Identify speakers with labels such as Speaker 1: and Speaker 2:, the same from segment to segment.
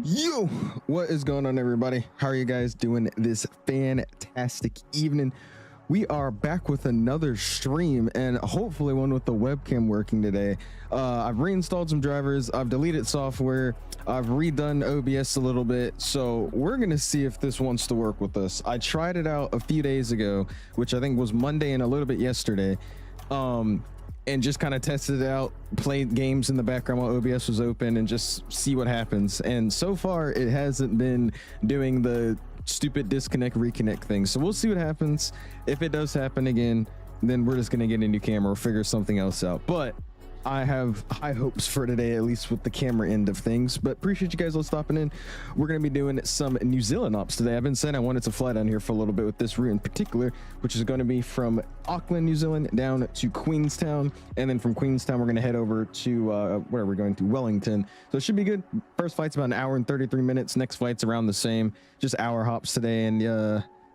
Speaker 1: Yo, what is going on, everybody? How are you guys doing this fantastic evening? We are back with another stream, and hopefully one with the webcam working today. I've reinstalled some drivers, I've deleted software, I've redone OBS a little bit, so we're gonna see if this wants to work with us. I tried it out a few days ago, which I think was Monday and a little bit yesterday, and just kind of tested it out, played games in the background while OBS was open, and just see what happens. And so far it hasn't been doing the stupid disconnect reconnect thing, so we'll see what happens. If it does happen again, then we're just gonna get a new camera or figure something else out. But I have high hopes for today, at least with the camera end of things. But appreciate you guys all stopping in. We're going to be doing some New Zealand ops today. I've been saying I wanted to fly down here for a little bit with this route in particular, which is going to be from Auckland, New Zealand down to Queenstown, and then from Queenstown we're going to head over to where are we going to? Wellington. So it should be good. First flight's about an hour and 33 minutes. Next flight's around the same, just hour hops today, and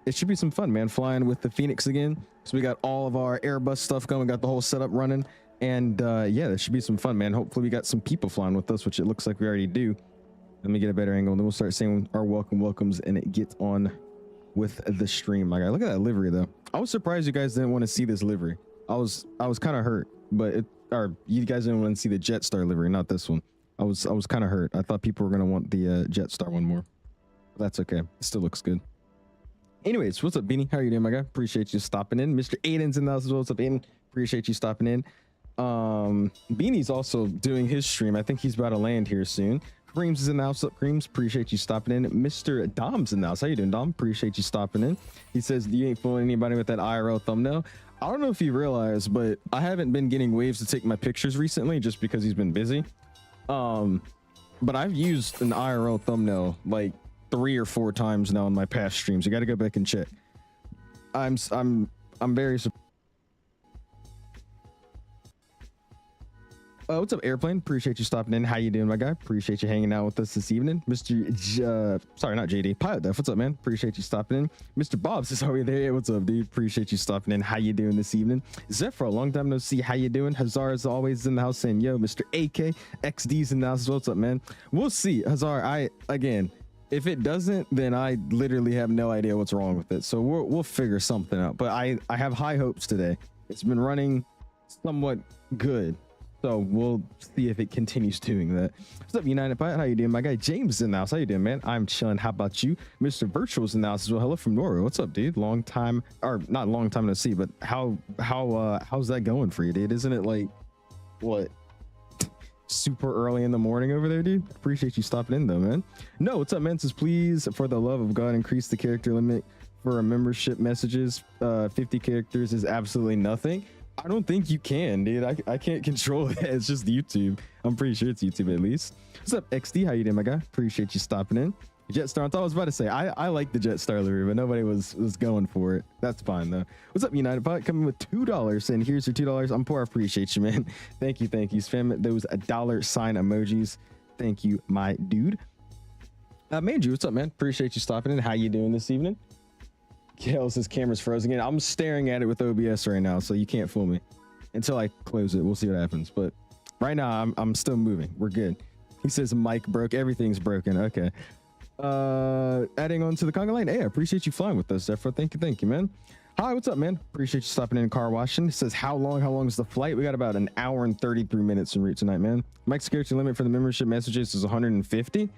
Speaker 1: it should be some fun, man, flying with the Fenix again. So we got all of our Airbus stuff going, got the whole setup running. And yeah, there should be some fun, man. Hopefully we got some people flying with us, which it looks like we already do. Let me get a better angle, and then we'll start saying our welcomes and it gets on with the stream. My guy, look at that livery though. I was surprised you guys didn't want to see this livery. I was kind of hurt, but you guys didn't want to see the Jetstar livery, not this one. I was kind of hurt. I thought people were gonna want the Jetstar one more. But that's okay, it still looks good. Anyways, what's up, Beanie? How are you doing, my guy? Appreciate you stopping in. Mr. Aiden's in the house as well. What's up, Aiden? Appreciate you stopping in. Beanie's also doing his stream. I think he's about to land here soon. Creams is in the house. Up, Creams? Appreciate you stopping in. Mr. Dom's in the house. How you doing, Dom? Appreciate you stopping in. He says you ain't fooling anybody with that IRL thumbnail. I don't know if you realize, but I haven't been getting Waves to take my pictures recently just because he's been busy. But I've used an IRL thumbnail like 3 or 4 times now in my past streams. You got to go back and check. I'm very surprised. What's up, Airplane? Appreciate you stopping in. How you doing, my guy? Appreciate you hanging out with us this evening. Sorry, not JD. Pilot Def, what's up, man? Appreciate you stopping in. Mr. Bob says, are you there? Yeah, what's up, dude? Appreciate you stopping in. How you doing this evening? 𝐓𝐸, long time no see. How you doing? Hazar is always in the house saying, yo. Mr. AKXD's in the house as well. What's up, man? We'll see. Hazar, again, if it doesn't, then I literally have no idea what's wrong with it. So we'll figure something out. But I have high hopes today. It's been running somewhat good. So we'll see if it continues doing that. What's up, United Pilot? How you doing, my guy? James is in the house. How you doing, man? I'm chilling. How about you? Mr. Virtual's in the house as well. Hello from Norway. What's up, dude? Long time, or not long time no see, but how's that going for you, dude? Isn't it like what, super early in the morning over there, dude? Appreciate you stopping in though, man. No, what's up, man? Says, please, for the love of God, increase the character limit for membership messages. 50 characters is absolutely nothing. I don't think you can, dude. I can't control it. It's just YouTube. I'm pretty sure it's YouTube at least. What's up, XD? How you doing, my guy? Appreciate you stopping in. Jetstar, I thought I was about to say I like the Jetstar livery, but nobody was going for it. That's fine though. What's up, United Pilot? Coming with $2, and here's your $2. I'm poor. I appreciate you, man. Thank you. Spam those $$ sign emojis. Thank you, my dude. Manju, what's up, man? Appreciate you stopping in. How you doing this evening? Kale says camera's frozen again. I'm staring at it with OBS right now, so you can't fool me until I close it. We'll see what happens, but right now I'm still moving. We're good. He says mic broke. Everything's broken. Okay. Adding on to the conga line. Hey, I appreciate you flying with us, 𝐓𝐸. Thank you, man. Hi, what's up, man? Appreciate you stopping in car washing. It says how long is the flight? We got about an hour and 33 minutes en route tonight, man. Mike's character limit for the membership messages is 150.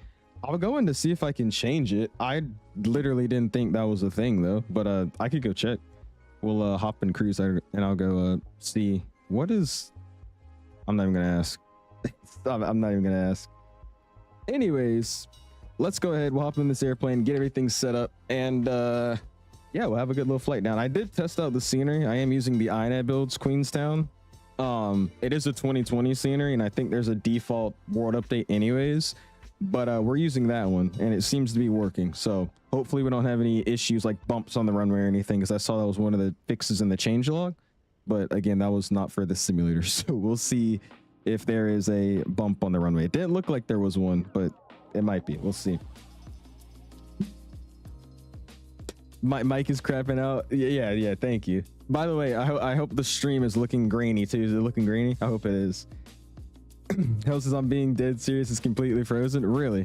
Speaker 1: I'll go in to see if I can change it. I literally didn't think that was a thing though, but I could go check. We'll hop in cruise and I'll go see what is. I'm not even gonna ask. I'm not even gonna ask. Anyways, let's go ahead. We'll hop in this airplane, get everything set up, and yeah, we'll have a good little flight down. I did test out the scenery. I am using the INAD builds Queenstown. It is a 2020 scenery, and I think there's a default world update anyways. But we're using that one and it seems to be working, so hopefully we don't have any issues like bumps on the runway or anything, because I saw that was one of the fixes in the changelog, but again, that was not for the simulator. So we'll see if there is a bump on the runway. It didn't look like there was one, but it might be. We'll see. My mic is crapping out. Yeah, thank you. By the way, I hope the stream is looking grainy too. Is it looking grainy? I hope it is. Hell says I'm being dead serious. It's completely frozen. Really?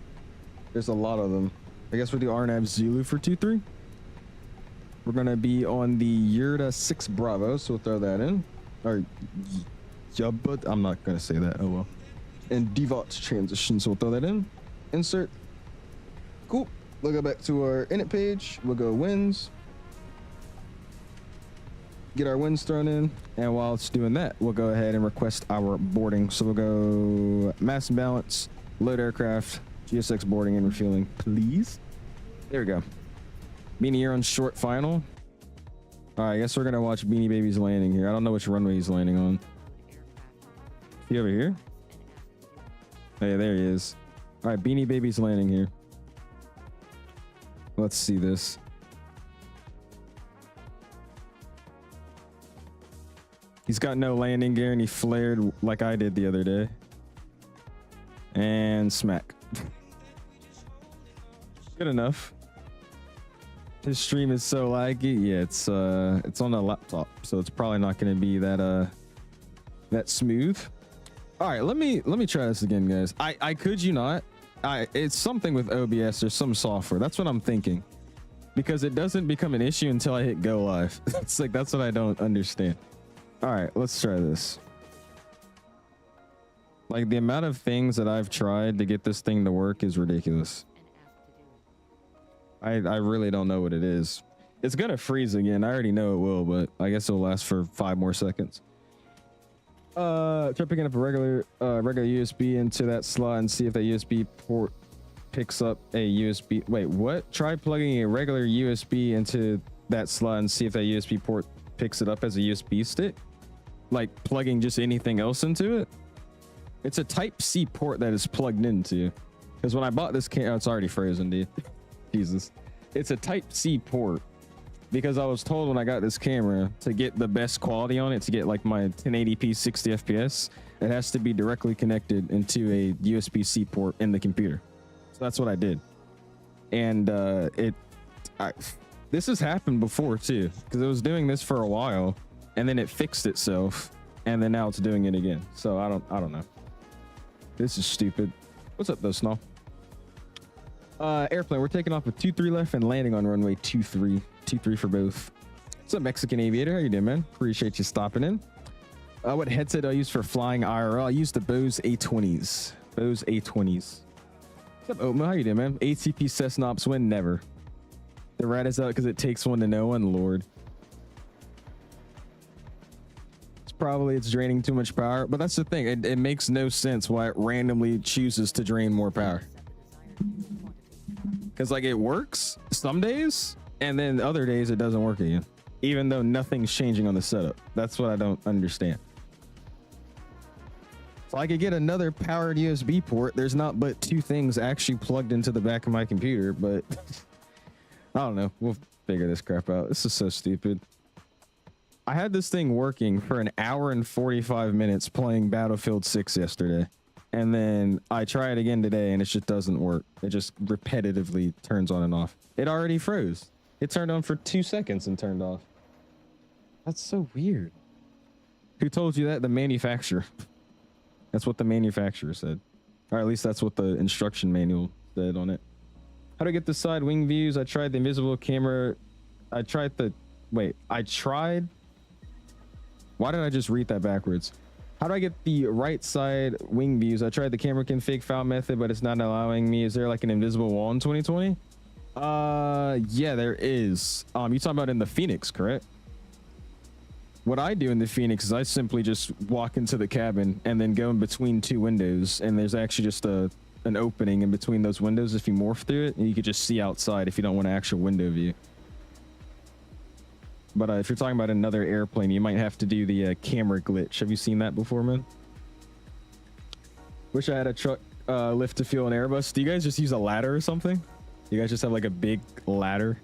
Speaker 1: There's a lot of them. I guess we'll do RNAV Zulu for 2-3. We're gonna be on the Yurda 6 Bravo, so we'll throw that in. Or yeah, but I'm not gonna say that. Oh well. And DVOTS transition, so we'll throw that in. Insert. Cool. We'll go back to our init page. We'll go wins. Get our wins thrown in, and while it's doing that, we'll go ahead and request our boarding. So we'll go mass imbalance, load aircraft, GSX boarding and refueling, please. There we go. Beanie, you're on short final. All right, I guess we're gonna watch Beanie Baby's landing here. I don't know which runway he's landing on. He over here? Hey, there he is. All right, Beanie Baby's landing here. Let's see this. He's got no landing gear and he flared like I did the other day. And smack. Good enough. His stream is so laggy. Yeah, it's on a laptop, so it's probably not going to be that that smooth. All right, let me try this again, guys. I could you not. It's something with OBS or some software. That's what I'm thinking, because it doesn't become an issue until I hit go live. It's like, that's what I don't understand. All right, let's try this. Like, the amount of things that I've tried to get this thing to work is ridiculous. I really don't know what it is. It's gonna freeze again. I already know it will, but I guess it'll last for 5 more seconds. Try picking up a regular USB into that slot and see if that USB port picks up a USB. Wait, what? Try plugging a regular USB into that slot and see if that USB port picks it up as a USB stick. Like plugging just anything else into it. It's a Type-C port that is plugged into. Because when I bought this camera, it's already frozen, dude. Jesus. It's a Type-C port. Because I was told when I got this camera to get the best quality on it, to get like my 1080p 60 FPS, it has to be directly connected into a USB-C port in the computer. So that's what I did. And this has happened before too, because it was doing this for a while and then it fixed itself and then now it's doing it again. So I don't know. This is stupid. What's up though, Snall? Airplane, we're taking off with 2-3 left and landing on runway 2-3. 2-3 for both. What's up, Mexican Aviator? How you doing, man? Appreciate you stopping in. What headset do I use for flying IRL? I use the Bose A20s. Bose A20s. What's up, Oatma? How you doing, man? ATP Cessnops win never. The rat is out because it takes one to know one, Lord. It's draining too much power, but that's the thing. It makes no sense why it randomly chooses to drain more power. Because like it works some days, and then other days it doesn't work again, even though nothing's changing on the setup. That's what I don't understand. If I could get another powered USB port, there's not but 2 things actually plugged into the back of my computer, but I don't know. We'll figure this crap out. This is so stupid. I had this thing working for 1 hour and 45 minutes playing Battlefield 6 yesterday. And then I try it again today and it just doesn't work. It just repetitively turns on and off. It already froze. It turned on for 2 seconds and turned off. That's so weird. Who told you that? The manufacturer. That's what the manufacturer said. Or at least that's what the instruction manual said on it. How to get the side wing views? I tried the invisible camera. Why did I just read that backwards? How do I get the right side wing views? I tried the camera config file method, but it's not allowing me. Is there like an invisible wall in 2020? Yeah, there is. You talking about in the Fenix, correct? What I do in the Fenix is I simply just walk into the cabin and then go in between 2 windows, and there's actually just an opening in between those windows if you morph through it, and you could just see outside if you don't want an actual window view. But if you're talking about another airplane, you might have to do the camera glitch. Have you seen that before, man? Wish I had a truck lift to fuel an Airbus. Do you guys just use a ladder or something? You guys just have like a big ladder?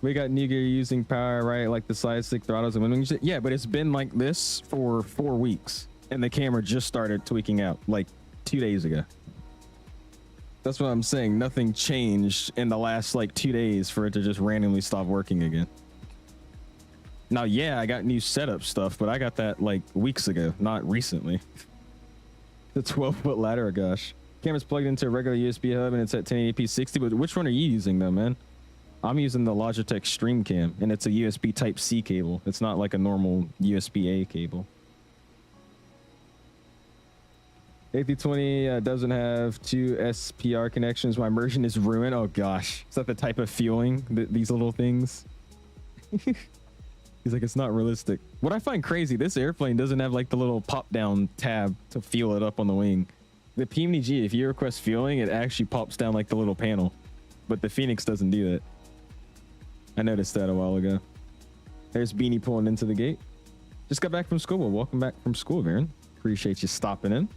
Speaker 1: We got new gear using power, right? Like the side stick throttles and windwing shit. Yeah, but it's been like this for 4 weeks. And the camera just started tweaking out like 2 days ago. That's what I'm saying. Nothing changed in the last like 2 days for it to just randomly stop working again. Now, yeah, I got new setup stuff, but I got that like weeks ago, not recently. The 12-foot ladder, gosh. Camera's plugged into a regular USB hub and it's at 1080p 60. But which one are you using though, man? I'm using the Logitech Stream Cam, and it's a USB Type C cable. It's not like a normal USB A cable. A320 doesn't have 2 SPR connections. My immersion is ruined. Oh gosh, is that the type of fueling these little things? He's like, it's not realistic. What I find crazy, this airplane doesn't have like the little pop down tab to fuel it up on the wing. The PMDG, if you request fueling, it actually pops down like the little panel, but the Fenix doesn't do that. I noticed that a while ago. There's Beanie pulling into the gate. Just got back from school. Well, welcome back from school, Baron. Appreciate you stopping in.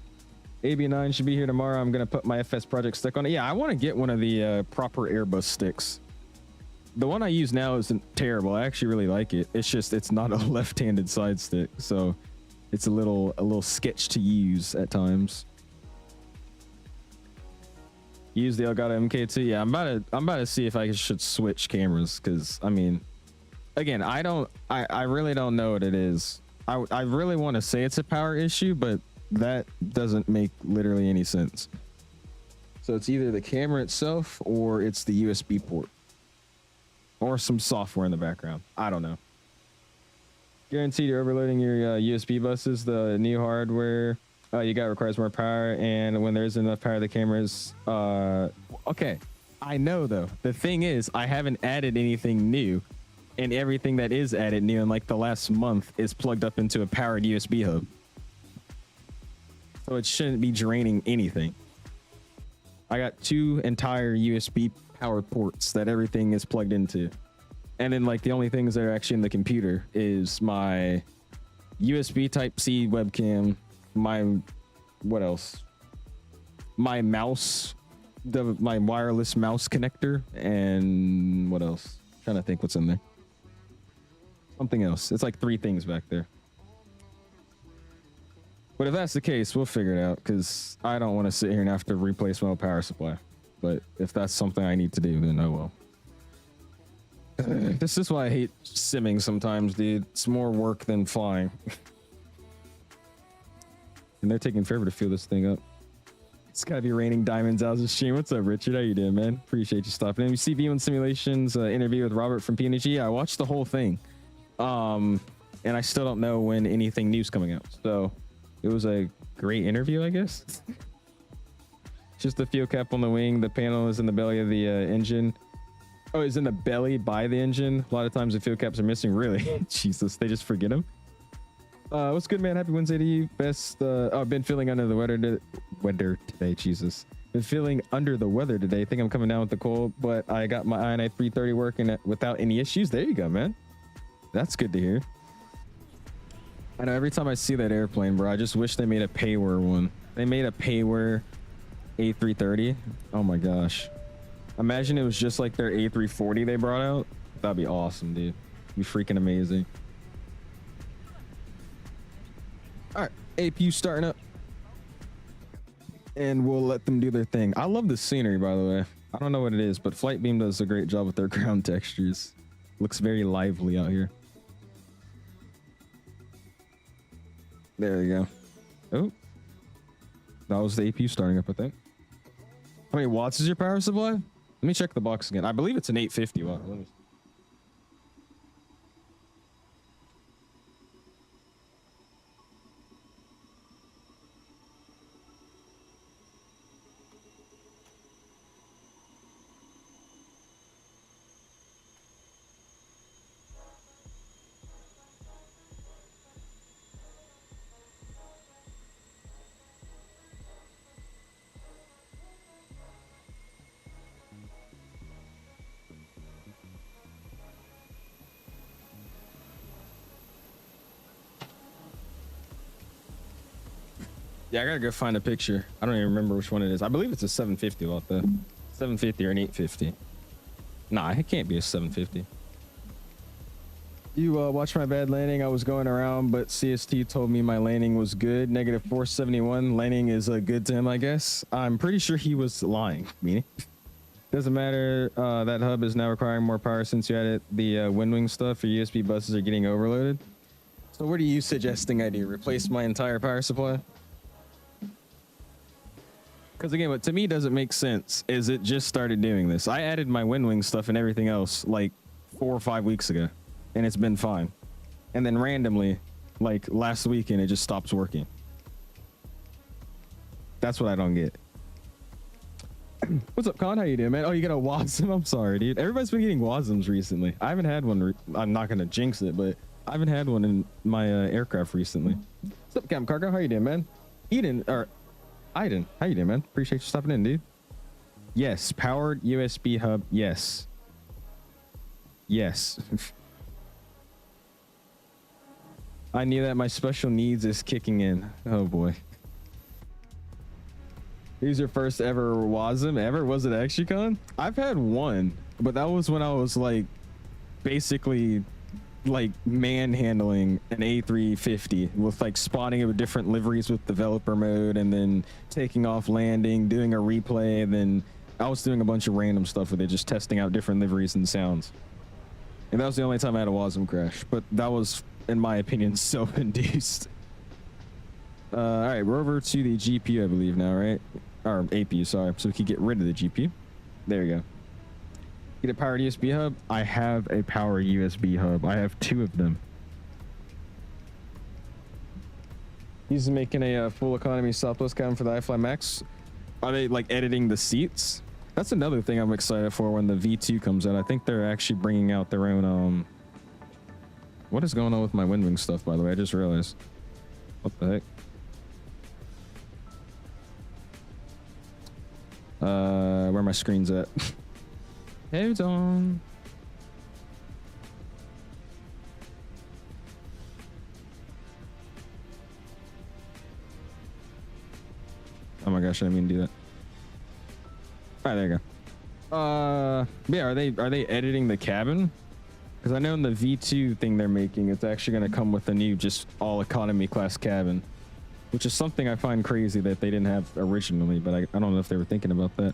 Speaker 1: AB9 should be here tomorrow. I'm going to put my FS project stick on it. Yeah, I want to get one of the proper Airbus sticks. The one I use now isn't terrible. I actually really like it. It's just, it's not a left-handed side stick. So it's a little sketch to use at times. Use the Elgato MK2. Yeah, I'm about to see if I should switch cameras, because I mean, again, I really don't know what it is. I really want to say it's a power issue, but that doesn't make literally any sense. So it's either the camera itself or it's the USB port or some software in the background. I don't know. Guaranteed you're overloading your USB buses. The new hardware you got requires more power, and when there isn't enough power, the cameras okay, I know though. The thing is, I haven't added anything new, and everything that is added new in like the last month is plugged up into a powered USB hub, so it shouldn't be draining anything. I got 2 entire USB powered ports that everything is plugged into, and then like the only things that are actually in the computer is my USB Type C webcam, what else, my mouse, my wireless mouse connector, and what else, I'm trying to think what's in there, something else. It's like 3 things back there. But if that's the case, we'll figure it out, because I don't want to sit here and have to replace my power supply. But if that's something I need to do, then I will. This is why I hate simming sometimes, dude. It's more work than flying. And they're taking forever to fill this thing up. It's gotta be raining diamonds out of the stream. What's up, Richard? How you doing, man? Appreciate you stopping in. You see V1 Simulations interview with Robert from PNG. I watched the whole thing. And I still don't know when anything new's coming out. So it was a great interview, I guess. Just the fuel cap on the wing. The panel is in the belly of the engine. Oh, it's in the belly by the engine. A lot of times the fuel caps are missing. Really? Jesus, they just forget them. What's good, man? Happy Wednesday to you. Best. I've been feeling under the weather today. Jesus, been feeling under the weather today. Think I'm coming down with the cold, but I got my INI 330 working without any issues. There you go, man. That's good to hear. I know every time I see that airplane, bro, I just wish they made a payware one. They made a payware A330. Oh my gosh. Imagine it was just like their A340 they brought out. That'd be awesome, dude. It'd be freaking amazing. All right, APU starting up, and we'll let them do their thing. I love the scenery, by the way. I don't know what it is, but Flightbeam does a great job with their ground textures. Looks very lively out here. There you go. Oh, that was the APU starting up, I think. How many watts is your power supply? Let me check the box again. I believe it's an 850 watt. Let me... Yeah, I gotta go find a picture. I don't even remember which one it is. I believe it's a 750 watt though. 750 or an 850. Nah, it can't be a 750. You watched my bad landing. I was going around, but CST told me my landing was good. Negative 471. Landing is good to him, I guess. I'm pretty sure he was lying. Meaning, doesn't matter. That hub is now requiring more power since you added the wind wing stuff. Your USB buses are getting overloaded. So what are you suggesting I do? Replace my entire power supply? Because again, what to me doesn't make sense is it just started doing this. I added my Windwing stuff and everything else like 4 or 5 weeks ago, and it's been fine. And then randomly, like last weekend, it just stops working. That's what I don't get. What's up, Con? How you doing, man? Oh, you got a WASM? I'm sorry, dude. Everybody's been getting WASMs recently. I haven't had one. I'm not gonna jinx it, but I haven't had one in my aircraft recently. What's up, Captain Cargo? How you doing, man? Iden, how you doing, man? Appreciate you stopping in, dude. Yes, powered USB hub. Yes. Yes. I knew that my special needs is kicking in. Oh boy. These are first ever WASM ever. Was it actually, Con? I've had one, but that was when I was like basically like manhandling an A350 with like spawning it with different liveries with developer mode, and then taking off, landing, doing a replay, and then I was doing a bunch of random stuff with it, just testing out different liveries and sounds. And that was the only time I had a WASM crash, but that was, in my opinion, self-induced. All right, we're over to the GPU, I believe now, right? Or APU, sorry. So we can get rid of the GPU. There you go. Get a powered USB hub. I have a power USB hub. I have 2 of them. He's making a full economy Southwest cabin for the iFly Max. Are they like editing the seats? That's another thing I'm excited for when the V2 comes out. I think they're actually bringing out their own. What is going on with my Windwing stuff, by the way? I just realized. What the heck? Where my screen's at. Hold on. Oh my gosh, I didn't mean to do that. All right, there you go. Yeah, are they editing the cabin? Because I know in the V2 thing they're making, it's actually going to come with a new just all economy class cabin, which is something I find crazy that they didn't have originally, but I don't know if they were thinking about that.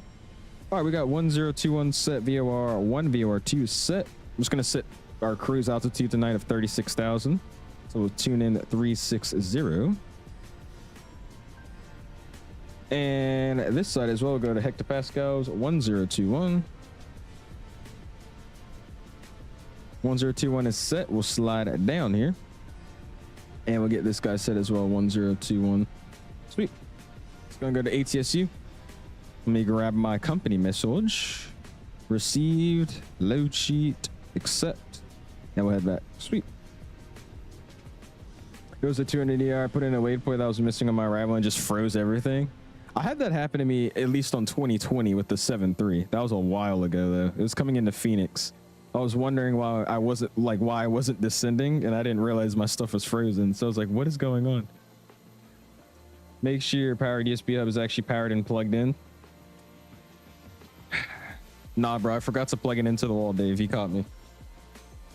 Speaker 1: All right, we got 1021 set, VOR 1, VOR 2 set. I'm just going to set our cruise altitude tonight of 36,000. So we'll tune in at 360. And this side as well, we'll go to hectopascals, 1021. 1021 is set. We'll slide it down here. And we'll get this guy set as well, 1021. Sweet. It's going to go to ATSU. Let me grab my company message. Received, load sheet, accept. And we'll head back. Sweet. Goes to 200 ER. Put in a waypoint that was missing on my arrival and just froze everything. I had that happen to me at least on 2020 with the 7.3. That was a while ago though. It was coming into Phoenix. I was wondering why I wasn't descending, and I didn't realize my stuff was frozen. So I was like, what is going on? Make sure your powered USB hub is actually powered and plugged in. Nah, bro, I forgot to plug it into the wall, Dave. He caught me.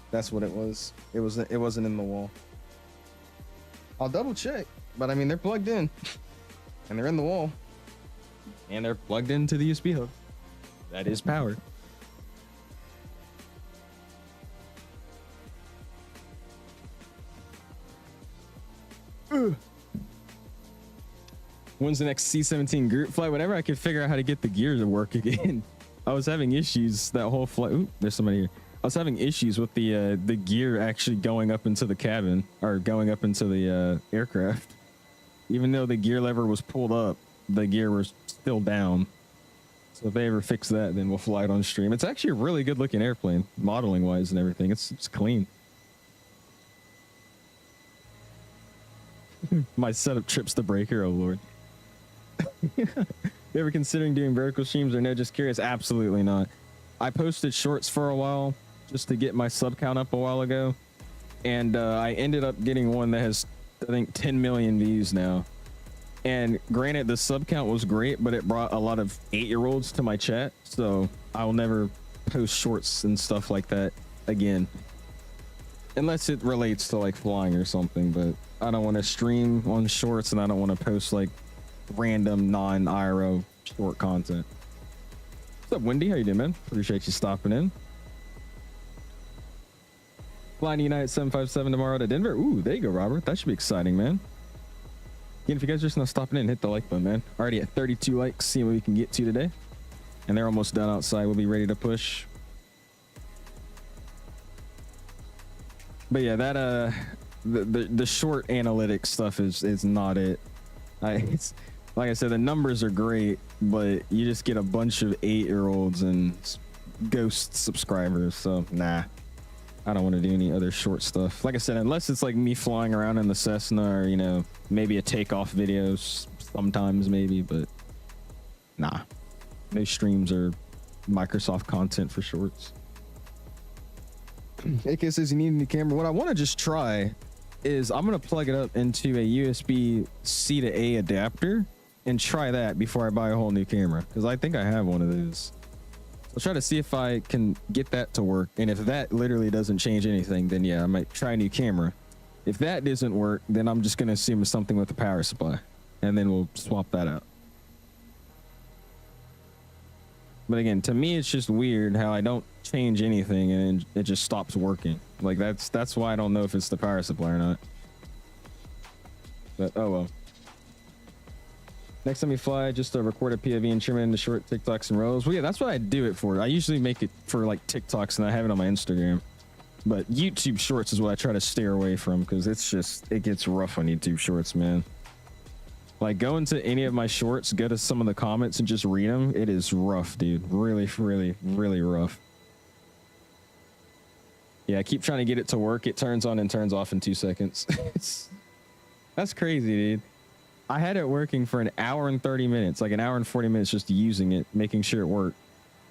Speaker 1: That's what it was. It wasn't in the wall. I'll double check, but I mean, they're plugged in and they're in the wall and they're plugged into the USB hub. That is powered. When's the next C-17 group flight? Whenever I could figure out how to get the gear to work again. I was having issues that whole flight. Ooh, there's somebody here. I was having issues with the gear actually going up into the cabin or going up into the aircraft. Even though the gear lever was pulled up, the gear was still down. So if they ever fix that, then we'll fly it on stream. It's actually a really good looking airplane, modeling wise and everything. It's clean. My setup trips the breaker. Oh Lord. You ever considering doing vertical streams or no? Just curious. Absolutely not. I posted shorts for a while just to get my sub count up a while ago, and I ended up getting one that has, I think, 10 million views now. And granted, the sub count was great, but it brought a lot of 8-year-olds to my chat, so I will never post shorts and stuff like that again, unless it relates to like flying or something. But I don't want to stream on shorts, and I don't want to post like random non-IRO short content. What's up, Wendy? How you doing, man? Appreciate you stopping in. Flying United 757 tomorrow to Denver. Ooh, there you go, Robert. That should be exciting, man. Again, if you guys are just not stopping in, hit the like button, man. Already at 32 likes, seeing what we can get to today. And they're almost done outside. We'll be ready to push. But yeah, that the short analytics stuff is not it. It's like I said, the numbers are great, but you just get a bunch of 8-year-olds and ghost subscribers. So nah, I don't want to do any other short stuff. Like I said, unless it's like me flying around in the Cessna, or, you know, maybe a takeoff videos sometimes, maybe, but nah, those streams are Microsoft content for shorts. AK says you need a new camera. What I want to just try is I'm going to plug it up into a USB-C to A adapter and try that before I buy a whole new camera, because I think I have one of those. I'll try to see if I can get that to work, and if that literally doesn't change anything, then yeah, I might try a new camera. If that doesn't work, then I'm just going to assume it's something with the power supply, and then we'll swap that out. But again, to me, it's just weird how I don't change anything and it just stops working. Like that's why I don't know if it's the power supply or not. But oh well. Next time you fly, just record a POV and trim it into short TikToks and rolls. Well, yeah, that's what I do it for. I usually make it for like TikToks, and I have it on my Instagram. But YouTube Shorts is what I try to steer away from, because it gets rough on YouTube Shorts, man. Like, go into any of my shorts, go to some of the comments and just read them. It is rough, dude. Really, really, really rough. Yeah, I keep trying to get it to work. It turns on and turns off in 2 seconds. That's crazy, dude. I had it working for an hour and 30 minutes, like an hour and 40 minutes just using it, making sure it worked.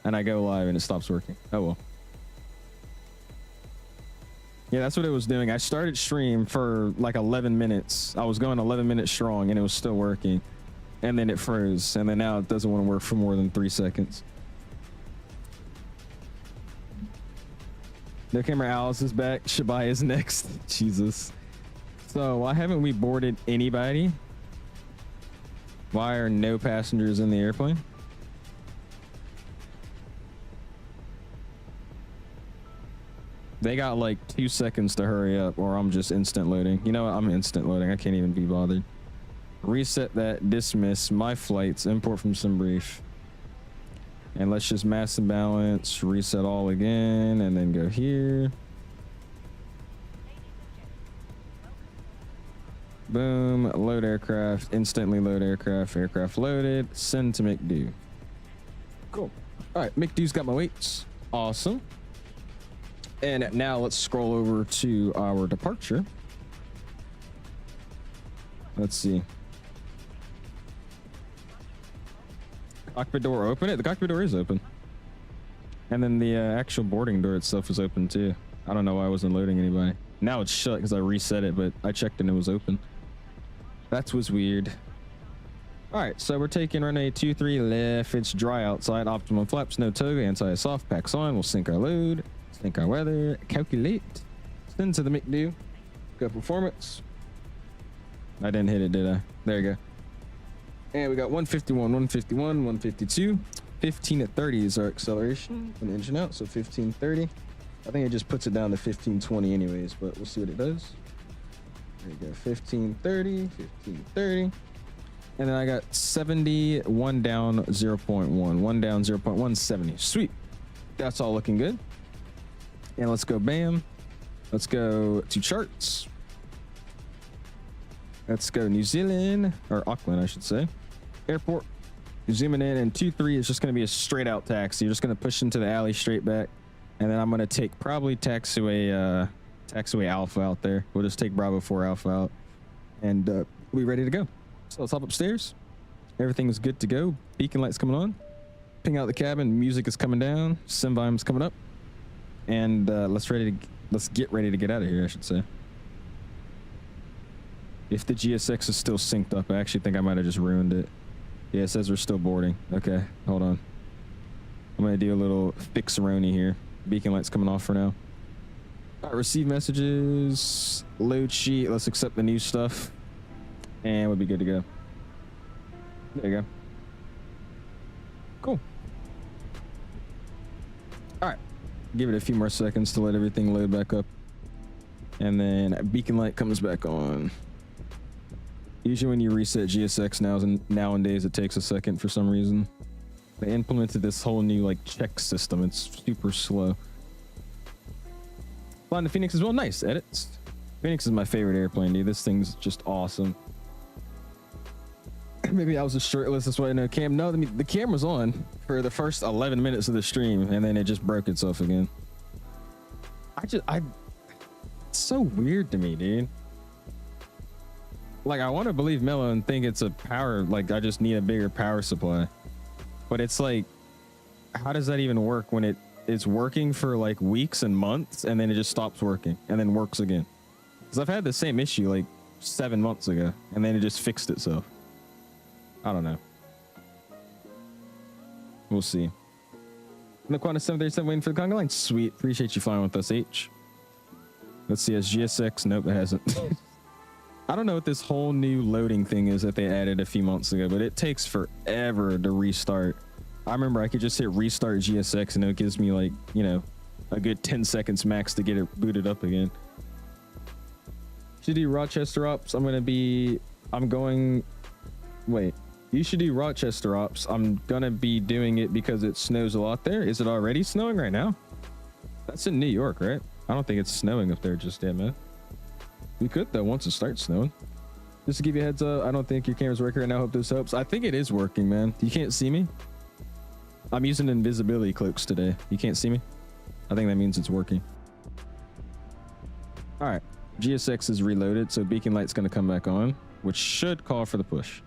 Speaker 1: And I go live and it stops working. Oh, well. Yeah, that's what it was doing. I started stream for like 11 minutes. I was going 11 minutes strong and it was still working. And then it froze. And then now it doesn't want to work for more than 3 seconds. No camera Alice is back. Shabai is next. Jesus. So why haven't we boarded anybody? Why are no passengers in the airplane? They got like 2 seconds to hurry up, or I'm just instant loading. You know what? I'm instant loading. I can't even be bothered. Reset that, dismiss my flights, import from some brief. And let's just mass and balance, reset all again, and then go here. Boom, load aircraft, instantly load aircraft, aircraft loaded, send to McDo. Cool. All right, McDo's got my weights. Awesome. And now let's scroll over to our departure. Let's see. Cockpit door open. The cockpit door is open. And then the actual boarding door itself is open too. I don't know why I wasn't loading anybody. Now it's shut because I reset it, but I checked and it was open. That was weird. All right, so we're taking runway 23 left. It's dry outside. Optimum flaps, no toga, anti-soft packs on. We'll sync our load, sync our weather, calculate, send to the McDo. Go performance. I didn't hit it, did I? There you go. And we got 151, 151, 152. 15 at 30 is our acceleration and engine out, so 1530. I think it just puts it down to 1520 anyways, but we'll see what it does. There you go, 1530, 1530. And then I got 70, one down 0.1, one down 0.170. Sweet. That's all looking good. And let's go bam. Let's go to charts. Let's go New Zealand, or Auckland, I should say. Airport. Zooming in, and 23 is just going to be a straight out taxi. You're just going to push into the alley straight back. And then I'm going to take probably taxiway Alpha out there. We'll just take Bravo 4 Alpha out. And we'll be ready to go. So let's hop upstairs. Everything is good to go. Beacon lights coming on. Ping out the cabin. Music is coming down. Sim volume's coming up. And let's get ready to get out of here, I should say. If the GSX is still synced up, I actually think I might have just ruined it. Yeah, it says we're still boarding. Okay, hold on. I'm gonna do a little fix-a-roni here. Beacon light's coming off for now. All right, receive messages, load sheet. Let's accept the new stuff, and we'll be good to go. There you go. Cool. All right, give it a few more seconds to let everything load back up, and then beacon light comes back on. Usually when you reset GSX nowadays, it takes a second for some reason. They implemented this whole new like check system. It's super slow. Flying the Phoenix as well. Nice edits. Phoenix is my favorite airplane, dude. This thing's just awesome. Maybe I was just shirtless. That's why I know cam. No, the camera's on for the first 11 minutes of the stream, and then it just broke itself again. It's so weird to me, dude. Like, I want to believe Mello and think it's a power, like I just need a bigger power supply, but it's like, how does that even work when it's working for like weeks and months and then it just stops working and then works again? Because I've had the same issue like 7 months ago and then it just fixed itself. I don't know. We'll see. The Qantas 737 waiting for the conga line. Sweet. Appreciate you flying with us, H. Let's see. Has GSX? Nope, it hasn't. I don't know what this whole new loading thing is that they added a few months ago, but it takes forever to restart. I remember I could just hit restart GSX and it gives me like, you know, a good 10 seconds max to get it booted up again. Should do Rochester ops. Wait, you should do Rochester ops. I'm gonna be doing it because it snows a lot there. Is it already snowing right now? That's in New York, right? I don't think it's snowing up there just yet, man. We could though once it starts snowing. Just to give you a heads up, I don't think your camera's working right now. Hope this helps. I think it is working, man. You can't see me. I'm using invisibility cloaks today. You can't see me. I think that means it's working. All right, GSX is reloaded, so beacon light's going to come back on, which should call for the push.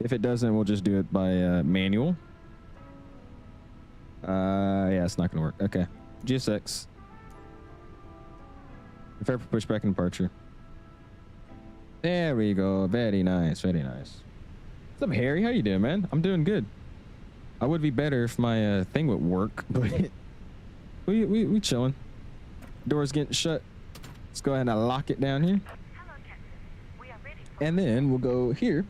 Speaker 1: If it doesn't, we'll just do it by manual. Yeah, it's not going to work. Okay, GSX. Prepare for pushback and departure. There we go. Very nice. Very nice. What's up, Harry? How you doing, man? I'm doing good. I would be better if my thing would work, but we chilling. Doors getting shut. Let's go ahead and lock it down here. And then we'll go here.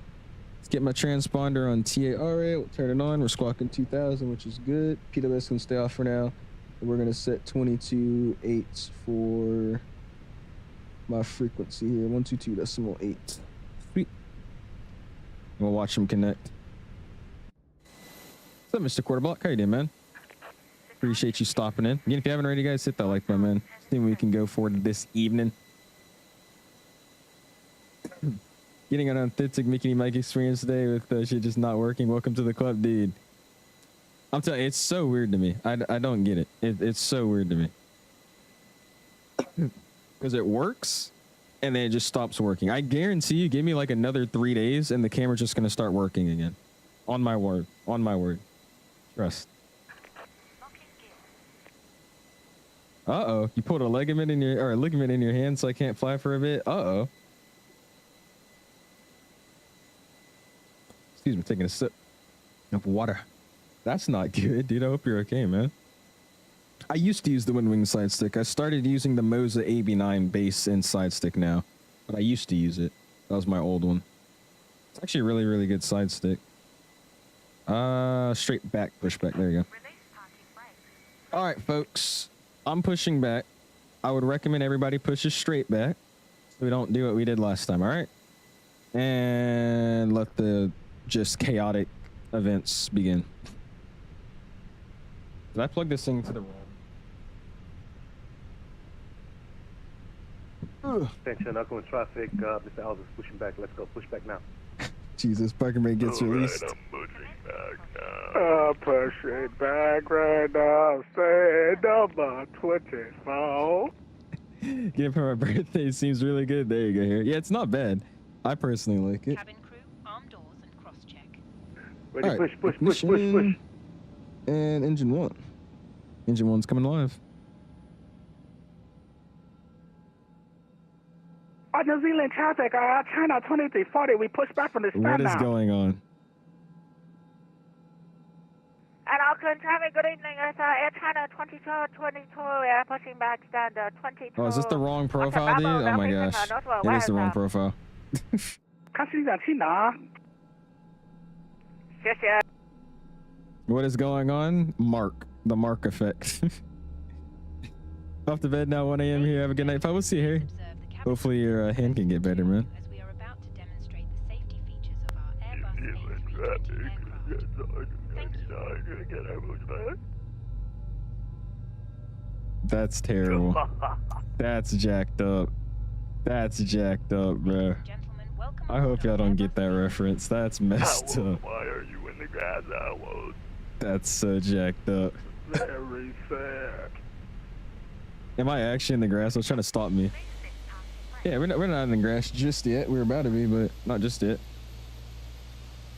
Speaker 1: Let's get my transponder on TARA. We'll turn it on. We're squawking 2000, which is good. PWS can stay off for now. And we're going to set 22.8 for my frequency here. 122.8. Sweet. We'll watch them connect. What's up, Mr. Quarterblock? How you doing, man? Appreciate you stopping in. Again, if you haven't already, guys, hit that like button, man. See what we can go for this evening. Getting an authentic 𝐂𝐸𝐷𝐸 experience today with shit just not working. Welcome to the club, dude. I'm telling you, it's so weird to me. I don't get it. It's so weird to me. Because it works, and then it just stops working. I guarantee you, give me like another 3 days, and the camera's just going to start working again. On my word. On my word. Trust. Uh-oh. You pulled a ligament in your, or a ligament in your hand, so I can't fly for a bit. Uh-oh. Excuse me, taking a sip of water. That's not good, dude. I hope you're okay, man. I used to use the Wind Wing side stick. I started using the Moza AB9 base and side stick now, but I used to use it. That was my old one. It's actually a really, really good side stick. Straight back, pushback. There you go. All right, folks. I'm pushing back. I would recommend everybody pushes straight back so we don't do what we did last time, all right? And let the just chaotic events begin. Did I plug this thing to the wrong?
Speaker 2: Attention, Auckland traffic. Mr. Alves is pushing back. Let's go. Push back now.
Speaker 1: Jesus, parking brake gets released.
Speaker 2: I'm pushing back now. Pushing back right now. Say number 24.
Speaker 1: Give her my birthday. Seems really good. There you go. Here. Yeah, it's not bad. I personally like it.
Speaker 3: Cabin crew, arm doors and cross check.
Speaker 2: Ready,
Speaker 1: right,
Speaker 2: push.
Speaker 1: And engine 1. Engine 1's coming live.
Speaker 4: New Zealand traffic, China 2340, we push back from the stand
Speaker 1: What is
Speaker 4: now.
Speaker 1: going on?
Speaker 3: And Auckland traffic, good evening. It's Air China 2222. We are pushing back stand 22.
Speaker 1: Oh, is this the wrong profile, dude? Oh my gosh. It is the wrong profile.
Speaker 4: 看机长去哪？
Speaker 3: 谢谢.
Speaker 1: What is going on? The Mark effect. Off to bed now, 1 a.m. here. Have a good night. We'll see you here. Hopefully your hand can get better, man.
Speaker 3: As we are about to demonstrate the
Speaker 1: That's terrible. That's jacked up. That's jacked up, bro. I hope y'all don't get that reference. That's messed up.
Speaker 2: Why are you in the grass, Howard?
Speaker 1: That's so jacked up.
Speaker 2: Very sad.
Speaker 1: Am I actually in the grass? I was trying to stop me. Yeah, we're not in the grass just yet. We're about to be, but not just yet.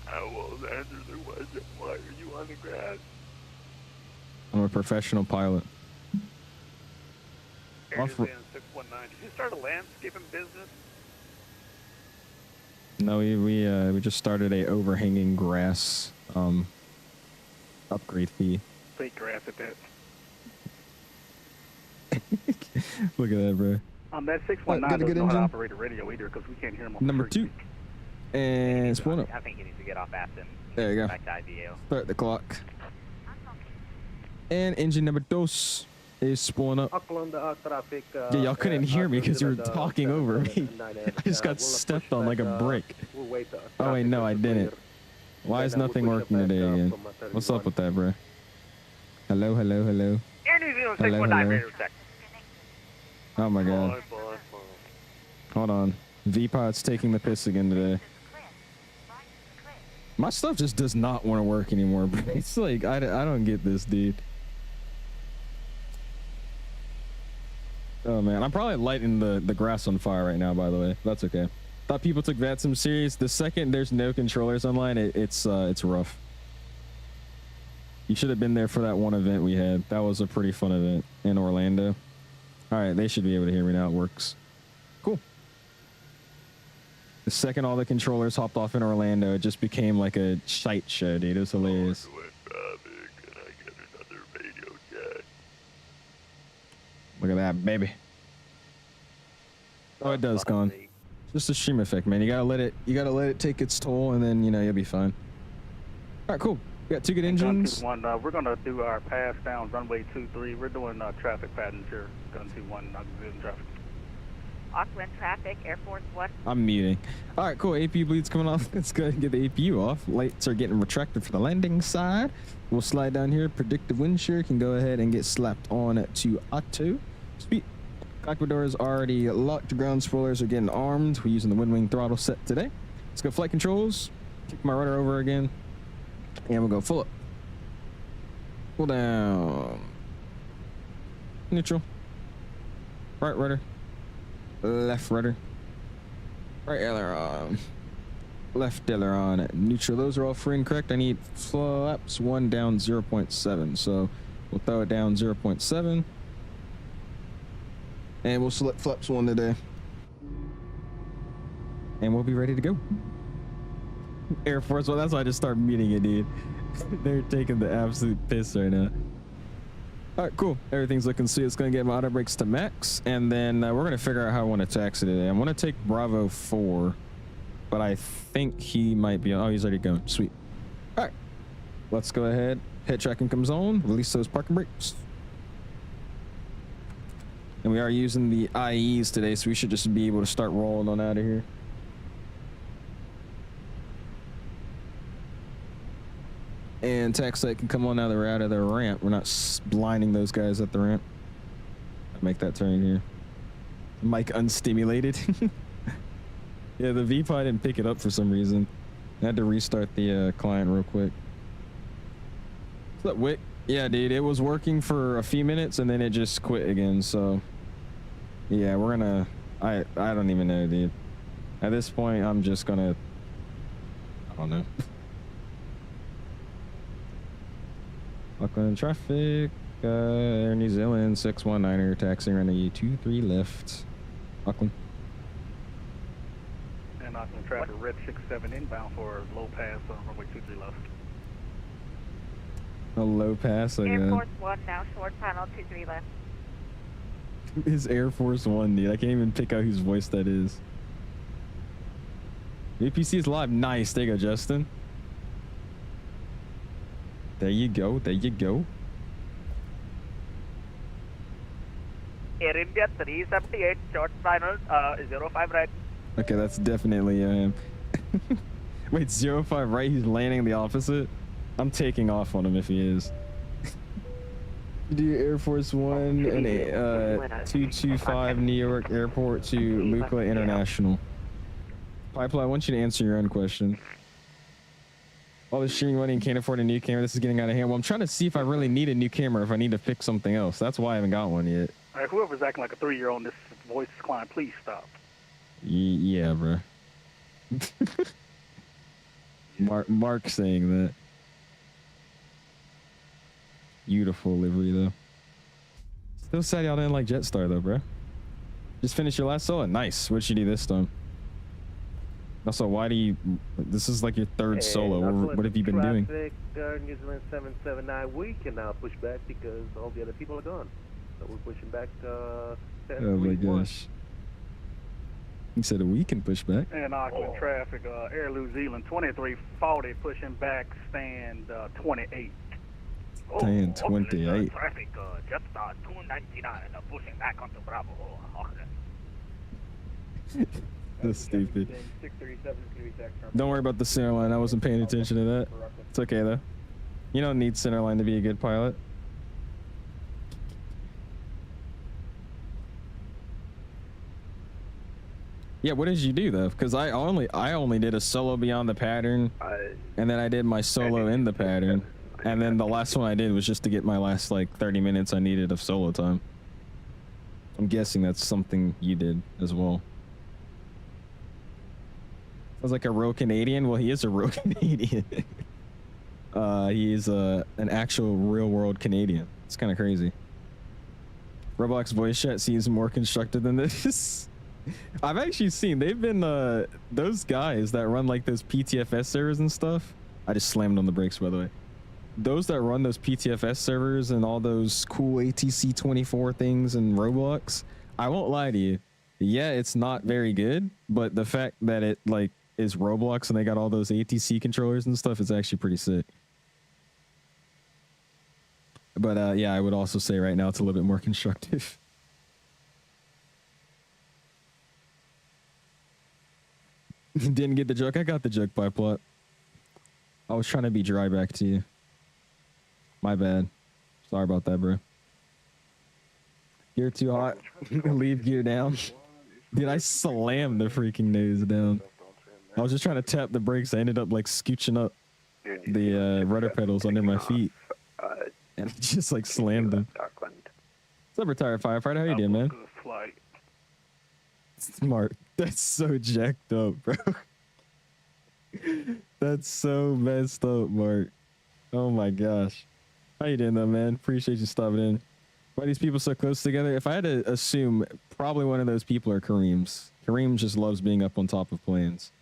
Speaker 2: I will answer the question. Why are you on the grass?
Speaker 1: I'm a professional pilot.
Speaker 2: Airline 619. Did you start a landscaping business?
Speaker 1: No, we just started a overhanging grass upgrade fee.
Speaker 2: Fake grass at that.
Speaker 1: Look at that, bro.
Speaker 2: That 619 doesn't know how to operate a radio either because we can't hear him on
Speaker 1: Number 2. And it's one up.
Speaker 5: I think he needs to get off AFSIM.
Speaker 1: There you go.
Speaker 5: Back to IVO.
Speaker 1: Start the clock. And engine number 2 is spawning up.
Speaker 6: Auckland traffic.
Speaker 1: Yeah, y'all couldn't hear me because you were talking over me. I just got stepped on like a brick. Oh wait, no, I didn't. Why is nothing working today again? What's up with that, bro? Hello, hello, hello. Hello, hello. Oh my god. Hold on. VPod's taking the piss again today. My stuff just does not want to work anymore, bro. It's like, I don't get this, dude. Oh man, I'm probably lighting the grass on fire right now, by the way. That's okay. Thought people took VATSIM serious. The second there's no controllers online, it's rough. You should have been there for that one event we had. That was a pretty fun event in Orlando. All right, they should be able to hear me now. It works. Cool. The second all the controllers hopped off in Orlando, it just became like a shite show, dude. It was hilarious. Look at that, baby. Oh, it does, Con. Just a stream effect, man. You gotta let it take its toll, and then you'll be fine. All right, cool. We got 2 good engines.
Speaker 2: Gun 2-1, we're gonna do our pass down runway 23. We're doing traffic patterns here. Gun 2-1, good traffic.
Speaker 3: Auckland traffic, Air Force 1.
Speaker 1: I'm muting. All right, cool. APU bleed's coming off. Let's go ahead and get the APU off. Lights are getting retracted for the landing side. We'll slide down here. Predictive wind shear can go ahead and get slapped on to auto. Speed. Cockpit door is already locked. Ground spoilers are getting armed. We're using the wind wing throttle set today. Let's go flight controls. Kick my rudder over again. And we'll go full up. Pull down. Neutral. Right rudder. Left rudder. Right aileron. Left aileron. Neutral. Those are all free and correct. I need flaps 1 down 0.7. So we'll throw it down 0.7. And we'll select flaps 1 today. And we'll be ready to go. Air Force One, that's why I just started muting it, dude. They're taking the absolute piss right now. All right, cool. Everything's looking sweet. It's going to get my auto brakes to max. And then we're going to figure out how I want to taxi today. I'm going to take Bravo 4. But I think he might be on. Oh, he's already going. Sweet. All right. Let's go ahead. Head tracking comes on. Release those parking brakes. And we are using the IEs today, so we should just be able to start rolling on out of here. And taxi can come on now that we're out of the ramp. We're not blinding those guys at the ramp. Make that turn here. Mic unstimulated. Yeah, the VPod didn't pick it up for some reason. I had to restart the client real quick. What's up, Wick? Yeah, dude, it was working for a few minutes and then it just quit again. So, yeah, we're gonna. I don't even know, dude. At this point, I'm just gonna. I don't know. Auckland traffic. Air New Zealand 619er taxiing runway 23 left. Auckland.
Speaker 2: And Auckland traffic red 67 inbound for low pass on runway 23 left.
Speaker 1: A low pass, I
Speaker 3: Air
Speaker 1: guess.
Speaker 3: Force 1 now, short panel 23 left.
Speaker 1: His Air Force One, dude. I can't even pick out whose voice that is. APC is live. Nice. There you go, Justin. There you go. There you go.
Speaker 5: Air India 378, short final, 05 right.
Speaker 1: Okay, that's definitely him. Wait, 05 right? He's landing the opposite? I'm taking off on him if he is. Do Air Force One and 225 New York Airport to Lukla International. Pipeline, I want you to answer your own question. All the streaming money and can't afford a new camera. This is getting out of hand. Well, I'm trying to see if I really need a new camera, if I need to fix something else. That's why I haven't got one yet.
Speaker 4: All right, whoever's acting like a 3-year-old in this voice decline, please stop.
Speaker 1: Yeah, bro. Mark saying that. Beautiful livery though. Still sad y'all didn't like Jetstar though, bro. Just finished your last solo. Nice. What'd you do this time? Also, why do you? This is like your third solo. What have you been doing?
Speaker 6: New Zealand 779. We can now push back because all the other people are gone. So we're pushing back.
Speaker 1: Oh my gosh. He said we can push back.
Speaker 4: And Auckland traffic, Air New Zealand 2340 pushing back, stand 28.
Speaker 1: Stand 28.
Speaker 5: Traffic, Jetstar 299 pushing back onto Bravo, Auckland.
Speaker 1: That's stupid. Don't worry about the center line. I wasn't paying attention to that. It's okay though. You don't need center line to be a good pilot. Yeah, what did you do though? Because I only did a solo beyond the pattern, and then I did my solo in the pattern, and then the last one I did was just to get my last like 30 minutes I needed of solo time. I'm guessing that's something you did as well. Sounds like a real Canadian. Well, he is a real Canadian. He is an actual real world Canadian. It's kind of crazy. Roblox voice chat seems more constructive than this. I've actually seen they've been those guys that run like those PTFS servers and stuff. I just slammed on the brakes, by the way. Those that run those PTFS servers and all those cool ATC 24 things and Roblox, I won't lie to you. Yeah, it's not very good, but the fact that it like is Roblox and they got all those ATC controllers and stuff is actually pretty sick. But yeah, I would also say right now it's a little bit more constructive. Didn't get the joke. I got the joke, by plot. I was trying to be dry back to you. My bad. Sorry about that, bro. Gear too hot. Leave gear down. Dude, I slammed the freaking nose down. I was just trying to tap the brakes. I ended up like scooching up the rudder pedals under my feet. And I just like slammed them. What's up, retired firefighter? How you doing, man? Smart. That's so jacked up, bro. That's so messed up, Mark. Oh my gosh. How you doing though, man? Appreciate you stopping in. Why are these people so close together? If I had to assume, probably one of those people are Kareem's. Kareem just loves being up on top of planes.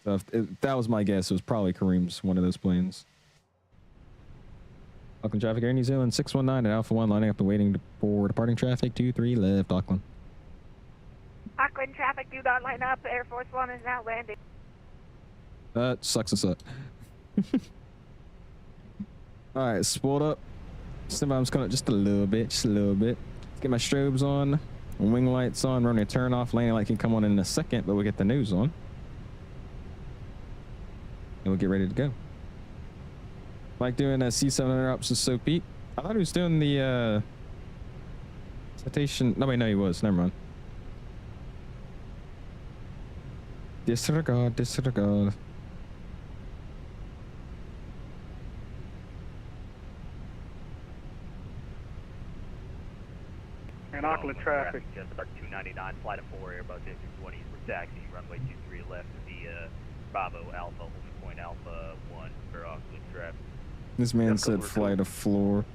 Speaker 1: So if that was my guess, it was probably Kareem's one of those planes. Auckland traffic, Air New Zealand 619 and Alpha 1 lining up and waiting for departing traffic 23 left, Auckland.
Speaker 3: Auckland traffic, do not line up. Air Force One is now landing.
Speaker 1: That sucks us up. All right, spooled up. Sometimes coming up just a little bit, just a little bit. Let's get my strobes on, wing lights on, running a turn off. Landing light can come on in a second, but we'll get the nose on. And we'll get ready to go. Like doing a C700 ups with Soap Pete. I thought he was doing the citation. No, wait, no, he was. Never mind. Disregard, disregard.
Speaker 4: And Auckland traffic.
Speaker 5: Just about 299, flight of 4 Airbus A320s for taxi, runway 23 left via Bravo Alpha, Point Alpha 1 for Auckland traffic.
Speaker 1: This man said flight of 4.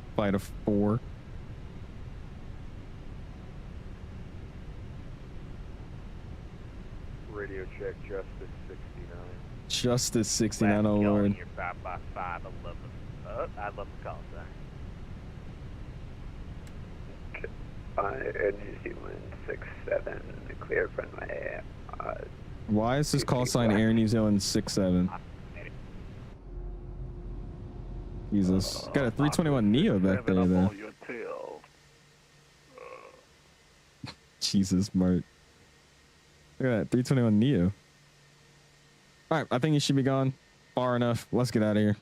Speaker 6: Radio check, Justice 69.
Speaker 1: Justice 69, oh lord.
Speaker 5: Your 5x5, I love the call sign.
Speaker 7: Air New Zealand 67, clear runway.
Speaker 1: Why is this call sign Air New Zealand 67? Jesus. Got a 321 Neo back there, though. Jesus, Mark. Look at that, 321 Neo. All right, I think you should be gone far enough. Let's get out of here.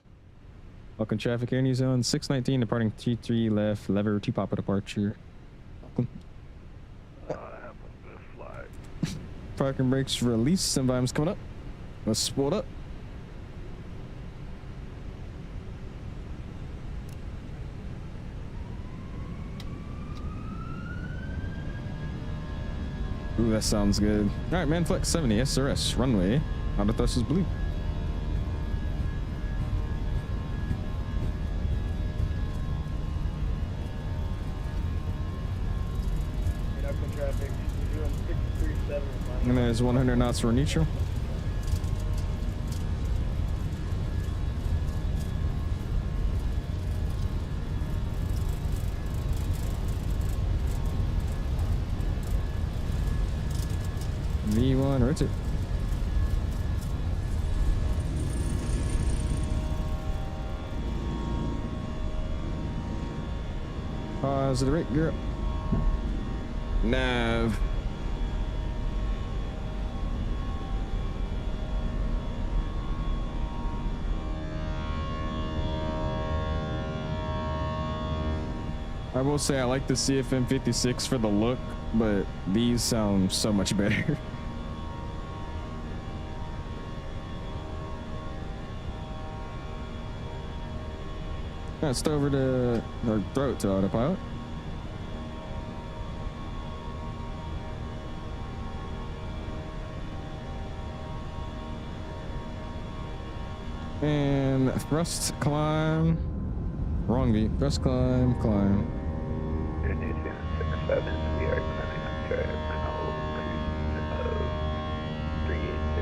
Speaker 1: Welcome traffic Air New Zealand 619 departing T3 left lever 2 Papa departure. Auckland.
Speaker 2: Have a good flight.
Speaker 1: Parking brakes release. Sometimes coming up. Let's split up. Ooh, that sounds good. All right, man. Flex 70 SRS runway. Outer thrust is blue.
Speaker 6: Traffic. You're doing 637.
Speaker 1: And there's 100 knots for neutral. V1, rotate. Pause to the right, gear up. Nav. I will say I like the CFM 56 for the look, but these sound so much better. Let's throw over to, or throw it to autopilot. And thrust climb. Wrong beat. Thrust climb, climb.
Speaker 7: Air New Zealand 67, we are climbing up to cruise of 380.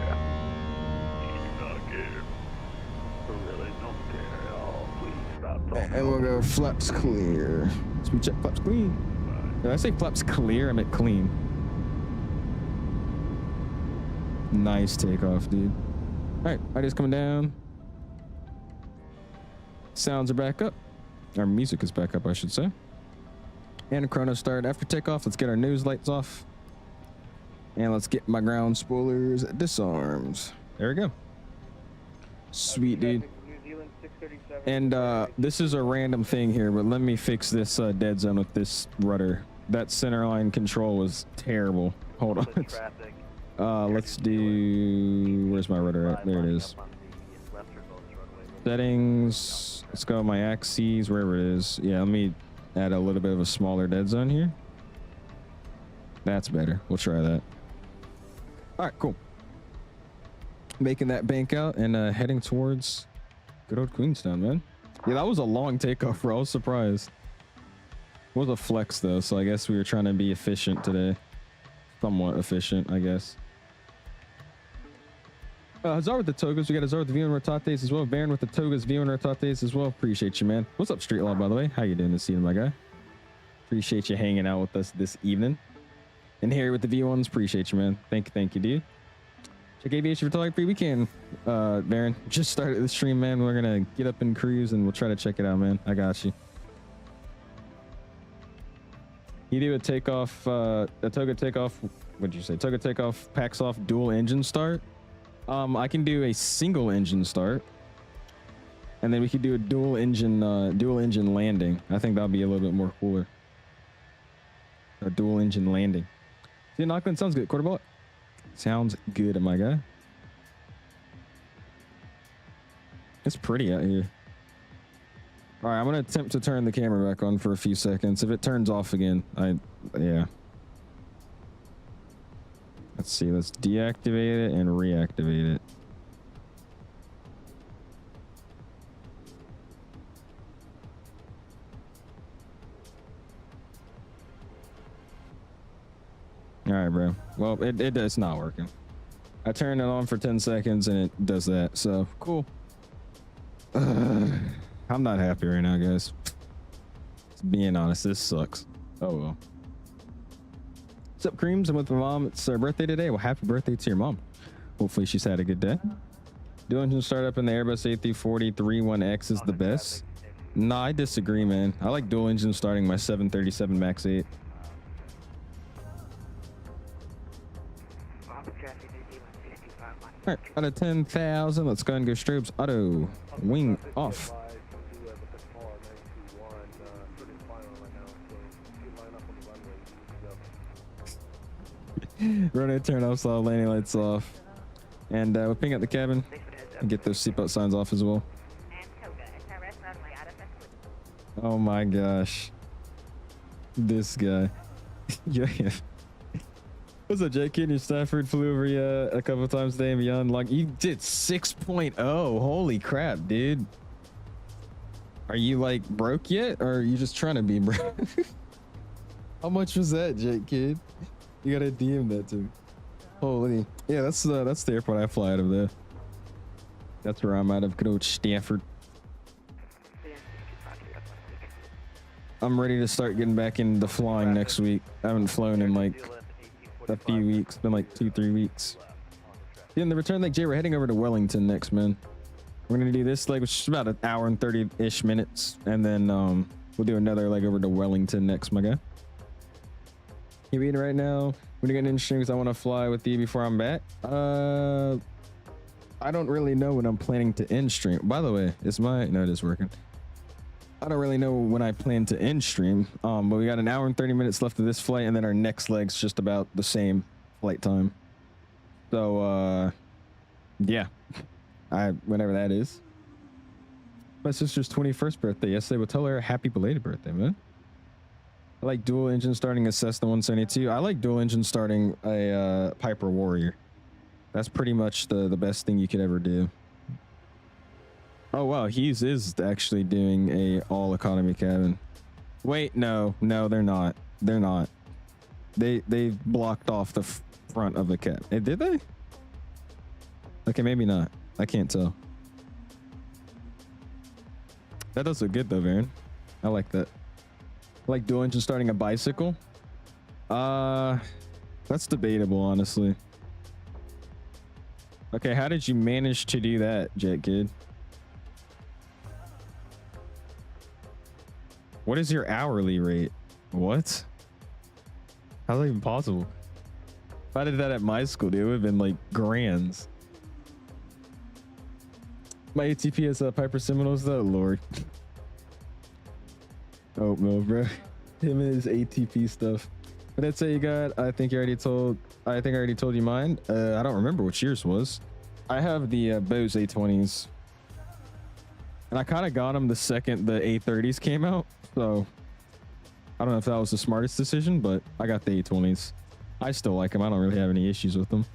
Speaker 2: Really don't care at all. Please stop talking.
Speaker 1: And we'll go flaps clear. Speed check, flaps clean. Did I say flaps clear? I meant clean. Nice takeoff, dude. All right, ID's coming down. Sounds are back up. Our music is back up, I should say. And a chrono start after takeoff. Let's get our nose lights off. And let's get my ground spoilers disarmed. There we go. Sweet, dude.
Speaker 6: New Zealand 637.
Speaker 1: And this is a random thing here, but let me fix this dead zone with this rudder. That center line control was terrible. Hold on.
Speaker 5: Traffic.
Speaker 1: Let's do, where's my rudder at? There it is. Settings. Let's go my axes, wherever it is. Yeah, let me add a little bit of a smaller dead zone here. That's better. We'll try that. All right, cool. Making that bank out and heading towards good old Queenstown, man. Yeah, that was a long takeoff, bro. I was surprised. It was a flex though, so I guess we were trying to be efficient today. Somewhat efficient, I guess. Hazard with the togas. We got Hazard with the V1 rotates as well. Baron with the togas, V1 rotates as well. Appreciate you, man. What's up, Street Law, by the way? How you doing this evening, my guy? Appreciate you hanging out with us this evening. And Harry with the V1s. Appreciate you, man. Thank you, dude. Check aviation photography weekend, Baron. Just started the stream, man. We're gonna get up and cruise, and we'll try to check it out, man. I got you. You do a takeoff, a toga takeoff. What'd you say? Toga takeoff, packs off, dual engine start. I can do a single engine start, and then we could do a dual engine landing. I think that'll be a little bit more cooler. A dual engine landing. See, Auckland sounds good. Quarter bullet. Sounds good, my guy. It's pretty out here. All right, I'm gonna attempt to turn the camera back on for a few seconds. If it turns off again, yeah. Let's see, let's deactivate it and reactivate it. All right, bro. Well, it's not working. I turned it on for 10 seconds and it does that. So cool. I'm not happy right now, guys. Being honest, this sucks. Oh well. What's up, Creams? I'm with my mom. It's her birthday today. Well, happy birthday to your mom. Hopefully she's had a good day. Dual engine startup in the Airbus A340 31X is the best. Nah, I disagree, man. I like dual engine starting my 737 MAX 8. All right, out of 10,000, let's go and go strobes auto wing off. Runway turn off, so landing lights off, and we'll ping up the cabin and get those seatbelt signs off as well. Oh my gosh, this guy. Yeah. What's up, JK? Your Stafford flew over a couple times today and beyond. Like, you did 6.0. Holy crap, dude. Are you like broke yet, or are you just trying to be broke? How much was that, Jake Kid? You gotta DM that to me. Holy, yeah, that's the airport I fly out of there. That's where I'm out of, good old Stafford. I'm ready to start getting back into flying next week. I haven't flown in like a few weeks. It's been like 2-3 weeks. Yeah, in the return leg, Jay, we're heading over to Wellington next, man. We're gonna do this leg, which is about an hour and 30-ish minutes, and then we'll do another leg over to Wellington next, my guy. You eating right now? When you get in streams, I want to fly with you before I'm back. I don't really know when I'm planning to end stream. By the way, no, it is working. I don't really know when I plan to end stream, but we got an hour and 30 minutes left of this flight, and then our next leg's just about the same flight time. So, yeah, whenever that is. My sister's 21st birthday yesterday. We'll tell her happy belated birthday, man. I like dual engine starting a Cessna 172. I like dual engine starting a Piper Warrior. That's pretty much the best thing you could ever do. Oh wow, Hughes is actually doing a all economy cabin. Wait, no, they're not. They're not. They blocked off the front of the cab. Did they? Okay, maybe not. I can't tell. That does look good though, Varen. I like that. I like dual engine starting a bicycle. That's debatable, honestly. Okay, how did you manage to do that, Jet Kid? What is your hourly rate? What? How's that even possible? If I did that at my school, dude, it would have been like grands. My ATP is Piper Seminoles, though, Lord. Oh no, bro. Him and his ATP stuff. But that's it you got. I think I already told you mine. I don't remember what yours was. I have the Bose A20s. And I kind of got them the second the A30s came out. So I don't know if that was the smartest decision, but I got the A20s. I still like them. I don't really have any issues with them.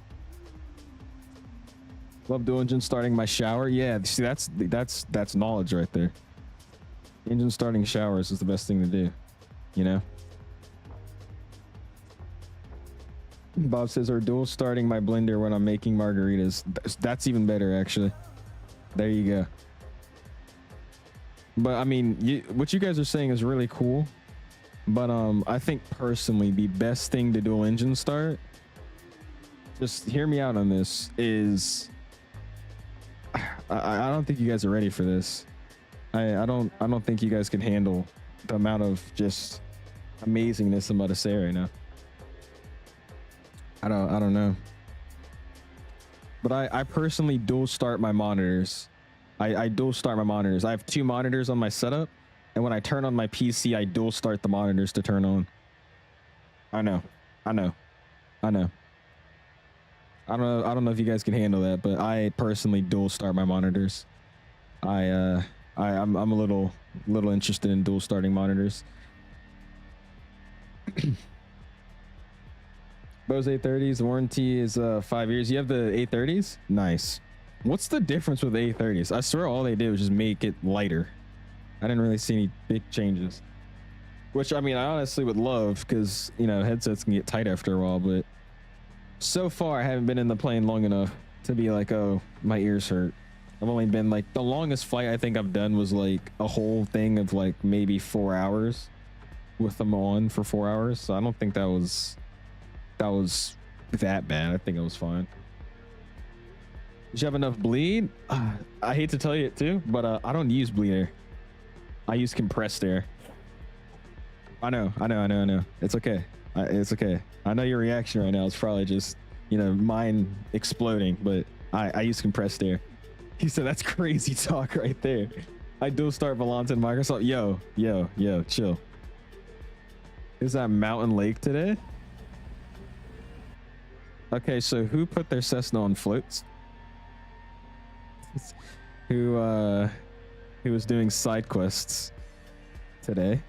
Speaker 1: Love dual engine starting my shower. Yeah, see, that's knowledge right there. Engine starting showers is the best thing to do, you know. Bob says, or dual starting my blender when I'm making margaritas. That's even better, actually. There you go. But I mean, what you guys are saying is really cool. But I think personally, the best thing to dual engine start, just hear me out on this, is I don't think you guys are ready for this. I don't think you guys can handle the amount of just amazingness I'm about to say right now. I don't know. But I personally dual start my monitors. I dual start my monitors. I have 2 monitors on my setup, and when I turn on my PC, I dual start the monitors to turn on. I know. I don't know if you guys can handle that, but I personally dual start my monitors. I'm a little interested in dual starting monitors. Bose A30s, the warranty is 5 years. You have the A30s? Nice. What's the difference with the A30s? I swear all they did was just make it lighter. I didn't really see any big changes. Which, I mean, I honestly would love, because, you know, headsets can get tight after a while, but so far I haven't been in the plane long enough to be like, oh, my ears hurt. I've only been like, the longest flight I think I've done was like a whole thing of like maybe 4 hours with them on for 4 hours. So I don't think that was that bad. I think it was fine. Did you have enough bleed? I hate to tell you it too, but I don't use bleed air. I use compressed air. I know. It's okay. It's okay. I know your reaction right now is probably just you know, mine exploding, but I use compressed air. He said that's crazy talk right there. I dual start Wellington Microsoft. Yo, chill. Is that Mountain Lake today? Okay, so who put their Cessna on floats? Who was doing side quests today?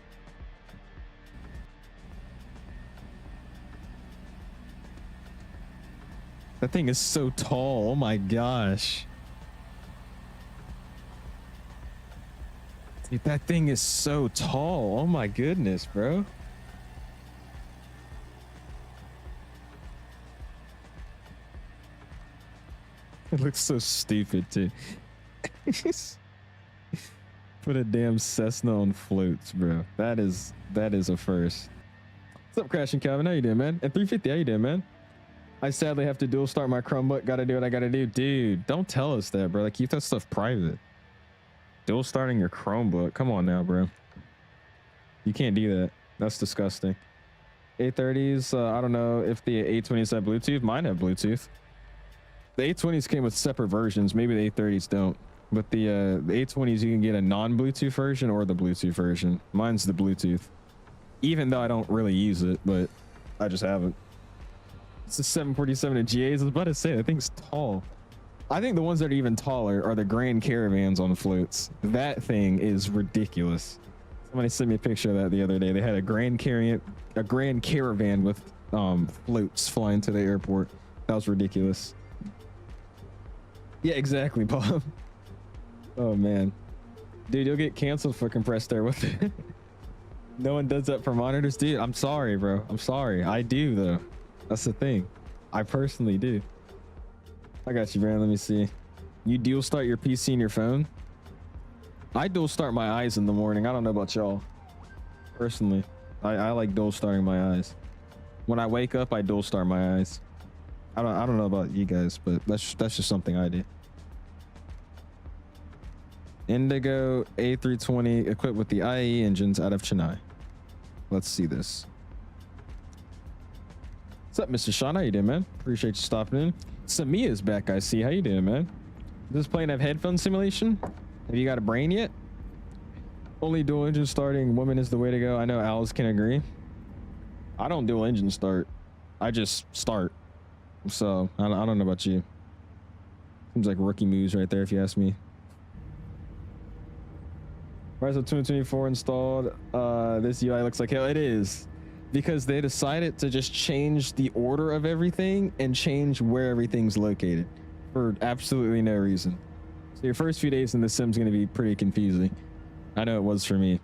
Speaker 1: That thing is so tall. Oh my gosh. Dude, that thing is so tall. Oh my goodness, bro. It looks so stupid too. Put a damn Cessna on floats, bro. That is a first. What's up, Crashing Calvin? How you doing, man? And 350, how you doing, man? I sadly have to dual start my Chromebook. Gotta do what I gotta do. Dude, don't tell us that, bro. Like, keep that stuff private. Dual starting your Chromebook. Come on now, bro. You can't do that. That's disgusting. A30s, I don't know if the A20s have Bluetooth. Mine have Bluetooth. The A20s came with separate versions. Maybe the A30s don't. But the A20s, you can get a non-Bluetooth version or the Bluetooth version. Mine's the Bluetooth. Even though I don't really use it, but I just haven't. It's a 747 of GAs. I was about to say, that thing's tall. I think the ones that are even taller are the Grand Caravans on floats. That thing is ridiculous. Somebody sent me a picture of that the other day. They had a Grand Caravan with floats flying to the airport. That was ridiculous. Yeah, exactly, Bob. Oh man, dude, you'll get canceled for compressed air with it. No one does that for monitors, dude. I'm sorry, bro. I'm sorry. I do though. That's the thing. I personally do. I got you, Brand. Let me see. You dual start your PC and your phone? I dual start my eyes in the morning. I don't know about y'all. Personally, I like dual starting my eyes. When I wake up, I dual start my eyes. I don't know about you guys, but that's just something I do. Indigo A320 equipped with the IE engines out of Chennai. Let's see this. What's up, Mr. Sean? How you doing, man? Appreciate you stopping in. Samia's back, I see. How you doing, man? Does this plane have headphone simulation? Have you got a brain yet? Only dual engine starting woman is the way to go. I know owls can agree. I don't dual engine start. I just start. So I don't know about you. Seems like rookie moves right there, if you ask me. Rise of 2024 installed. This UI looks like hell. It is, because they decided to just change the order of everything and change where everything's located for absolutely no reason. So your first few days in the sim's going to be pretty confusing. I know it was for me,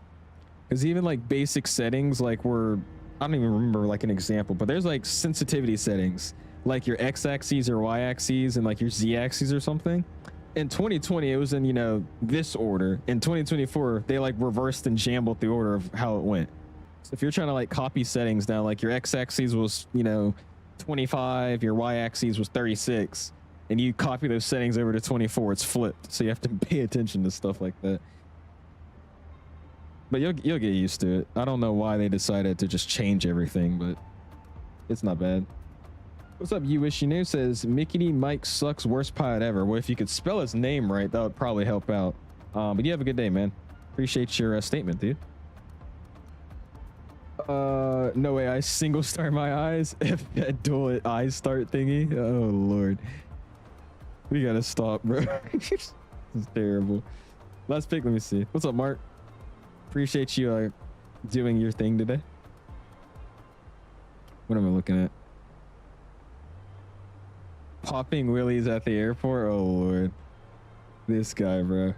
Speaker 1: because even like basic settings, like I don't even remember like an example, but there's like sensitivity settings, like your x-axes or y-axes and like your z-axes or something. In 2020, it was in, you know, this order. In 2024, they like reversed and jambled the order of how it went. So if you're trying to like copy settings down, like your x-axis was, you know, 25, your y-axis was 36, and you copy those settings over to 24, it's flipped. So you have to pay attention to stuff like that. But you'll get used to it. I don't know why they decided to just change everything, but it's not bad. What's up, You Wish You Knew? Says Mickey Mike sucks, worst pilot ever. Well, if you could spell his name right, that would probably help out. But you have a good day, man. Appreciate your statement, dude. No way, I single start my eyes. If that dual eyes start thingy. Oh lord, we gotta stop, bro. This is terrible. Last pick. Let me see. What's up, Mark? Appreciate you doing your thing today. What am I looking at? Popping willies at the airport. Oh lord, this guy, bro.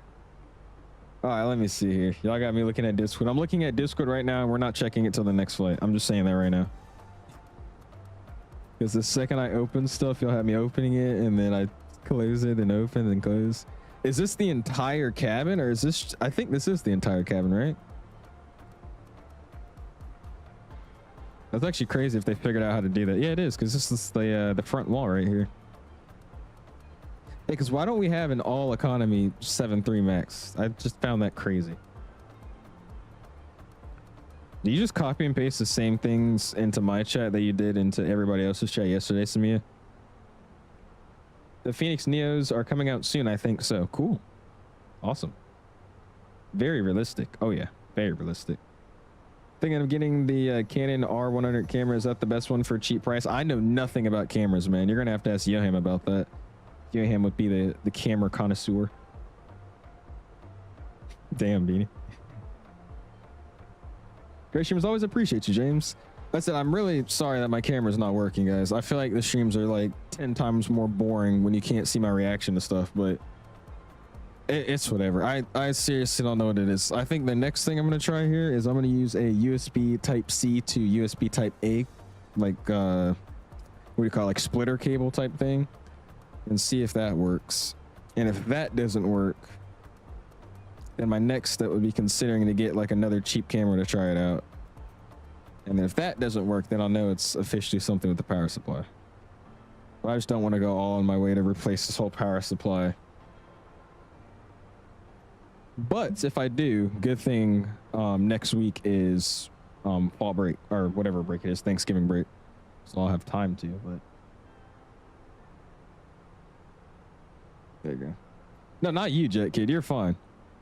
Speaker 1: All right, let me see here. Y'all got me looking at Discord. I'm looking at Discord right now, and we're not checking it till the next flight. I'm just saying that right now, because the second I open stuff, you'll have me opening it, and then I close it, and open, and close. Is this the entire cabin, or is this? I think this is the entire cabin, right? That's actually crazy if they figured out how to do that. Yeah, it is, because this is the front wall right here. Hey, because why don't we have an all economy 7.3 max? I just found that crazy. Do you just copy and paste the same things into my chat that you did into everybody else's chat yesterday, Samia? The Fenix Neos are coming out soon. I think so. Cool. Awesome. Very realistic. Oh yeah, very realistic. Thinking of getting the Canon R100 camera. Is that the best one for a cheap price? I know nothing about cameras, man. You're gonna have to ask 𝐲𝐸 about that. 𝐲𝐸 would be the camera connoisseur. Damn, Beanie. Great streams. Always appreciate you, James. Like I said, I'm really sorry that my camera's not working, guys. I feel like the streams are like 10 times more boring when you can't see my reaction to stuff, but it's whatever. I seriously don't know what it is. I think the next thing I'm going to try here is I'm going to use a USB Type-C to USB Type-A, like, what do you call it, like splitter cable type thing, and see if that works. And if that doesn't work, then my next step would be considering to get like another cheap camera to try it out. And if that doesn't work, then I'll know it's officially something with the power supply. But I just don't want to go all on my way to replace this whole power supply. But if I do, good thing next week is fall break, or whatever break it is, Thanksgiving break. So I'll have time to, but there you go. No, not you, Jet Kid. You're fine.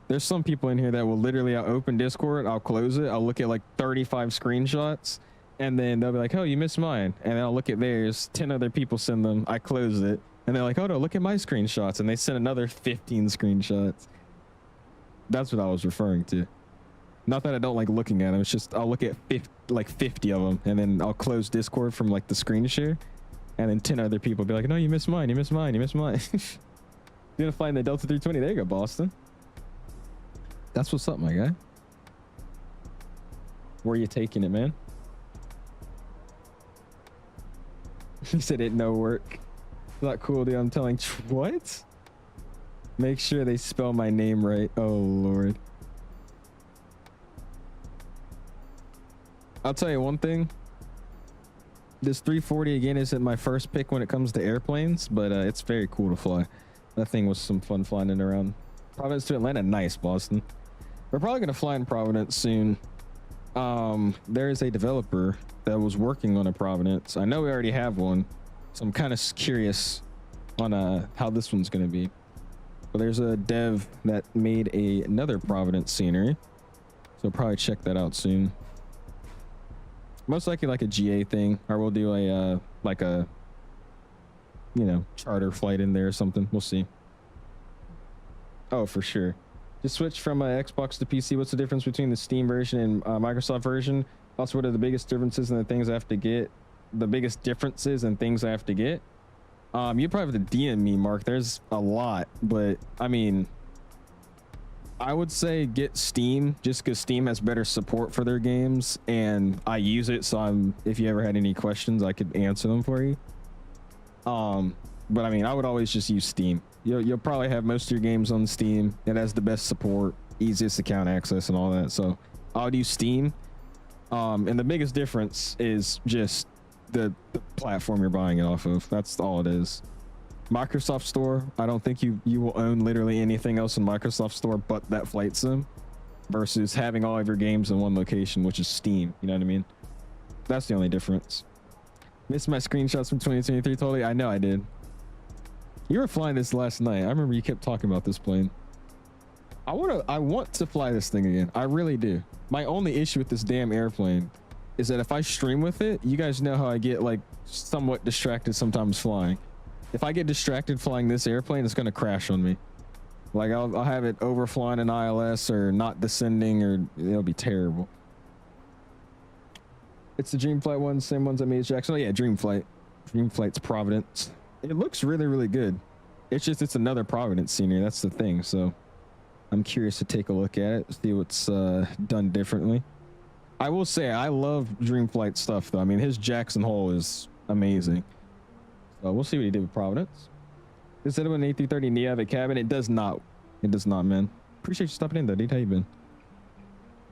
Speaker 1: There's some people in here that will literally, I'll open Discord, I'll close it, I'll look at like 35 screenshots, and then they'll be like, oh, you missed mine. And then I'll look at theirs, 10 other people send them, I close it, and they're like, oh no, look at my screenshots. And they send another 15 screenshots. That's what I was referring to. Not that I don't like looking at them, it's just I'll look at 50 of them, and then I'll close Discord from like the screen share, and then 10 other people be like, no, you missed mine, you missed mine, you missed mine. You're gonna find the Delta 320. There you go, Boston. That's what's up, my guy. Where are you taking it, man? He said it no work. Not cool, dude. I'm telling what? Make sure they spell my name right. Oh Lord. I'll tell you one thing. This 340 again isn't my first pick when it comes to airplanes, but it's very cool to fly. That thing was some fun flying it around. Providence to Atlanta, nice, Boston. We're probably gonna fly in Providence soon. There is a developer that was working on a Providence. I know we already have one, so I'm kind of curious on how this one's gonna be. But there's a dev that made another Providence scenery, so we'll probably check that out soon. Most likely like a GA thing, or we'll do a like a, you know, charter flight in there or something. We'll see. Oh, for sure. Just switch from Xbox to PC. What's the difference between the Steam version and Microsoft version? Also, what are the biggest differences and the things I have to get? The biggest differences and things I have to get? You probably have to DM me, Mark. There's a lot, but I mean, I would say get Steam, just because Steam has better support for their games, and I use it, so if you ever had any questions, I could answer them for you. But I mean, I would always just use Steam. You'll probably have most of your games on Steam. It has the best support, easiest account access, and all that. So I would use Steam. And the biggest difference is just the platform you're buying it off of. That's all it is. Microsoft Store, I don't think you will own literally anything else in Microsoft Store but that flight sim, versus having all of your games in one location, which is Steam. You know what I mean? That's the only difference. Missed my screenshots from 2023. Totally, I know I did. You were flying this last night. I remember you kept talking about this plane. I want to fly this thing again. I really do. My only issue with this damn airplane is that if I stream with it, you guys know how I get like somewhat distracted sometimes flying. If I get distracted flying this airplane, it's going to crash on me. Like I'll have it overflying an ILS or not descending, or it'll be terrible. It's the Dreamflight one, same ones I made Jackson. Oh yeah, Dreamflight. Dreamflight's Providence. It looks really, really good. It's just, it's another Providence scenery. That's the thing. So I'm curious to take a look at it, see what's done differently. I will say I love Dreamflight stuff though. I mean, his Jackson Hole is amazing. So we'll see what he did with Providence. Instead of an A330 neo have a cabin, it does not. It does not, man. Appreciate you stopping in though, dude. How you been?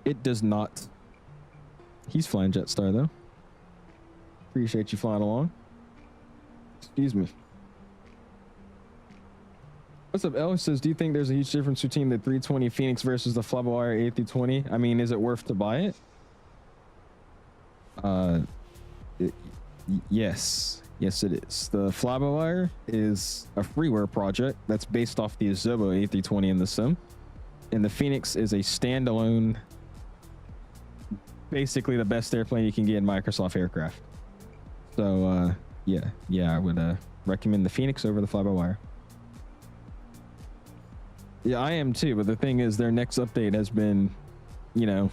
Speaker 1: It does not. He's flying Jetstar though. Appreciate you flying along. Excuse me. What's up, El? Says, do you think there's a huge difference between the 320 Fenix versus the Flywire A320? I mean, is it worth to buy it? Yes. Yes, it is. The fly-by-wire is a freeware project that's based off the 𝐲𝐸 A320 in the sim. And the Fenix is a standalone, basically the best airplane you can get in Microsoft aircraft. So, yeah, I would recommend the Fenix over the fly-by-wire. Yeah, I am too, but the thing is their next update has been, you know,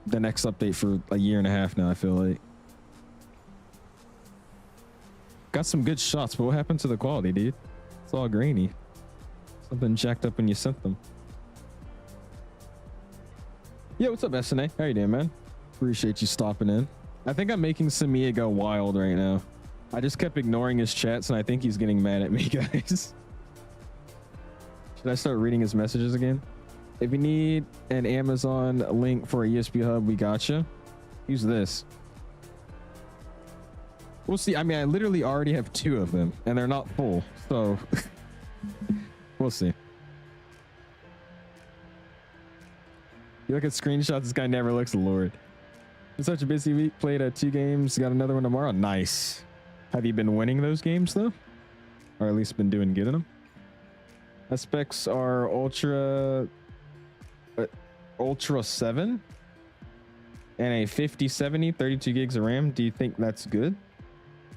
Speaker 1: the next update for a year and a half now, I feel like. Got some good shots, but what happened to the quality, dude? It's all grainy. Something jacked up when you sent them. Yeah, what's up, SNA? How you doing, man? Appreciate you stopping in. I think I'm making Samia go wild right now. I just kept ignoring his chats, and I think he's getting mad at me, guys. Should I start reading his messages again? If you need an Amazon link for a USB hub, we gotcha. Use this. We'll see. I mean, I literally already have 2 of them, and they're not full, so we'll see. You look at screenshots, this guy never looks, Lord. It's such a busy week. Played 2 games, got another one tomorrow. Nice. Have you been winning those games, though? Or at least been doing good in them? The specs are Ultra 7 and a 5070, 32 gigs of RAM. Do you think that's good?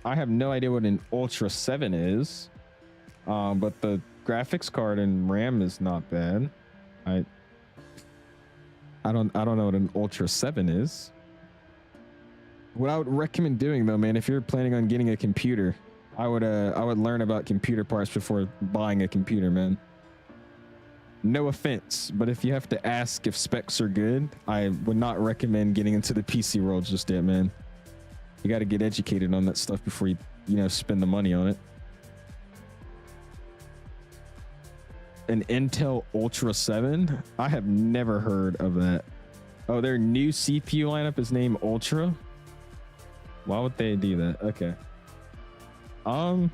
Speaker 1: I have no idea what an Ultra 7 is, but the graphics card and RAM is not bad. I don't know what an Ultra 7 is. What I would recommend doing though, man, if you're planning on getting a computer, I would learn about computer parts before buying a computer, man. No offense, but if you have to ask if specs are good, I would not recommend getting into the PC world just yet, man. You got to get educated on that stuff before you know, spend the money on it. An Intel Ultra 7? I have never heard of that. Oh, their new CPU lineup is named Ultra? Why would they do that? Okay. I'm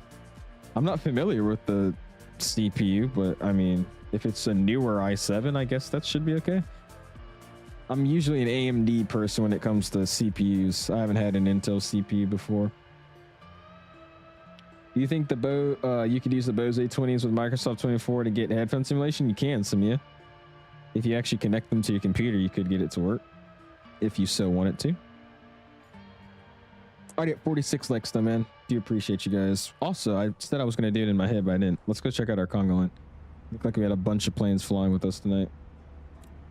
Speaker 1: not familiar with the CPU, but I mean, if it's a newer i7, I guess that should be okay. I'm usually an AMD person when it comes to CPUs. I haven't had an Intel CPU before. Do you think you could use the Bose A20s with Microsoft 24 to get headphone simulation? You can, Samia. If you actually connect them to your computer, you could get it to work if you so wanted to. Already at 46 likes though, man. Do appreciate you guys. Also, I said I was going to do it in my head, but I didn't. Let's go check out our Congo line. Looked like we had a bunch of planes flying with us tonight.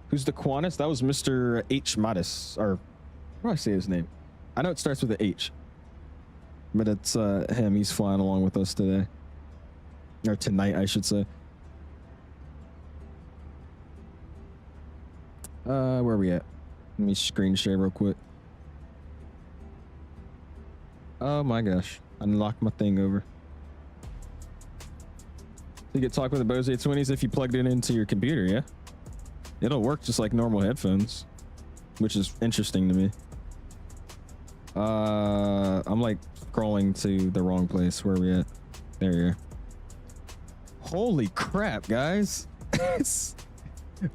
Speaker 1: Who's the Qantas? That was Mr. 𝐓𝐻𝐻𝐻, or how do I say his name? I know it starts with an H, but it's him. He's flying along with us today, or tonight, I should say. Where are we at? Let me screen share real quick. Oh my gosh, unlocked my thing over. You get talk with the Bose A20s if you plugged it into your computer, yeah? It'll work just like normal headphones, which is interesting to me. I'm like scrolling to the wrong place. Where are we at? There you are. Holy crap, guys.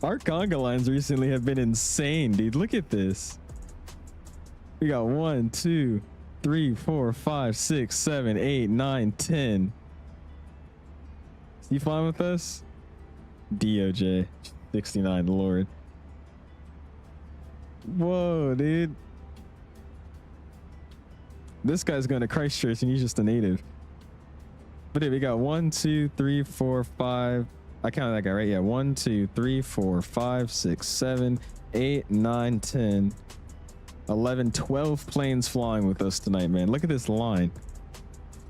Speaker 1: Our conga lines recently have been insane, dude. Look at this. We got 1, 2, 3, 4, 5, 6, 7, 8, 9, 10. You fine with us? DOJ 69, Lord. Whoa, dude. This guy's going to Christchurch and he's just a native. But dude, we got 1, 2, 3, 4, 5. I counted that guy, right? Yeah, 1, 2, 3, 4, 5, 6, 7, 8, 9, 10, 11, 12 planes flying with us tonight, man. Look at this line.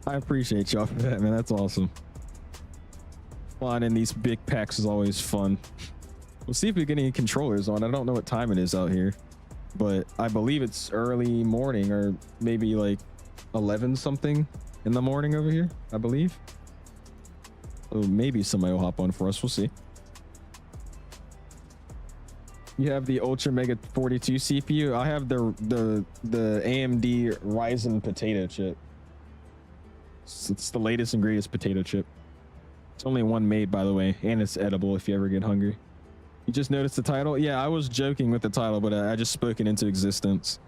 Speaker 1: I appreciate y'all for that, man. That's awesome. Flying in these big packs is always fun. We'll see if we get any controllers on. I don't know what time it is out here, but I believe it's early morning, or maybe like 11 something in the morning over here, I believe. So maybe somebody will hop on for us. We'll see. You have the Ultra Mega 42 CPU. I have the AMD Ryzen potato chip. It's the latest and greatest potato chip. It's only one made, by the way, and it's edible if you ever get hungry. You just noticed the title? Yeah, I was joking with the title, but I just spoke it into existence.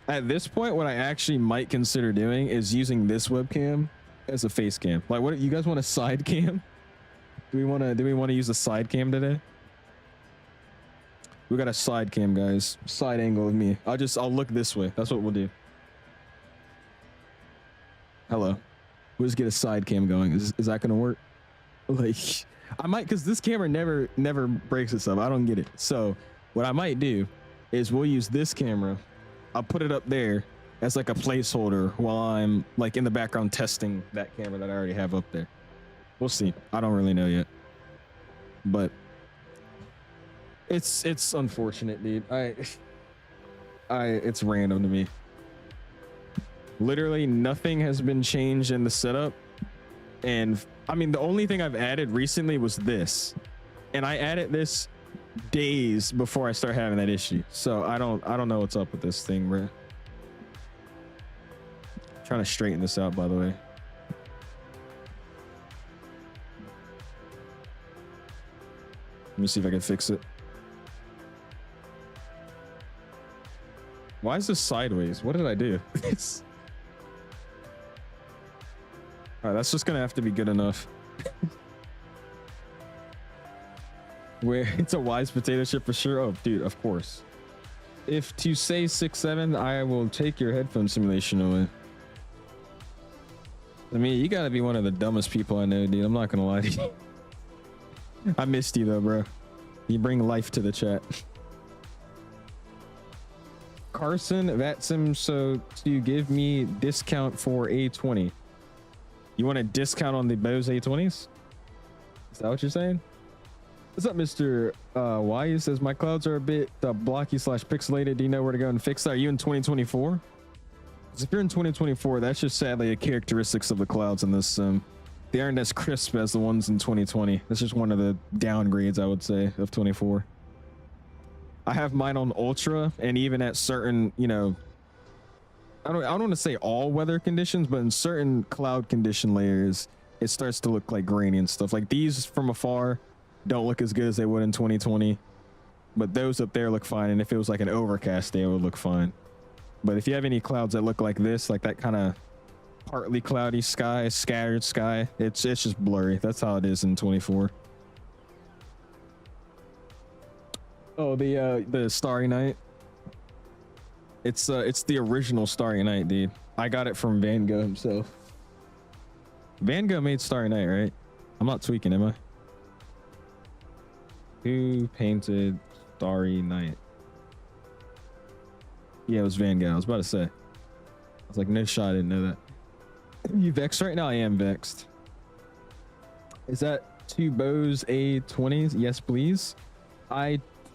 Speaker 1: At this point, what I actually might consider doing is using this webcam as a face cam. Like, what you guys want a side cam? Do we want to use a side cam today? We got a side cam, guys. Side angle of me. I'll look this way. That's what we'll do. Hello. We'll just get a side cam going. Is that gonna work? Like, I might, because this camera never breaks itself. I don't get it. So what I might do is we'll use this camera. I'll put it up there as like a placeholder while I'm like in the background testing that camera that I already have up there. We'll see. I don't really know yet, but it's unfortunate, dude. It's random to me. Literally nothing has been changed in the setup, and I mean the only thing I've added recently was this, and I added this days before I start having that issue. So I don't know what's up with this thing, bro. Trying to straighten this out, by the way. Let me see if I can fix it. Why is this sideways? What did I do? It's all right. That's just gonna have to be good enough. Where it's a wise potato chip for sure. Oh, dude, of course. If to say 6'7", I will take your headphone simulation away. I mean, you gotta be one of the dumbest people I know, dude. I'm not gonna lie to you. I missed you though, bro. You bring life to the chat. Carson, VATSIM, so to give me discount for A20. You want a discount on the Bose A20s? Is that what you're saying? What's up, Mr. Y? He says, my clouds are a bit blocky / pixelated. Do you know where to go and fix that? Are you in 2024? Because if you're in 2024, that's just sadly a characteristics of the clouds in this sim. They aren't as crisp as the ones in 2020. That's just one of the downgrades, I would say, of 24. I have mine on ultra, and even at certain, you know, I don't want to say all weather conditions, but in certain cloud condition layers, it starts to look like grainy and stuff. Like these from afar don't look as good as they would in 2020, but those up there look fine. And if it was like an overcast day, it would look fine. But if you have any clouds that look like this, like that kind of partly cloudy sky, scattered sky, it's just blurry. That's how it is in 24. Oh, the Starry Night. It's the original Starry Night, dude. I got it from Van Gogh himself. Van Gogh made Starry Night, right? I'm not tweaking, am I? Who painted Starry Night? Yeah, it was Van Gogh. I was about to say. I was like, no shot, I didn't know that. You vexed right now? I am vexed. Is that two Bose A20s? Yes, please.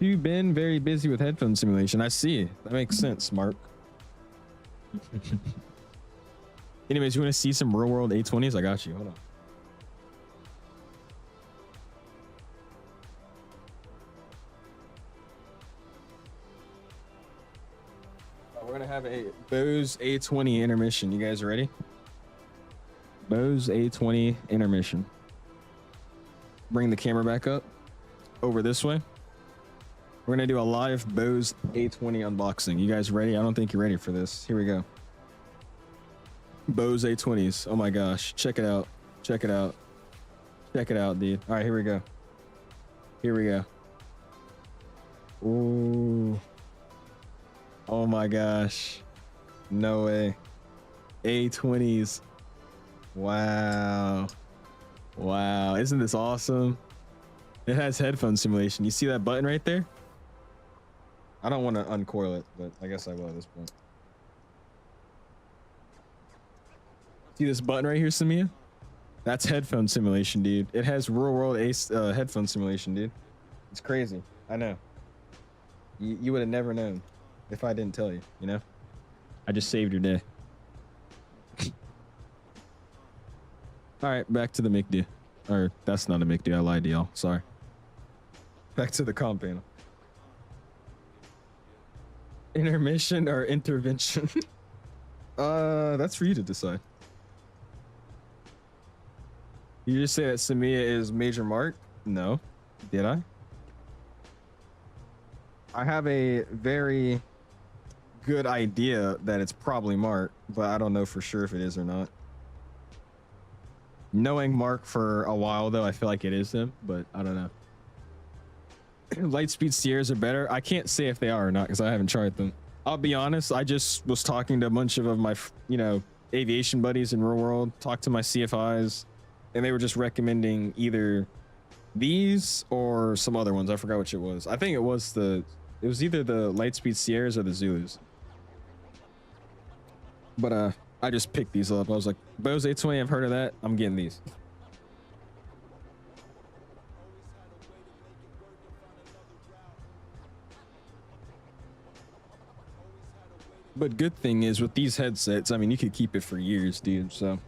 Speaker 1: You've been very busy with headphone simulation. I see. That makes sense, Mark. Anyways, you want to see some real world A20s? I got you. Hold on. We're gonna have a Bose A20 intermission. You guys ready? Bose A20 intermission. Bring the camera back up over this way. We're gonna do a live Bose A20 unboxing. You guys ready? I don't think you're ready for this. Here we go. Bose A20s. Oh my gosh. Check it out. Check it out. Check it out, dude. All right, here we go. Here we go. Ooh. Oh my gosh. No way. A20s. Wow. Wow. Isn't this awesome? It has headphone simulation. You see that button right there? I don't want to uncoil it, but I guess I will at this point. See this button right here, Samia? That's headphone simulation, dude. It has real world headphone simulation, dude. It's crazy. I know. You would have never known if I didn't tell you, you know? I just saved your day. All right, back to the MICD. Or that's not a MICD. I lied to y'all. Sorry. Back to the comm panel. Intermission or intervention? That's for you to decide. You just say that Samia is Major Mark? No. Did I? I have a very good idea that it's probably Mark, but I don't know for sure if it is or not. Knowing Mark for a while though, I feel like it is him, but I don't know. Lightspeed Sierras are better. I can't say if they are or not because I haven't tried them. I'll be honest, I just was talking to a bunch of my, you know, aviation buddies in real world, talked to my CFIs, and they were just recommending either these or some other ones. I forgot which it was. I think it was either the Lightspeed Sierras or the Zulus. But I just picked these up. I was like, Bose A20, I've heard of that. I'm getting these. But good thing is with these headsets, I mean, you could keep it for years, dude. So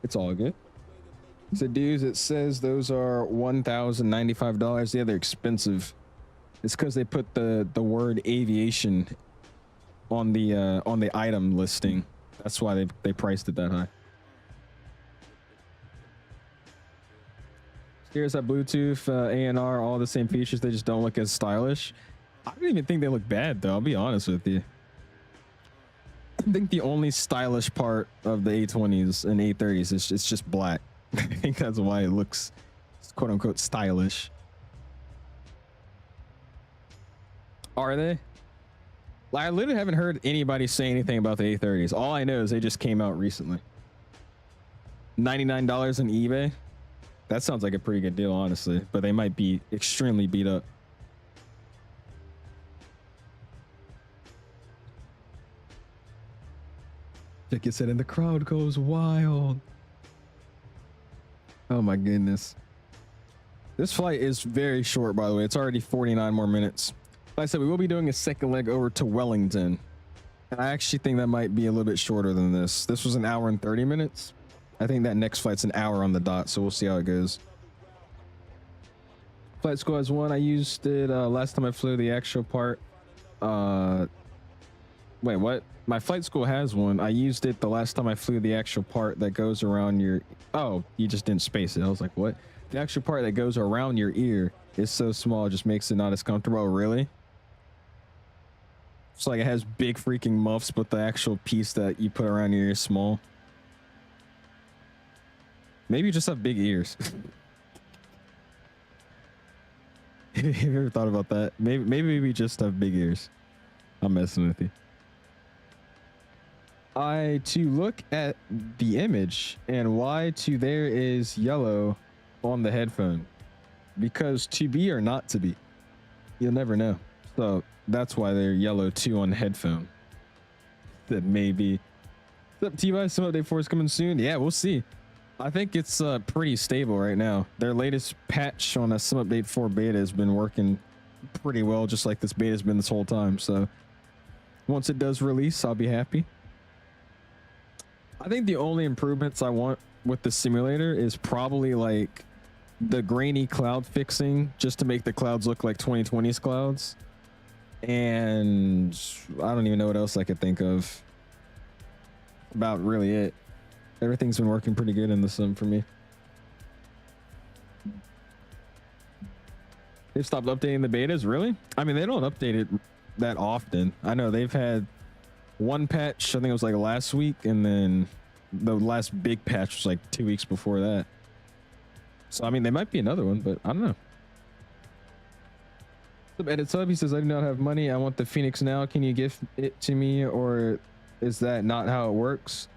Speaker 1: it's all good. So dudes, it says those are $1,095. Yeah, they're expensive. It's because they put the word aviation on the item listing. That's why they priced it that high. Here's that Bluetooth, ANR, all the same features. They just don't look as stylish. I don't even think they look bad though. I'll be honest with you. I think the only stylish part of the A20s and A30s is it's just black. I think that's why it looks quote unquote stylish. Are they? Like, I literally haven't heard anybody say anything about the A30s. All I know is they just came out recently. $99 on eBay. That sounds like a pretty good deal, honestly, but they might be extremely beat up. Like said, and the crowd goes wild. Oh my goodness. This flight is very short, by the way. It's already 49 more minutes. Like I said, we will be doing a second leg over to Wellington. And I actually think that might be a little bit shorter than this. This was an hour and 30 minutes. I think that next flight's an hour on the dot, so we'll see how it goes. Flight School has one. I used it last time I flew the actual part. Wait, what? My Flight School has one. I used it the last time I flew the actual part that goes around your... Oh, you just didn't space it. I was like, what? The actual part that goes around your ear is so small, it just makes it not as comfortable. Oh, really? It's like it has big freaking muffs, but the actual piece that you put around your ear is small. Maybe you just have big ears. Have you ever thought about that? Maybe we just have big ears. I'm messing with you. To look at the image and why to there is yellow on the headphone, because to be or not to be, you'll never know. So that's why they're yellow too on the headphone. That maybe. What's up, T-Vice? Some update 4 is coming soon. Yeah, we'll see. I think it's pretty stable right now. Their latest patch on a Sim Update 4 beta has been working pretty well, just like this beta has been this whole time. So once it does release, I'll be happy. I think the only improvements I want with the simulator is probably like the grainy cloud fixing, just to make the clouds look like 2020's clouds. And I don't even know what else I could think of. About really it. Everything's been working pretty good in the sim for me. They've stopped updating the betas, really? I mean, they don't update it that often. I know they've had one patch, I think it was like last week, and then the last big patch was like 2 weeks before that. So, I mean, they might be another one, but I don't know. Edit sub, he says, I do not have money. I want the Fenix now. Can you give it to me, or is that not how it works?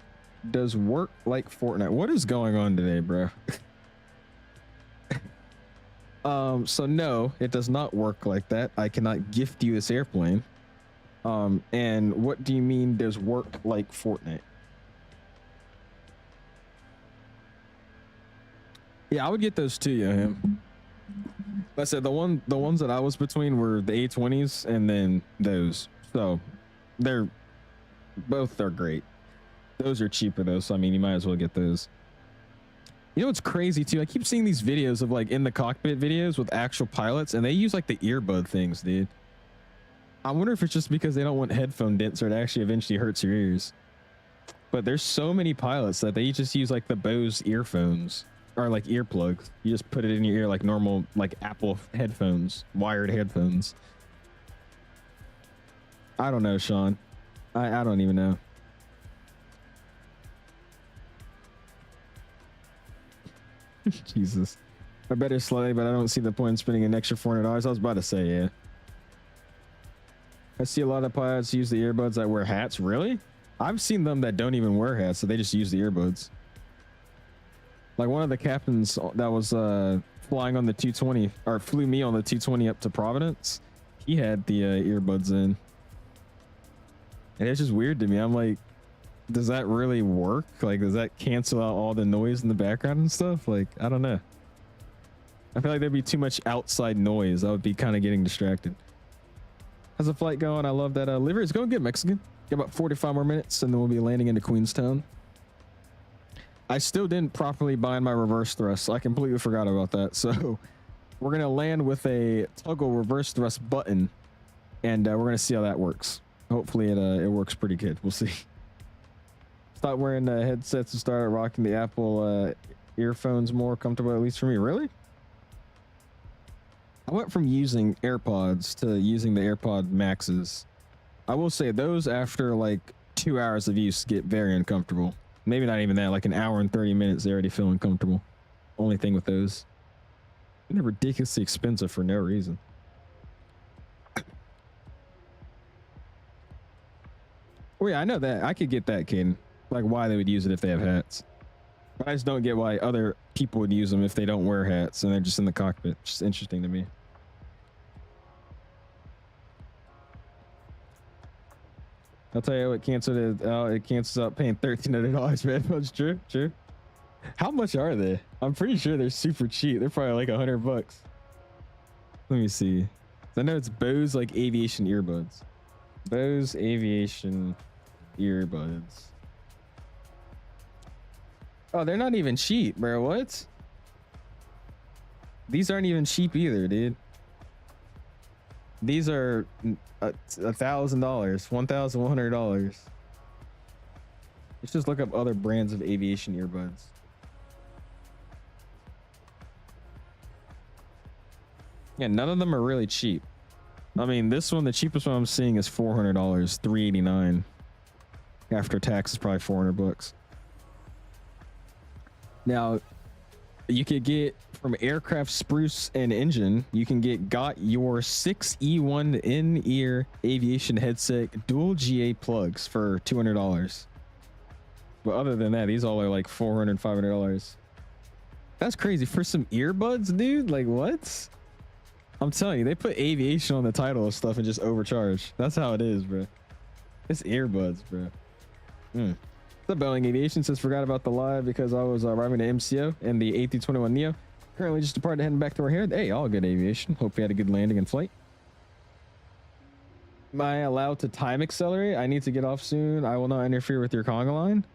Speaker 1: Does work like Fortnite? What is going on today, bro? So no, it does not work like that. I cannot gift you this airplane. And what do you mean does work like Fortnite? Yeah, I would get those too, him. Like I said, the ones that I was between were the A20s and then those. So they're both are great. Those are cheaper though, so I mean, you might as well get those. You know what's crazy too? I keep seeing these videos of like in the cockpit videos with actual pilots, and they use like the earbud things, dude. I wonder if it's just because they don't want headphone dents or it actually eventually hurts your ears. But there's so many pilots that they just use like the Bose earphones or like earplugs. You just put it in your ear like normal, like Apple headphones, wired headphones. I don't know, Sean. I don't even know. Jesus. I better slay, but I don't see the point in spending an extra $400. I was about to say, yeah. I see a lot of pilots use the earbuds that wear hats. Really? I've seen them that don't even wear hats, so they just use the earbuds. Like one of the captains that was flying on the 220, or flew me on the 220 up to Providence, he had the earbuds in. And it's just weird to me. I'm like, does that really work? Like, does that cancel out all the noise in the background and stuff? Like, I don't know. I feel like there'd be too much outside noise. I would be kind of getting distracted. How's the flight going? I love that livery. It's going good, Mexican. Got about 45 more minutes and then we'll be landing into Queenstown. I still didn't properly bind my reverse thrust. I completely forgot about that. So we're going to land with a toggle reverse thrust button and we're going to see how that works. Hopefully it works pretty good. We'll see. Stop wearing headsets and start rocking the Apple earphones more comfortable, at least for me. Really? I went from using AirPods to using the AirPod Maxes. I will say those after like 2 hours of use get very uncomfortable. Maybe not even that, like an hour and 30 minutes, they already feel uncomfortable. Only thing with those. They're ridiculously expensive for no reason. Oh yeah, I know that. I could get that, Caden. Like why they would use it if they have hats. But I just don't get why other people would use them if they don't wear hats and they're just in the cockpit. It's just interesting to me. I'll tell you what, it cancels out paying $1,300, man. That's true, true. How much are they? I'm pretty sure they're super cheap. They're probably like $100. Let me see. I know it's Bose like aviation earbuds. Bose aviation earbuds. Oh, they're not even cheap, bro. What? These aren't even cheap either, dude. These are $1,000, $1,100. Let's just look up other brands of aviation earbuds. Yeah, none of them are really cheap. I mean, this one, the cheapest one I'm seeing is $400, $389. After tax is probably $400. Now, you could get from Aircraft Spruce and Engine, you can got your 6 E1 in-ear aviation headset dual GA plugs for $200. But other than that, these all are like $400, $500. That's crazy for some earbuds, dude. Like what? I'm telling you, they put aviation on the title of stuff and just overcharge. That's how it is, bro. It's earbuds, bro. The Boeing Aviation says forgot about the live because I was arriving to MCO and the A321neo. Currently just departed, heading back to our hair. Hey, all good aviation. Hope you had a good landing and flight. Am I allowed to time accelerate? I need to get off soon. I will not interfere with your conga line.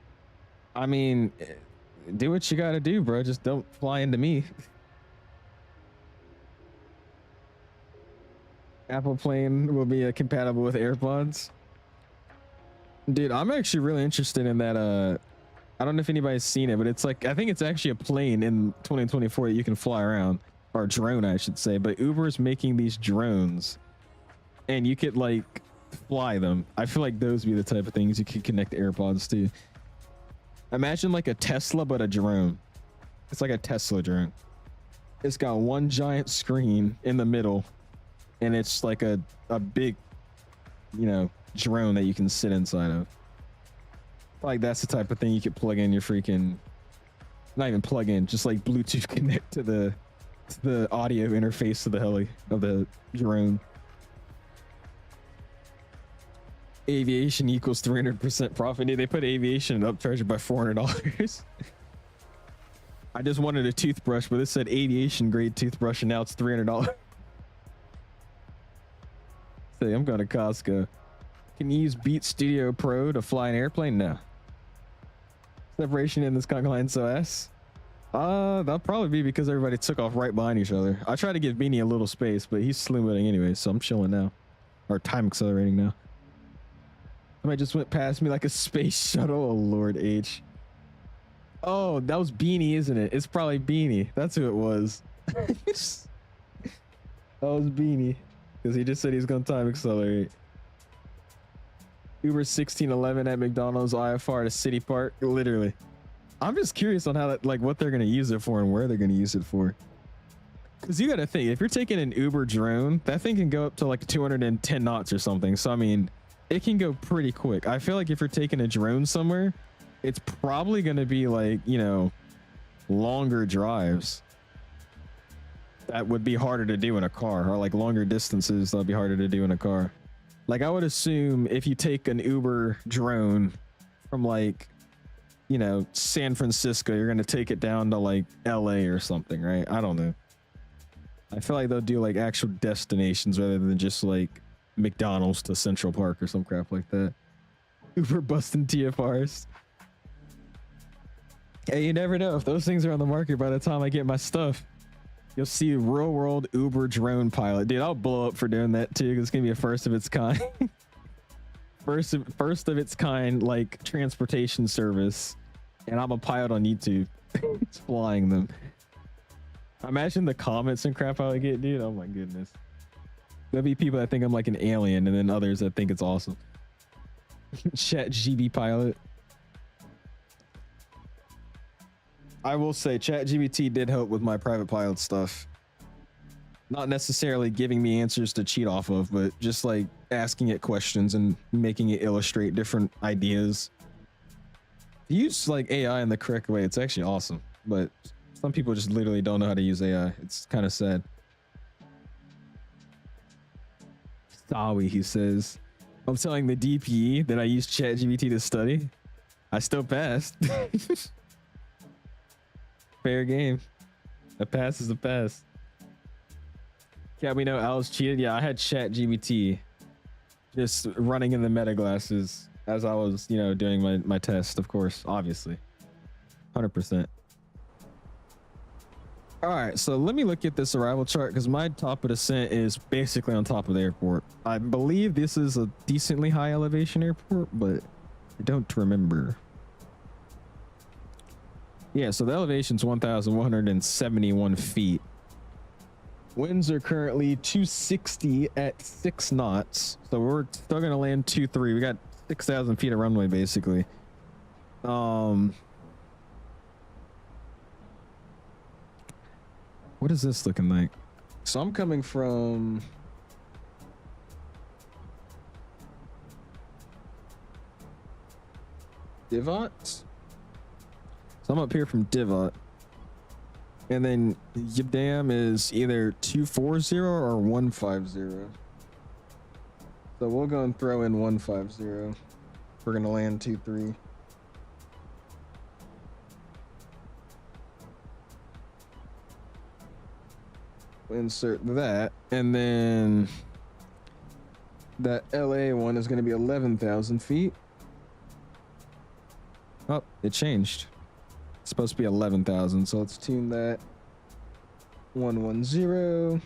Speaker 1: I mean, do what you gotta do, bro. Just don't fly into me. Apple plane will be compatible with AirPods. Dude, I'm actually really interested in that. I don't know if anybody's seen it, but it's like, I think it's actually a plane in 2024 that you can fly around, or a drone, I should say. But Uber's making these drones and you could like fly them. I feel like those would be the type of things you could connect AirPods to. Imagine like a Tesla, but a drone. It's like a Tesla drone. It's got one giant screen in the middle and it's like a big, you know, drone that you can sit inside of. Like that's the type of thing you could plug in your freaking, not even plug in, just like Bluetooth connect to the audio interface of the heli, of the drone. Aviation equals 300% profit. They put aviation and upcharge it by $400. I just wanted a toothbrush, but it said aviation grade toothbrush and now it's $300. Say, I'm going to Costco. Can you use Beat Studio Pro to fly an airplane? No. Separation in this conga line OS? That'll probably be because everybody took off right behind each other. I tried to give Beanie a little space, but he's slim-witting anyway, so I'm chilling now. Or time accelerating now. Somebody just went past me like a space shuttle. Oh, Lord H. Oh, that was Beanie, isn't it? It's probably Beanie. That's who it was. That was Beanie. Because he just said he's going to time accelerate. Uber 1611 at McDonald's, IFR to City Park. Literally. I'm just curious on how that, like, what they're going to use it for and where they're going to use it for. Because you got to think, if you're taking an Uber drone, that thing can go up to like 210 knots or something. So, I mean, it can go pretty quick. I feel like if you're taking a drone somewhere, it's probably going to be like, you know, longer drives. That would be harder to do in a car, or like longer distances that'll be harder to do in a car. Like, I would assume if you take an Uber drone from like, you know, San Francisco, you're going to take it down to like LA or something, right? I don't know. I feel like they'll do like actual destinations rather than just like McDonald's to Central Park or some crap like that. Uber busting TFRs. Hey, you never know if those things are on the market by the time I get my stuff. You'll see real world Uber drone pilot. Dude, I'll blow up for doing that too, because it's gonna be a first of its kind. first of its kind, like, transportation service. And I'm a pilot on YouTube. It's flying them. Imagine the comments and crap I would get, dude. Oh my goodness. There'll be people that think I'm like an alien, and then others that think it's awesome. Chat GB pilot. I will say ChatGPT did help with my private pilot stuff. Not necessarily giving me answers to cheat off of, but just like asking it questions and making it illustrate different ideas. Use like AI in the correct way. It's actually awesome, but some people just literally don't know how to use AI. It's kind of sad. Sorry, he says. I'm telling the DPE that I used ChatGPT to study. I still passed. Fair game. A pass is a pass. Yeah, we know Al's cheated. Yeah, I had ChatGPT just running in the meta glasses as I was, you know, doing my test, of course, obviously. 100%. All right, so let me look at this arrival chart, because my top of descent is basically on top of the airport. I believe this is a decently high elevation airport, but I don't remember. Yeah, so the elevation's 1,171 feet. Winds are currently 260 at 6 knots. So we're still going to land 2-3. We got 6,000 feet of runway, basically. What is this looking like? So I'm coming from... Divot? So I'm up here from Divot. And then Yibdam is either 240 or 150. So we'll go and throw in 150. We're going to land 2-3. Insert that, and then that LA one is going to be 11,000 feet. Oh, it changed. It's supposed to be 11,000, so let's tune that. 110.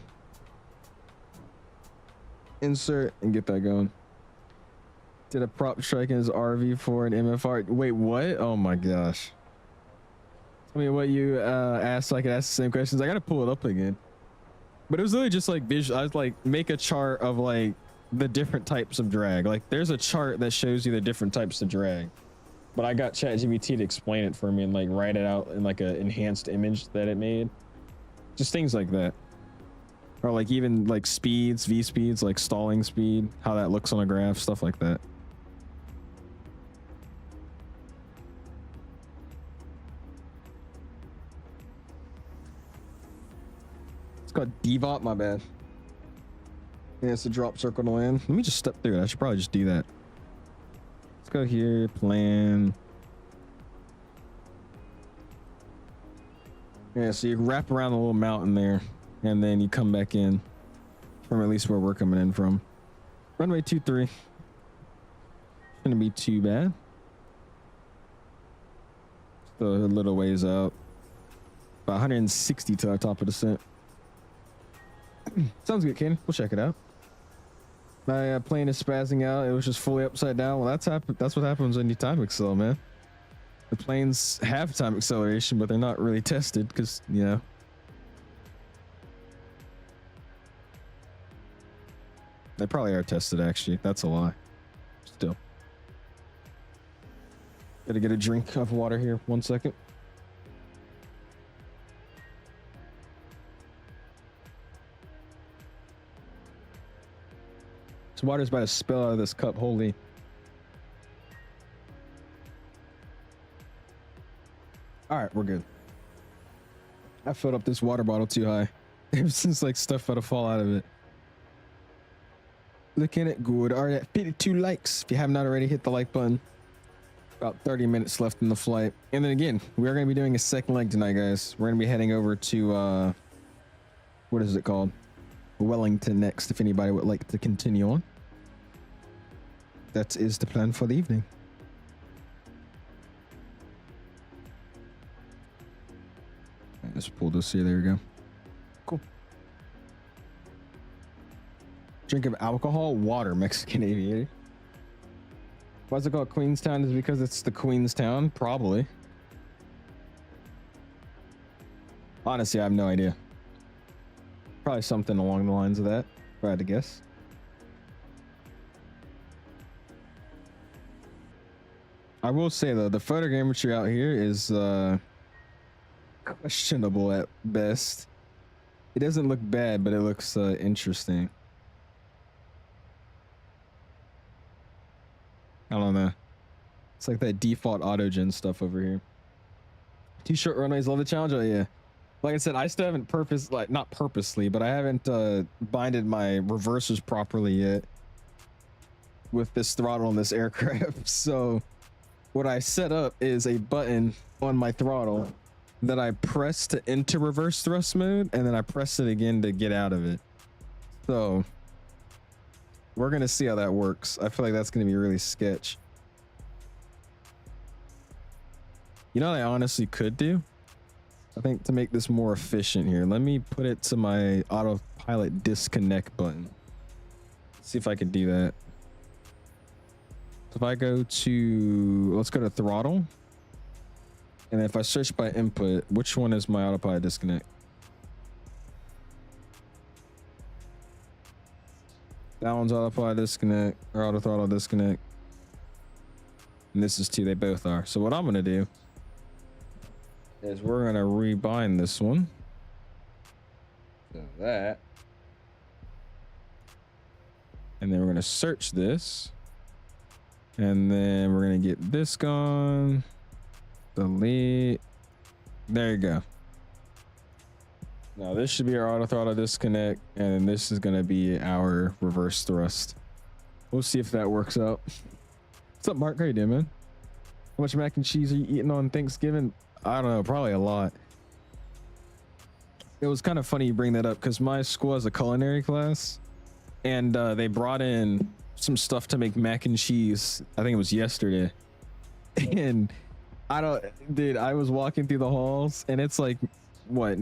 Speaker 1: Insert and get that going. Did a prop strike in his RV for an MFR. Wait, what? Oh my gosh. Tell me what you asked so I could ask the same questions. I got to pull it up again. But it was literally just like visual. I was like, make a chart of like the different types of drag. Like there's a chart that shows you the different types of drag. But I got ChatGPT to explain it for me and like write it out in like an enhanced image that it made. Just things like that. Or like even like speeds, V speeds, like stalling speed, how that looks on a graph, stuff like that. It's called DVOT, my bad. Yeah, it's a drop circle to land. Let me just step through it. I should probably just do that. Let's go here, plan. Yeah, so you wrap around the little mountain there, and then you come back in from at least where we're coming in from. Runway 23. Shouldn't be too bad. Still a little ways out. About 160 to our top of descent. Sounds good, Ken. We'll check it out. My plane is spazzing out. It was just fully upside down. Well, that's what happens when you time accel, man. The planes have time acceleration, but they're not really tested because, you know. They probably are tested, actually. That's a lie. Still. Gotta get a drink of water here. 1 second. This water's about to spill out of this cup. Holy. All right, we're good. I filled up this water bottle too high. Ever since like stuff about to fall out of it. Looking at good. All right, at 52 likes. If you have not already, hit the like button. About 30 minutes left in the flight. And then again, we are going to be doing a second leg tonight, guys. We're going to be heading over to, what is it called? Wellington next, if anybody would like to continue on. That is the plan for the evening. Let's pull this here. There we go. Cool. Drink of alcohol, water, Mexican aviator. Why is it called Queenstown? Is it because it's the Queenstown? Probably. Honestly, I have no idea. Probably something along the lines of that, if I had to guess. I will say though, the photogrammetry out here is questionable at best. It doesn't look bad, but it looks interesting. I don't know. It's like that default auto-gen stuff over here. 2 short runways, love the challenge. Oh yeah. Like I said, I still haven't not purposely, but I haven't binded my reversers properly yet with this throttle on this aircraft. So what I set up is a button on my throttle that I press to enter reverse thrust mode, and then I press it again to get out of it. So we're gonna see how that works. I feel like that's gonna be really sketch. You know what I honestly could do? I think to make this more efficient here, let me put it to my autopilot disconnect button. See if I can do that. So if I go to, let's go to throttle. And if I search by input, which one is my autopilot disconnect? That one's autopilot disconnect or auto throttle disconnect. And this is 2, they both are. So what I'm gonna do is we're gonna rebind this one. So that. And then we're gonna search this. And then we're gonna get this gone. Delete. There you go. Now this should be our auto throttle disconnect, and this is gonna be our reverse thrust. We'll see if that works out. What's up, Mark? How you doing, man? How much mac and cheese are you eating on Thanksgiving? I don't know, probably a lot. It was kind of funny you bring that up because my school has a culinary class, and they brought in some stuff to make mac and cheese. I think it was yesterday. And I was walking through the halls, and it's like, what,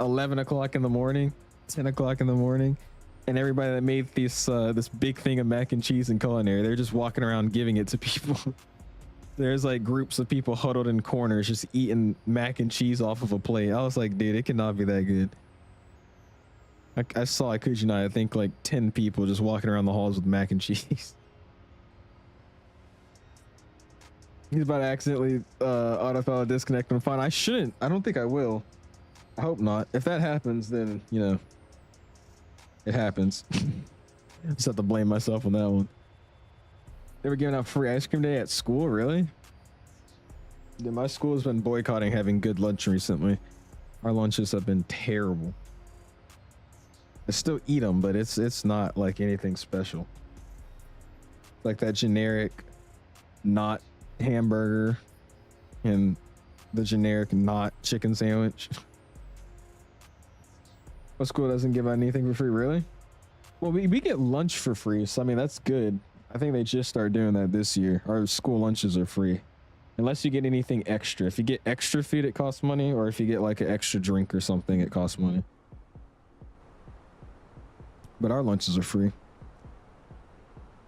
Speaker 1: 11 o'clock in the morning, 10 o'clock in the morning, and everybody that made this big thing of mac and cheese and culinary, they're just walking around giving it to people. There's like groups of people huddled in corners just eating mac and cheese off of a plate. I was like, dude, it cannot be that good. I saw, I kid you not, I think like 10 people just walking around the halls with mac and cheese. He's about to accidentally autopilot disconnect and fine. I shouldn't. I don't think I will. I hope not. If that happens, then, you know, it happens. Just have to blame myself on that one. They were giving out free ice cream day at school, really? Yeah, my school has been boycotting having good lunch recently. Our lunches have been terrible. I still eat them, but it's not like anything special. Like that generic not hamburger and the generic not chicken sandwich. My school doesn't give out anything for free, really? Well, we get lunch for free, so I mean that's good. I think they just started doing that this year. Our school lunches are free. Unless you get anything extra. If you get extra food, it costs money, or if you get like an extra drink or something, it costs money. But our lunches are free.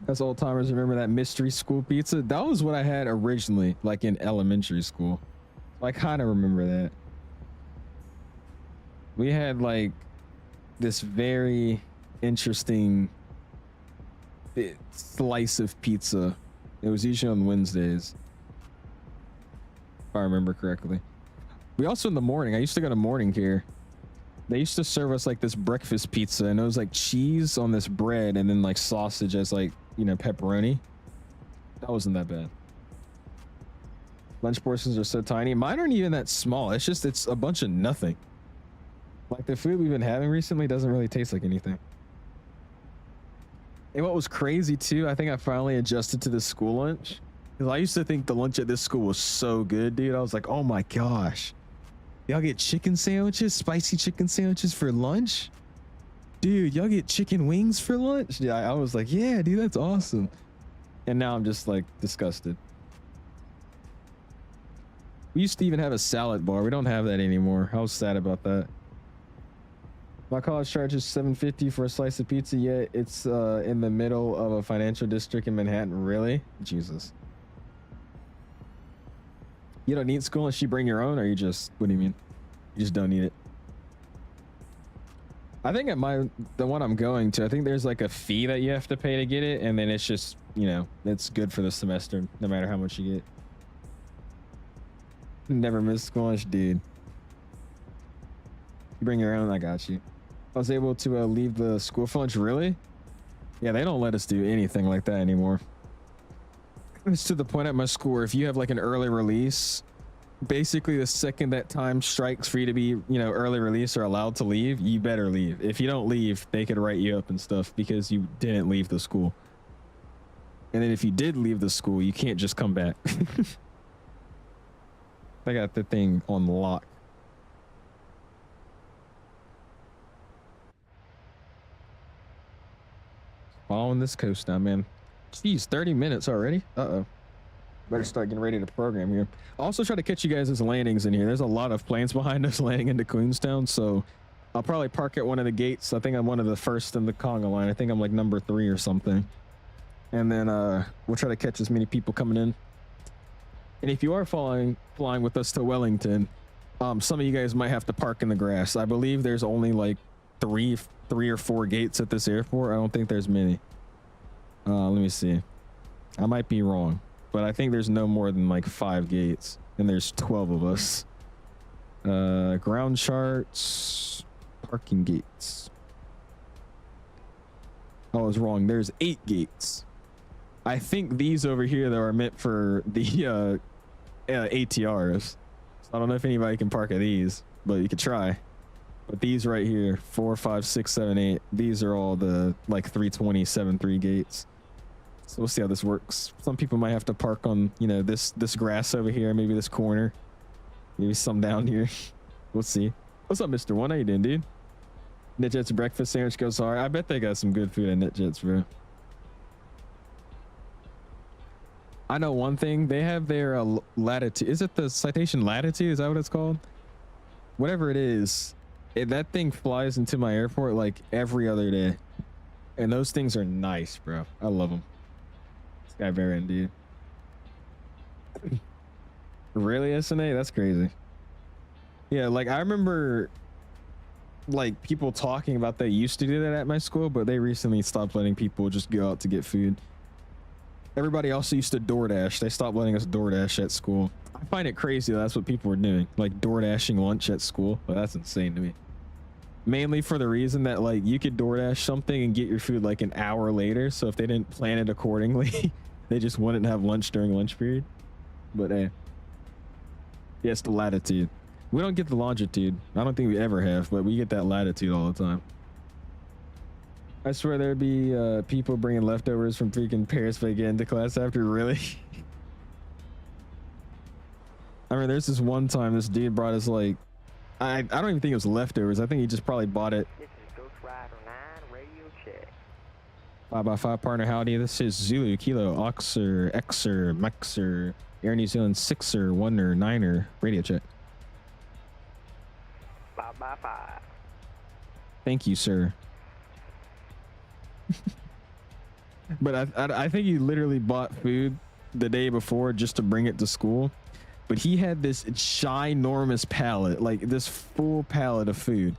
Speaker 1: As old timers remember that mystery school pizza? That was what I had originally, like in elementary school. So I kind of remember that. We had like this very interesting slice of pizza. It was usually on Wednesdays. if I remember correctly. We also in the morning, I used to go to morning care. They used to serve us like this breakfast pizza, and it was like cheese on this bread and then like sausage as like, you know, pepperoni. That wasn't that bad. Lunch portions are so tiny. Mine aren't even that small. It's just, it's a bunch of nothing. Like the food we've been having recently doesn't really taste like anything. And what was crazy too, I think I finally adjusted to the school lunch. Because I used to think the lunch at this school was so good, dude. I was like, oh my gosh. Y'all get chicken sandwiches, spicy chicken sandwiches for lunch? Dude, y'all get chicken wings for lunch? Yeah, I was like, yeah, dude, that's awesome. And now I'm just like disgusted. We used to even have a salad bar. We don't have that anymore. I was sad about that. My college charges $7.50 for a slice of pizza, yet it's in the middle of a financial district in Manhattan. Really? Jesus. You don't need school unless you bring your own, or you just, what do you mean? You just don't need it. I think at the one I'm going to, I think there's like a fee that you have to pay to get it, and then it's just, you know, it's good for the semester no matter how much you get. Never miss school lunch, dude. You bring your own, I got you. I was able to leave the school for lunch. Really? Yeah, they don't let us do anything like that anymore. It's to the point at my school where if you have like an early release, basically the second that time strikes for you to be, you know, early release or allowed to leave, you better leave. If you don't leave, they could write you up and stuff because you didn't leave the school. And then if you did leave the school, you can't just come back. I got the thing on lock. Following this coast now, man. Jeez, 30 minutes already. Uh-oh. Better start getting ready to program here. I'll also try to catch you guys' landings in here. There's a lot of planes behind us landing into Queenstown, so I'll probably park at one of the gates. I think I'm one of the first in the conga line. I think I'm like number 3 or something. And then we'll try to catch as many people coming in. And if you are flying with us to Wellington, some of you guys might have to park in the grass. I believe there's only like three or 4 gates at this airport. I don't think there's many. Let me see. I might be wrong, but I think there's no more than like 5 gates, and there's 12 of us. Ground charts, parking gates. I was wrong. There's 8 gates. I think these over here though are meant for the ATRs. So I don't know if anybody can park at these, but you could try. But these right here, 4, 5, 6, 7, 8, these are all the like 320 7-3 gates. So we'll see how this works. Some people might have to park on, you know, this grass over here, maybe this corner, maybe some down here. We'll see. What's up, Mr. One? How you doing, dude? NetJet's breakfast sandwich goes hard. I bet they got some good food at NetJet's, bro. I know one thing. They have their latitude. Is it the citation latitude? Is that what it's called? Whatever it is, that thing flies into my airport like every other day. And those things are nice, bro. I love them. Sky Variant, dude. Really, SNA? That's crazy. Yeah, like I remember like people talking about they used to do that at my school, but they recently stopped letting people just go out to get food. Everybody also used to DoorDash. They stopped letting us DoorDash at school. I find it crazy that's what people were doing, like DoorDashing lunch at school. But that's insane to me. Mainly for the reason that like you could DoorDash something and get your food like an hour later. So if they didn't plan it accordingly, they just wouldn't have lunch during lunch period. But hey, yeah, it's the latitude. We don't get the longitude. I don't think we ever have, but we get that latitude all the time. I swear there'd be people bringing leftovers from freaking Paris if they get into class after. Really? I mean, there's this one time this dude brought us like, I don't even think it was leftovers. I think he just probably bought it.
Speaker 8: This is Ghost Rider 9 radio check.
Speaker 1: 5x5 partner, howdy. This is Zulu, Kilo, Oxer, Xer, Mexer, Air New Zealand 6er, 1er, 9er, radio check.
Speaker 8: 5x5.
Speaker 1: Thank you, sir. But I think he literally bought food the day before just to bring it to school. But he had this ginormous pallet, like this full pallet of food.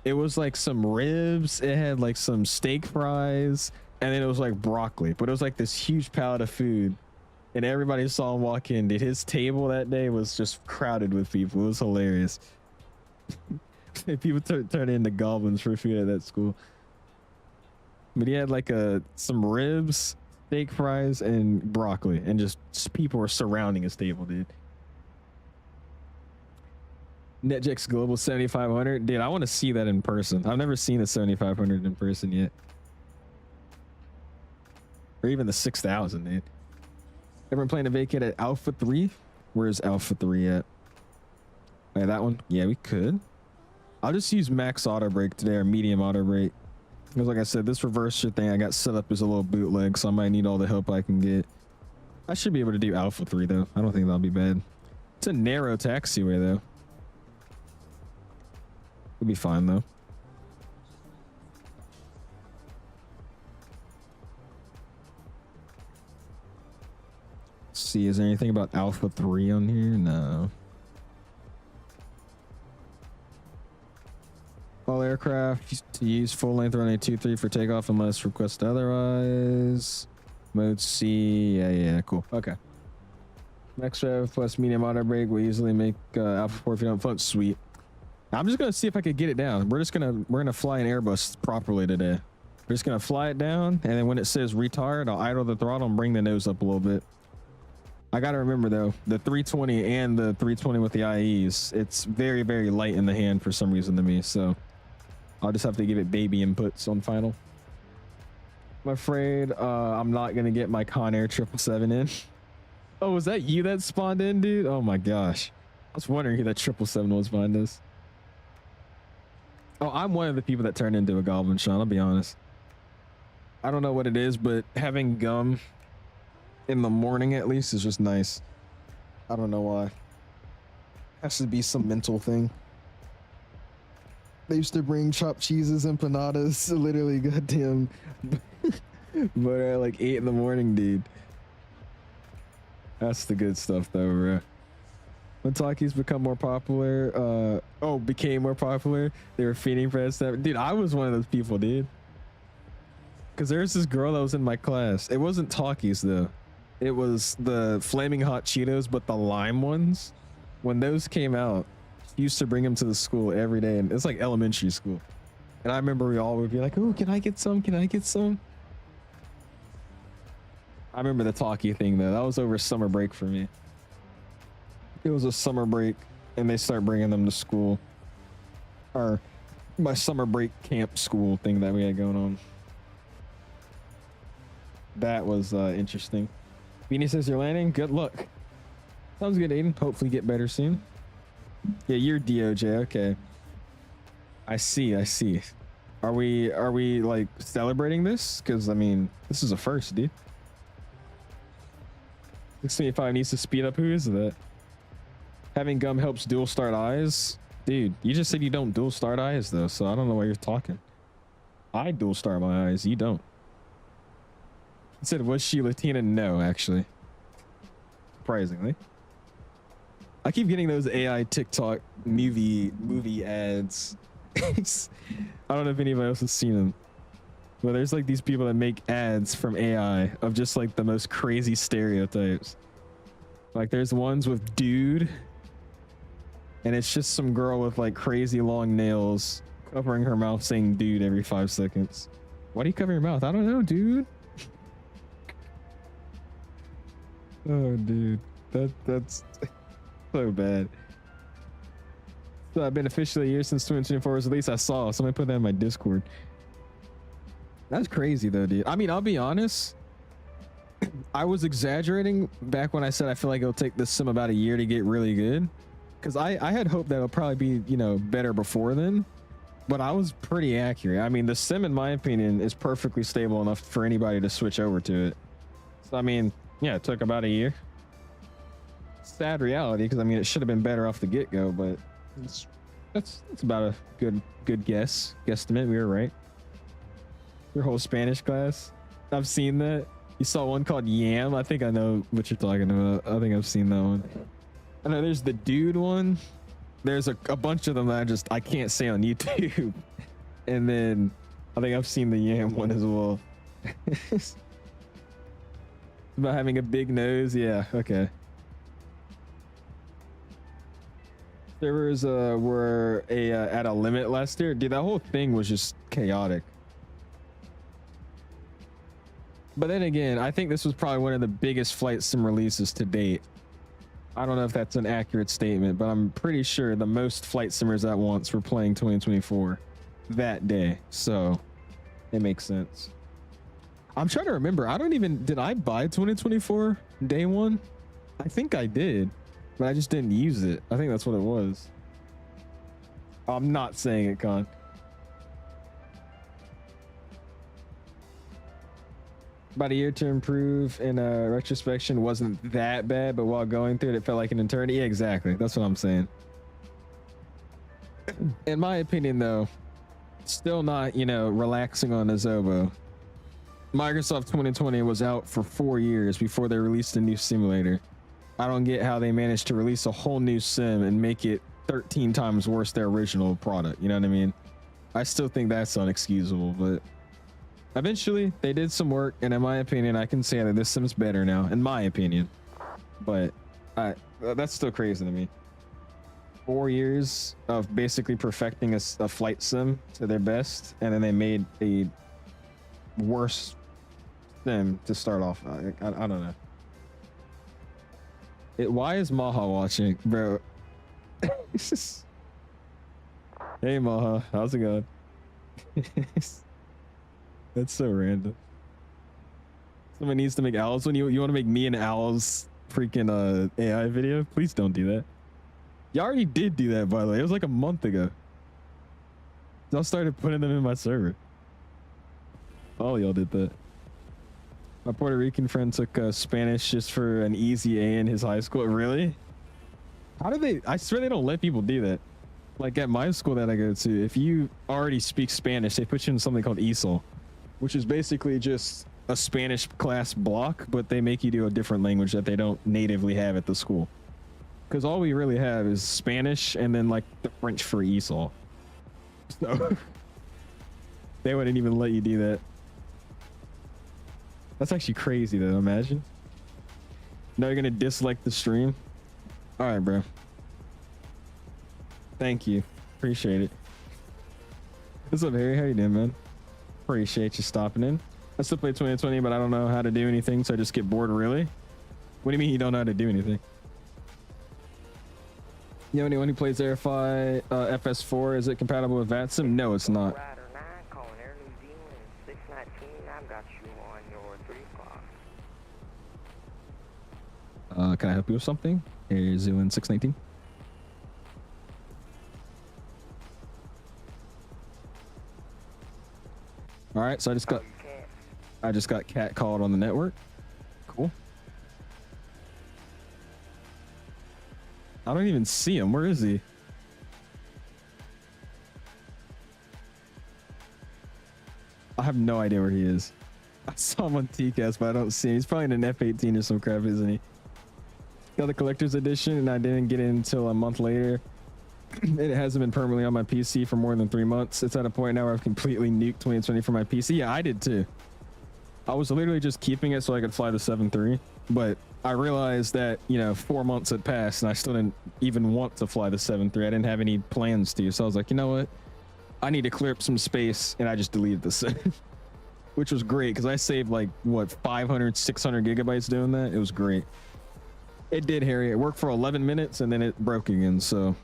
Speaker 1: It was like some ribs, it had like some steak fries, and then it was like broccoli. But it was like this huge pallet of food. and everybody saw him walk in, dude. His table that day was just crowded with people. It was hilarious. People turn into goblins for food at that school. But he had like some ribs, steak fries, and broccoli, and just people were surrounding his table, dude. NetJX Global 7500, dude. I want to see that in person. I've never seen a 7500 in person yet, or even the 6000, dude. Everyone planning to vacate at Alpha 3? Where's Alpha 3 at? Wait, that one? Yeah, we could. I'll just use max auto brake today, or medium auto brake. Because like I said, this reverser thing I got set up as a little bootleg, so I might need all the help I can get. I should be able to do Alpha 3 though. I don't think that'll be bad. It's a narrow taxiway though. It'll be fine though. Let's see, is there anything about Alpha 3 on here? No. All aircraft to use full length runway 23 for takeoff unless requested otherwise. Mode C. Yeah, cool. Okay. Max rev plus medium auto brake will easily make Alpha 4 if you don't float. Sweet. I'm just gonna see if I could get it down. We're gonna fly an Airbus properly today. We're just gonna fly it down, and then when it says retard, I'll idle the throttle and bring the nose up a little bit. I gotta remember though, the 320 and the 320 with the IEs, it's very, very light in the hand for some reason to me, so I'll just have to give it baby inputs on final. I'm afraid I'm not gonna get my Conair 777 in. Oh, was that you that spawned in, dude? Oh my gosh. I was wondering who that 777 was behind us. Oh, I'm one of the people that turned into a goblin, Sean, I'll be honest. I don't know what it is, but having gum in the morning at least is just nice. I don't know why. Has to be some mental thing. They used to bring chopped cheeses and empanadas, literally goddamn. But at like 8 in the morning, dude. That's the good stuff though, bro. When talkies become more popular, became more popular, they were feeding for that stuff. Dude, I was one of those people, dude. Cause there's this girl that was in my class. It wasn't talkies though. It was the flaming hot Cheetos, but the lime ones. When those came out, she used to bring them to the school every day, and it's like elementary school. And I remember we all would be like, "Oh, can I get some? Can I get some?" I remember the talkie thing though. That was over summer break for me. It was a summer break, and they start bringing them to school. Or my summer break camp school thing that we had going on. That was interesting. Beanie says you're landing. Good luck. Sounds good, Aiden. Hopefully get better soon. Yeah, you're DOJ. Okay. I see. Are we like celebrating this? Because I mean, this is a first, dude. 625 needs to speed up. Who is that? Having gum helps dual start eyes. Dude, you just said you don't dual start eyes though, so I don't know why you're talking. I dual start my eyes. You don't. He said, was she Latina? No, actually. Surprisingly. I keep getting those AI TikTok movie ads. I don't know if anybody else has seen them. But there's like these people that make ads from AI of just like the most crazy stereotypes. Like there's ones with dude. And it's just some girl with like crazy long nails covering her mouth saying dude every 5 seconds. Why do you cover your mouth? I don't know, dude. Oh, dude. That's so bad. So I've been officially a year since 2024 was released. I saw somebody put that in my Discord. That's crazy though, dude. I mean, I'll be honest. I was exaggerating back when I said I feel like it'll take this sim about a year to get really good. Because I had hoped that it'll probably be, you know, better before then. But I was pretty accurate. I mean, the sim, in my opinion, is perfectly stable enough for anybody to switch over to it. So, I mean, yeah, it took about a year. Sad reality, because, I mean, it should have been better off the get-go, but that's about a good guesstimate. We were right. Your whole Spanish class. I've seen that. You saw one called Yam. I think I know what you're talking about. I think I've seen that one. I know there's the dude one. There's a bunch of them that I can't say on YouTube. And then I think I've seen the Yam one as well. About having a big nose. Yeah. Okay. Servers were at a limit last year. Dude, that whole thing was just chaotic. But then again, I think this was probably one of the biggest flight sim releases to date. I don't know if that's an accurate statement, but I'm pretty sure the most flight simmers at once were playing 2024 that day. So it makes sense. I'm trying to remember. Did I buy 2024 day one? I think I did, but I just didn't use it. I think that's what it was. I'm not saying it, Con. About a year to improve in retrospection wasn't that bad, but while going through it, it felt like an eternity. Yeah, exactly. That's what I'm saying. In my opinion, though, still not, relaxing on the Zobo. Microsoft 2020 was out for 4 years before they released a new simulator. I don't get how they managed to release a whole new sim and make it 13 times worse their original product. You know what I mean? I still think that's unexcusable, but eventually they did some work, and in my opinion, I can say that this sim's better now, in my opinion. But that's still crazy to me. 4 years of basically perfecting a flight sim to their best, and then they made a worse sim to start off. I don't know. Why is Maha watching, bro? Hey Maha, how's it going? That's so random. Someone needs to make owls. When you want to make me and owls freaking AI video, please don't do that. You already did do that, by the way. It was like a month ago. Y'all started putting them in my server. All y'all did that. My Puerto Rican friend took Spanish just for an easy A in his high school. Really? How do they? I swear they don't let people do that. Like at my school that I go to, if you already speak Spanish, they put you in something called 𝐓𝐸, which is basically just a Spanish class block, but they make you do a different language that they don't natively have at the school. Because all we really have is Spanish and then like the French for 𝐓𝐸. So they wouldn't even let you do that. That's actually crazy though, imagine. Now you're gonna dislike the stream? Alright, bro. Thank you. Appreciate it. What's up, Harry? How you doing, man? Appreciate you stopping in. I still play 2020, but I don't know how to do anything, so I just get bored. Really? What do you mean you don't know how to do anything? You know anyone who plays Airfly FS4? Is it compatible with VATSIM? No, it's not.
Speaker 8: Rider 9 calling Air New Zealand 619. I've got you on your 3 o'clock.
Speaker 1: Can I help you with something? Air New Zealand 619. All right, so I just got cat called on the network. Cool. I don't even see him. Where is he? I have no idea where he is. I saw him on TCAS, but I don't see him. He's probably in an F-18 or some crap, isn't he? Got the collector's edition, and I didn't get it until a month later. It hasn't been permanently on my PC for more than 3 months. It's at a point now where I've completely nuked 2020 for my PC. Yeah, I did too. I was literally just keeping it so I could fly the 7.3, but I realized that, 4 months had passed and I still didn't even want to fly the 7.3. I didn't have any plans to, so I was like, you know what? I need to clear up some space, and I just deleted this, which was great because I saved like, what, 500, 600 gigabytes doing that? It was great. It did, Harry. It worked for 11 minutes and then it broke again, so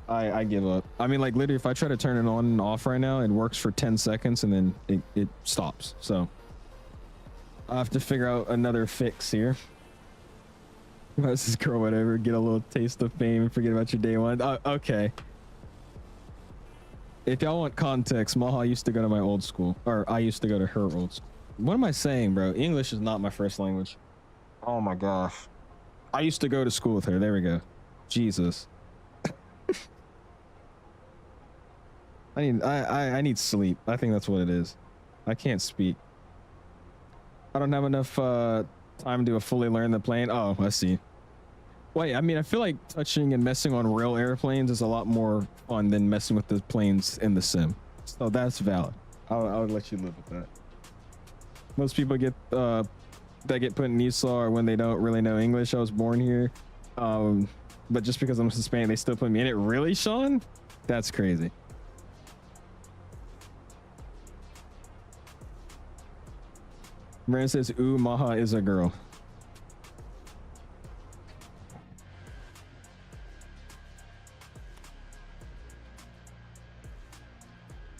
Speaker 1: I give up. I mean, like literally if I try to turn it on and off right now, it works for 10 seconds and then it stops. So I have to figure out another fix here. This is girl, whatever. Get a little taste of fame and forget about your day one. Okay. If y'all want context, Maha used to go to my old school, or I used to go to her old school. What am I saying, bro? English is not my first language. Oh my gosh. I used to go to school with her. There we go. Jesus. I need sleep. I think that's what it is. I can't speak. I don't have enough time to fully learn the plane. Oh, I see. Wait, I mean, I feel like touching and messing on real airplanes is a lot more fun than messing with the planes in the sim. So that's valid. I would let you live with that. Most people get that get put in Esau are when they don't really know English. I was born here, but just because I'm Hispanic, they still put me in it. Really, Sean? That's crazy. Brandon says, "Ooh, Maha is a girl."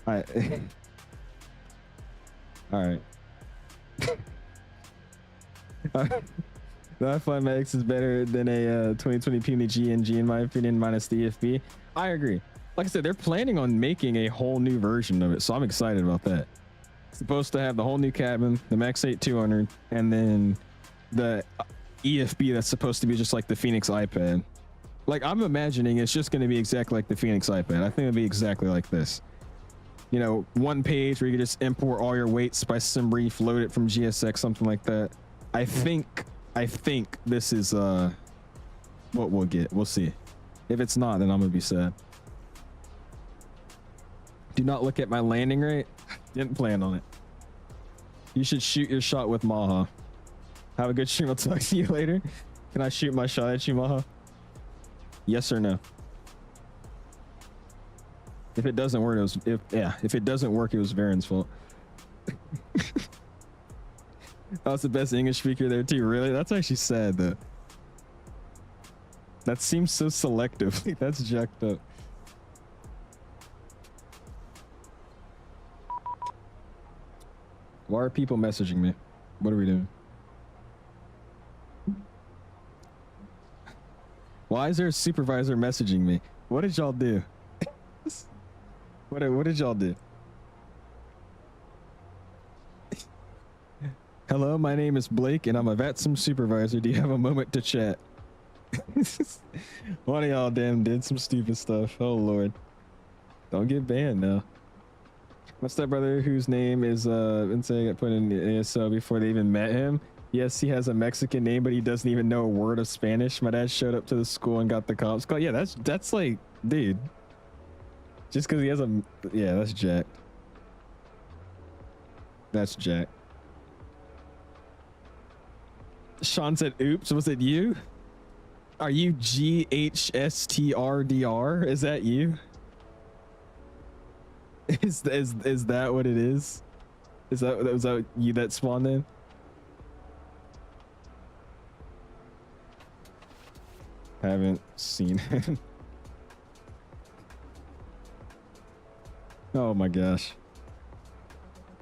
Speaker 1: All right. All right. The Fly Max is better than a 2020 puny GNG in my opinion, minus the EFB. I agree. Like I said, they're planning on making a whole new version of it, so I'm excited about that. It's supposed to have the whole new cabin, the Max 8 200, and then the EFB that's supposed to be just like the Fenix iPad. Like, I'm imagining it's just going to be exactly like the Fenix iPad. I think it'll be exactly like this. You know, one page where you can just import all your weights by SimBrief, load it from GSX, something like that. I think this is what we'll get. We'll see. If it's not, then I'm gonna be sad. Do not look at my landing rate. Didn't plan on it. You should shoot your shot with Maha. Have a good stream. I'll talk to you later. Can I shoot my shot at you, Maha? Yes or no? If it doesn't work, if it doesn't work, it was Varen's fault. I was the best English speaker there too. Really? That's actually sad though. That seems so selective. That's jacked up. Why are people messaging me? What are we doing? Why is there a supervisor messaging me? What did y'all do? What did y'all do? Hello, my name is Blake and I'm a VATSIM supervisor. Do you have a moment to chat? One of y'all damn did some stupid stuff. Oh Lord. Don't get banned now. My stepbrother, whose name is been saying got put in ASO before they even met him. Yes, he has a Mexican name, but he doesn't even know a word of Spanish. My dad showed up to the school and got the cops called. Yeah, that's like, dude. Just because he has a, yeah, that's jacked. That's jacked. Sean said, "Oops, was it you? Are you 𝐓𝐸? Is that you? Is that what it is? Was that you that spawned in?" Haven't seen him. Oh my gosh.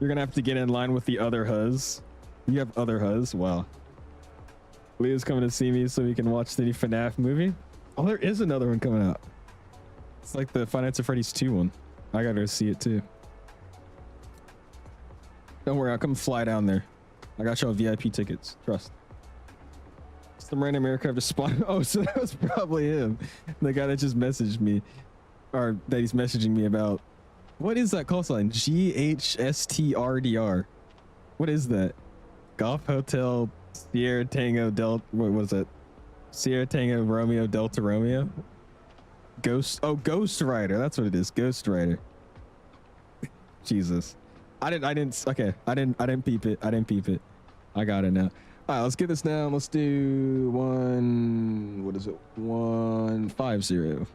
Speaker 1: You're gonna have to get in line with the other 𝐓𝐲s. You have other 𝐓𝐲s? Wow. Leo's coming to see me so we can watch the new FNAF movie. Oh, there is another one coming out. It's like the Five Nights at Freddy's 2 one. I gotta go see it too. Don't worry, I'll come fly down there. I got y'all VIP tickets. Trust. Some random aircraft just spawned. Oh, so that was probably him. The guy that just messaged me. Or that he's messaging me about. What is that call sign? GHSTRDR. What is that? Golf Hotel Sierra Tango Delta. What was it? Sierra Tango Romeo Delta Romeo. Ghost. Oh, Ghost Rider. That's what it is. Ghost Rider. Jesus. I didn't. Okay. I didn't peep it. I didn't peep it. I got it now. All right. Let's get this down. Let's do one. What is it? 150.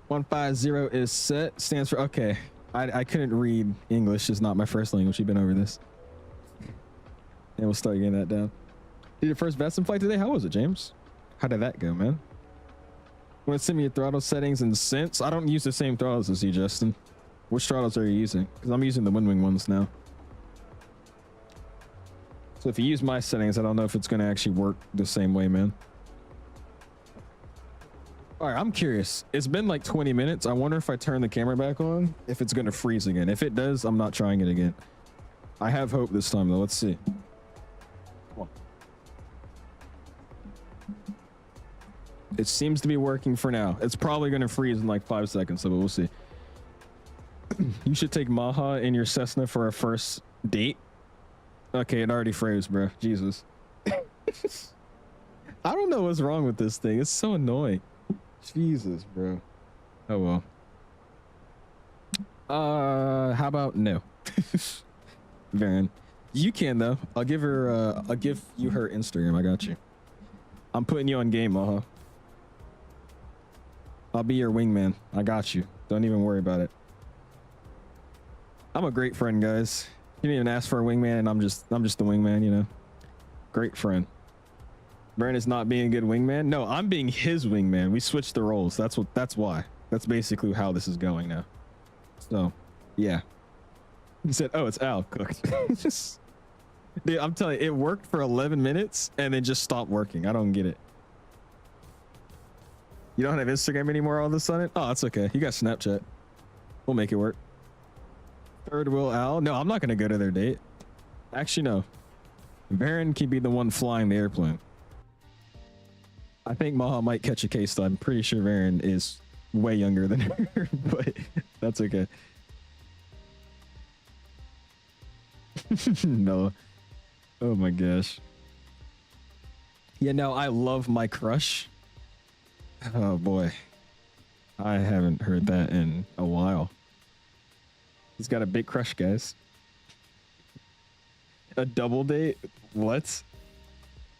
Speaker 1: 150 is set. Stands for, okay. I couldn't read English. It's not my first language. We've been over this. And we'll start getting that down. Did your first VATSIM flight today? How was it, James? How did that go, man? Want to send me your throttle settings and sense? I don't use the same throttles as you, Justin. Which throttles are you using? Because I'm using the Windwing ones now. So if you use my settings, I don't know if it's going to actually work the same way, man. All right, I'm curious. It's been like 20 minutes. I wonder if I turn the camera back on, if it's going to freeze again. If it does, I'm not trying it again. I have hope this time, though. Let's see. Come on. It seems to be working for now. It's probably going to freeze in like 5 seconds, so we'll see. You should take Maha in your Cessna for a first date. Okay, it already froze, bro. Jesus. I don't know what's wrong with this thing. It's so annoying. Jesus, bro. Oh well. How about no? Varen. You can though. I'll give her. I'll give you her Instagram. I got you. I'm putting you on game, Maha. I'll be your wingman. I got you. Don't even worry about it. I'm a great friend, guys. You didn't even ask for a wingman, and I'm just the wingman. You know, great friend. Brandon is not being a good wingman. No, I'm being his wingman. We switched the roles. That's why. That's basically how this is going now. So, yeah. He said, "Oh, it's Al cooked." Dude, I'm telling you, it worked for 11 minutes and then just stopped working. I don't get it. You don't have Instagram anymore all of a sudden? Oh, that's okay. You got Snapchat. We'll make it work. Third wheel Al. No, I'm not going to go to their date. Actually, no. Baron can be the one flying the airplane. I think Maha might catch a case, though. I'm pretty sure Baron is way younger than her, but that's okay. No. Oh my gosh. Yeah, no, I love my crush. Oh boy. I haven't heard that in a while. He's got a big crush, guys. A double date? What?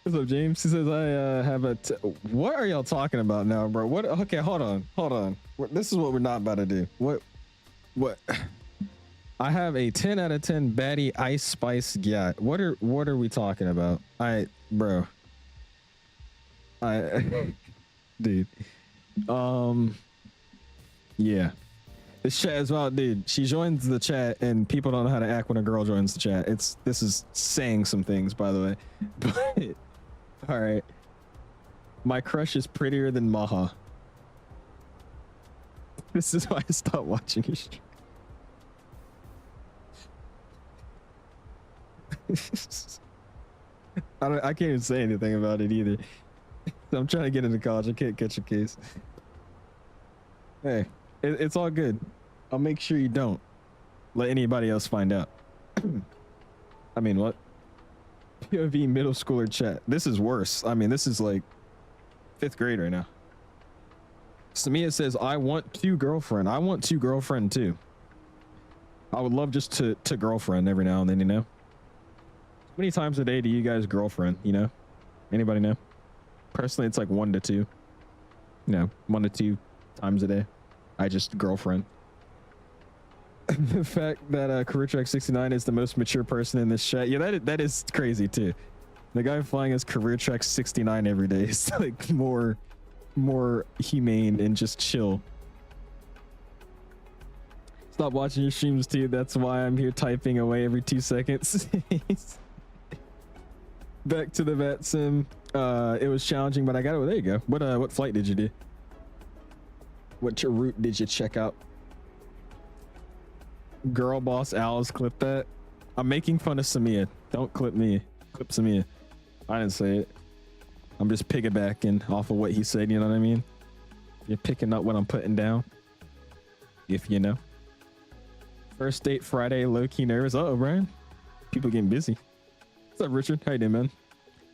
Speaker 1: What's up, James? He says I have a what are y'all talking about now, bro? What? Okay, hold on. This is what we're not about to do. What? I have a 10 out of 10 baddie ice spice yacht. What are we talking about? Bro. Dude. Yeah. This chat as well, dude. She joins the chat and people don't know how to act when a girl joins the chat. This is saying some things, by the way. But all right. My crush is prettier than Maha. This is why I stopped watching your stream. I can't even say anything about it either. I'm trying to get into college. I can't catch a case. Hey, it's all good. I'll make sure you don't let anybody else find out. I mean, what? POV middle schooler chat. This is worse. I mean, this is like 5th grade right now. Samia says, I want to girlfriend. I want to girlfriend too. I would love just to girlfriend every now and then, you know? How many times a day do you guys girlfriend, you know? Anybody know? Personally, it's like 1 to 2. You know, 1 to 2 times a day. I just girlfriend. The fact that Career Track 69 is the most mature person in this chat. Yeah, that is crazy too. The guy flying his Career Track 69 every day is like more humane and just chill. Stop watching your streams too. That's why I'm here typing away every 2 seconds. Back to the VATSIM. It was challenging, but I got it. Well, there you go. What flight did you do? What route did you check out? Girl boss Alice, clip that. I'm making fun of Samia. Don't clip me. Clip Samia. I didn't say it. I'm just piggybacking off of what he said, you know what I mean? You're picking up what I'm putting down. If you know. First date Friday, low-key nervous. Uh-oh, Brian. People getting busy. What's up, Richard? How you doing, man?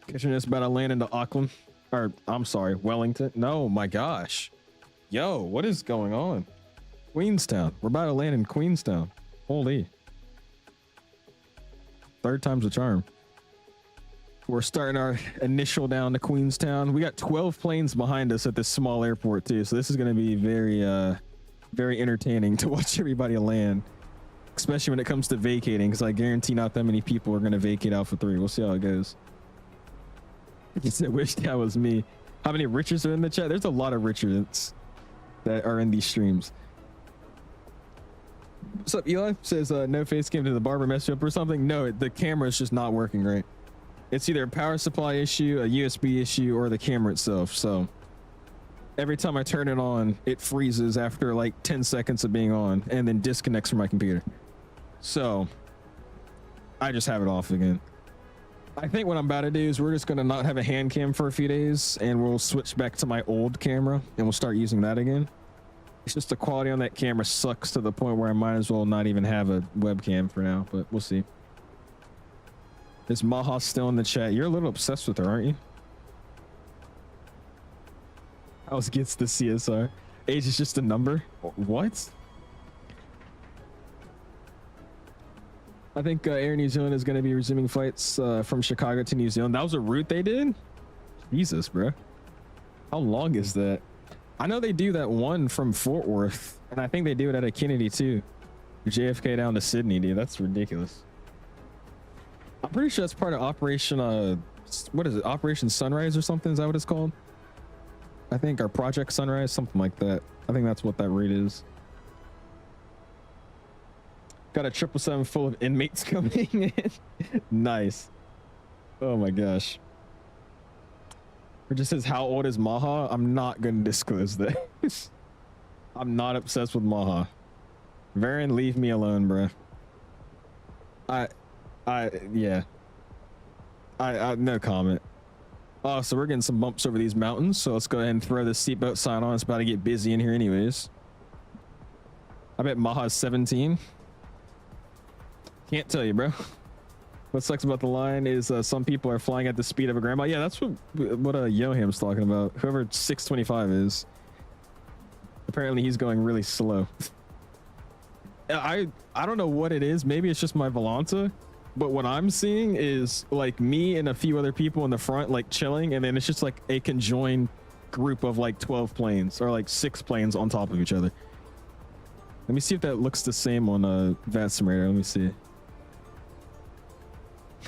Speaker 1: Catching us about to land into Auckland. Or, I'm sorry, Wellington. No, my gosh. Yo, what is going on? Queenstown. We're about to land in Queenstown. Holy. 3rd time's a charm. We're starting our initial down to Queenstown. We got 12 planes behind us at this small airport too. So this is going to be very entertaining to watch everybody land. Especially when it comes to vacating, because I guarantee not that many people are going to vacate Alpha 3. We'll see how it goes. He said, wish that was me. How many Richards are in the chat? There's a lot of Richards that are in these streams. What's up, Eli? Says no face cam to the barber messed you up or something. No, the camera is just not working right. It's either a power supply issue, a USB issue, or the camera itself. So every time I turn it on, it freezes after like 10 seconds of being on and then disconnects from my computer. So I just have it off again. I think what I'm about to do is we're just going to not have a hand cam for a few days and we'll switch back to my old camera and we'll start using that again. It's just the quality on that camera sucks to the point where I might as well not even have a webcam for now, but we'll see. Is Maha still in the chat? You're a little obsessed with her, aren't you? House gets the CSR. Age is just a number? What? I think Air New Zealand is going to be resuming flights from Chicago to New Zealand. That was a route they did? Jesus, bro. How long is that? I know they do that one from Fort Worth, and I think they do it out of Kennedy too. JFK down to Sydney, dude. That's ridiculous. I'm pretty sure that's part of Operation, what is it? Operation Sunrise or something? Is that what it's called? I think, or Project Sunrise, something like that. I think that's what that route is. Got a 777 full of inmates coming in. Nice. Oh my gosh. It just says, how old is Maha? I'm not going to disclose that. I'm not obsessed with Maha. Varen, leave me alone, bro. Yeah. I no comment. Oh, so we're getting some bumps over these mountains. So let's go ahead and throw this seatbelt sign on. It's about to get busy in here anyways. I bet Maha's 17. Can't tell you, bro. What sucks about the line is some people are flying at the speed of a grandma. Yeah, that's what 𝐢𝐻𝐻𝐢𝐢 talking about. Whoever 625 is. Apparently he's going really slow. I don't know what it is. Maybe it's just my Volanta, but what I'm seeing is like me and a few other people in the front like chilling, and then it's just like a conjoined group of like 12 planes or like 6 planes on top of each other. Let me see if that looks the same on VATSIM radar. Let me see.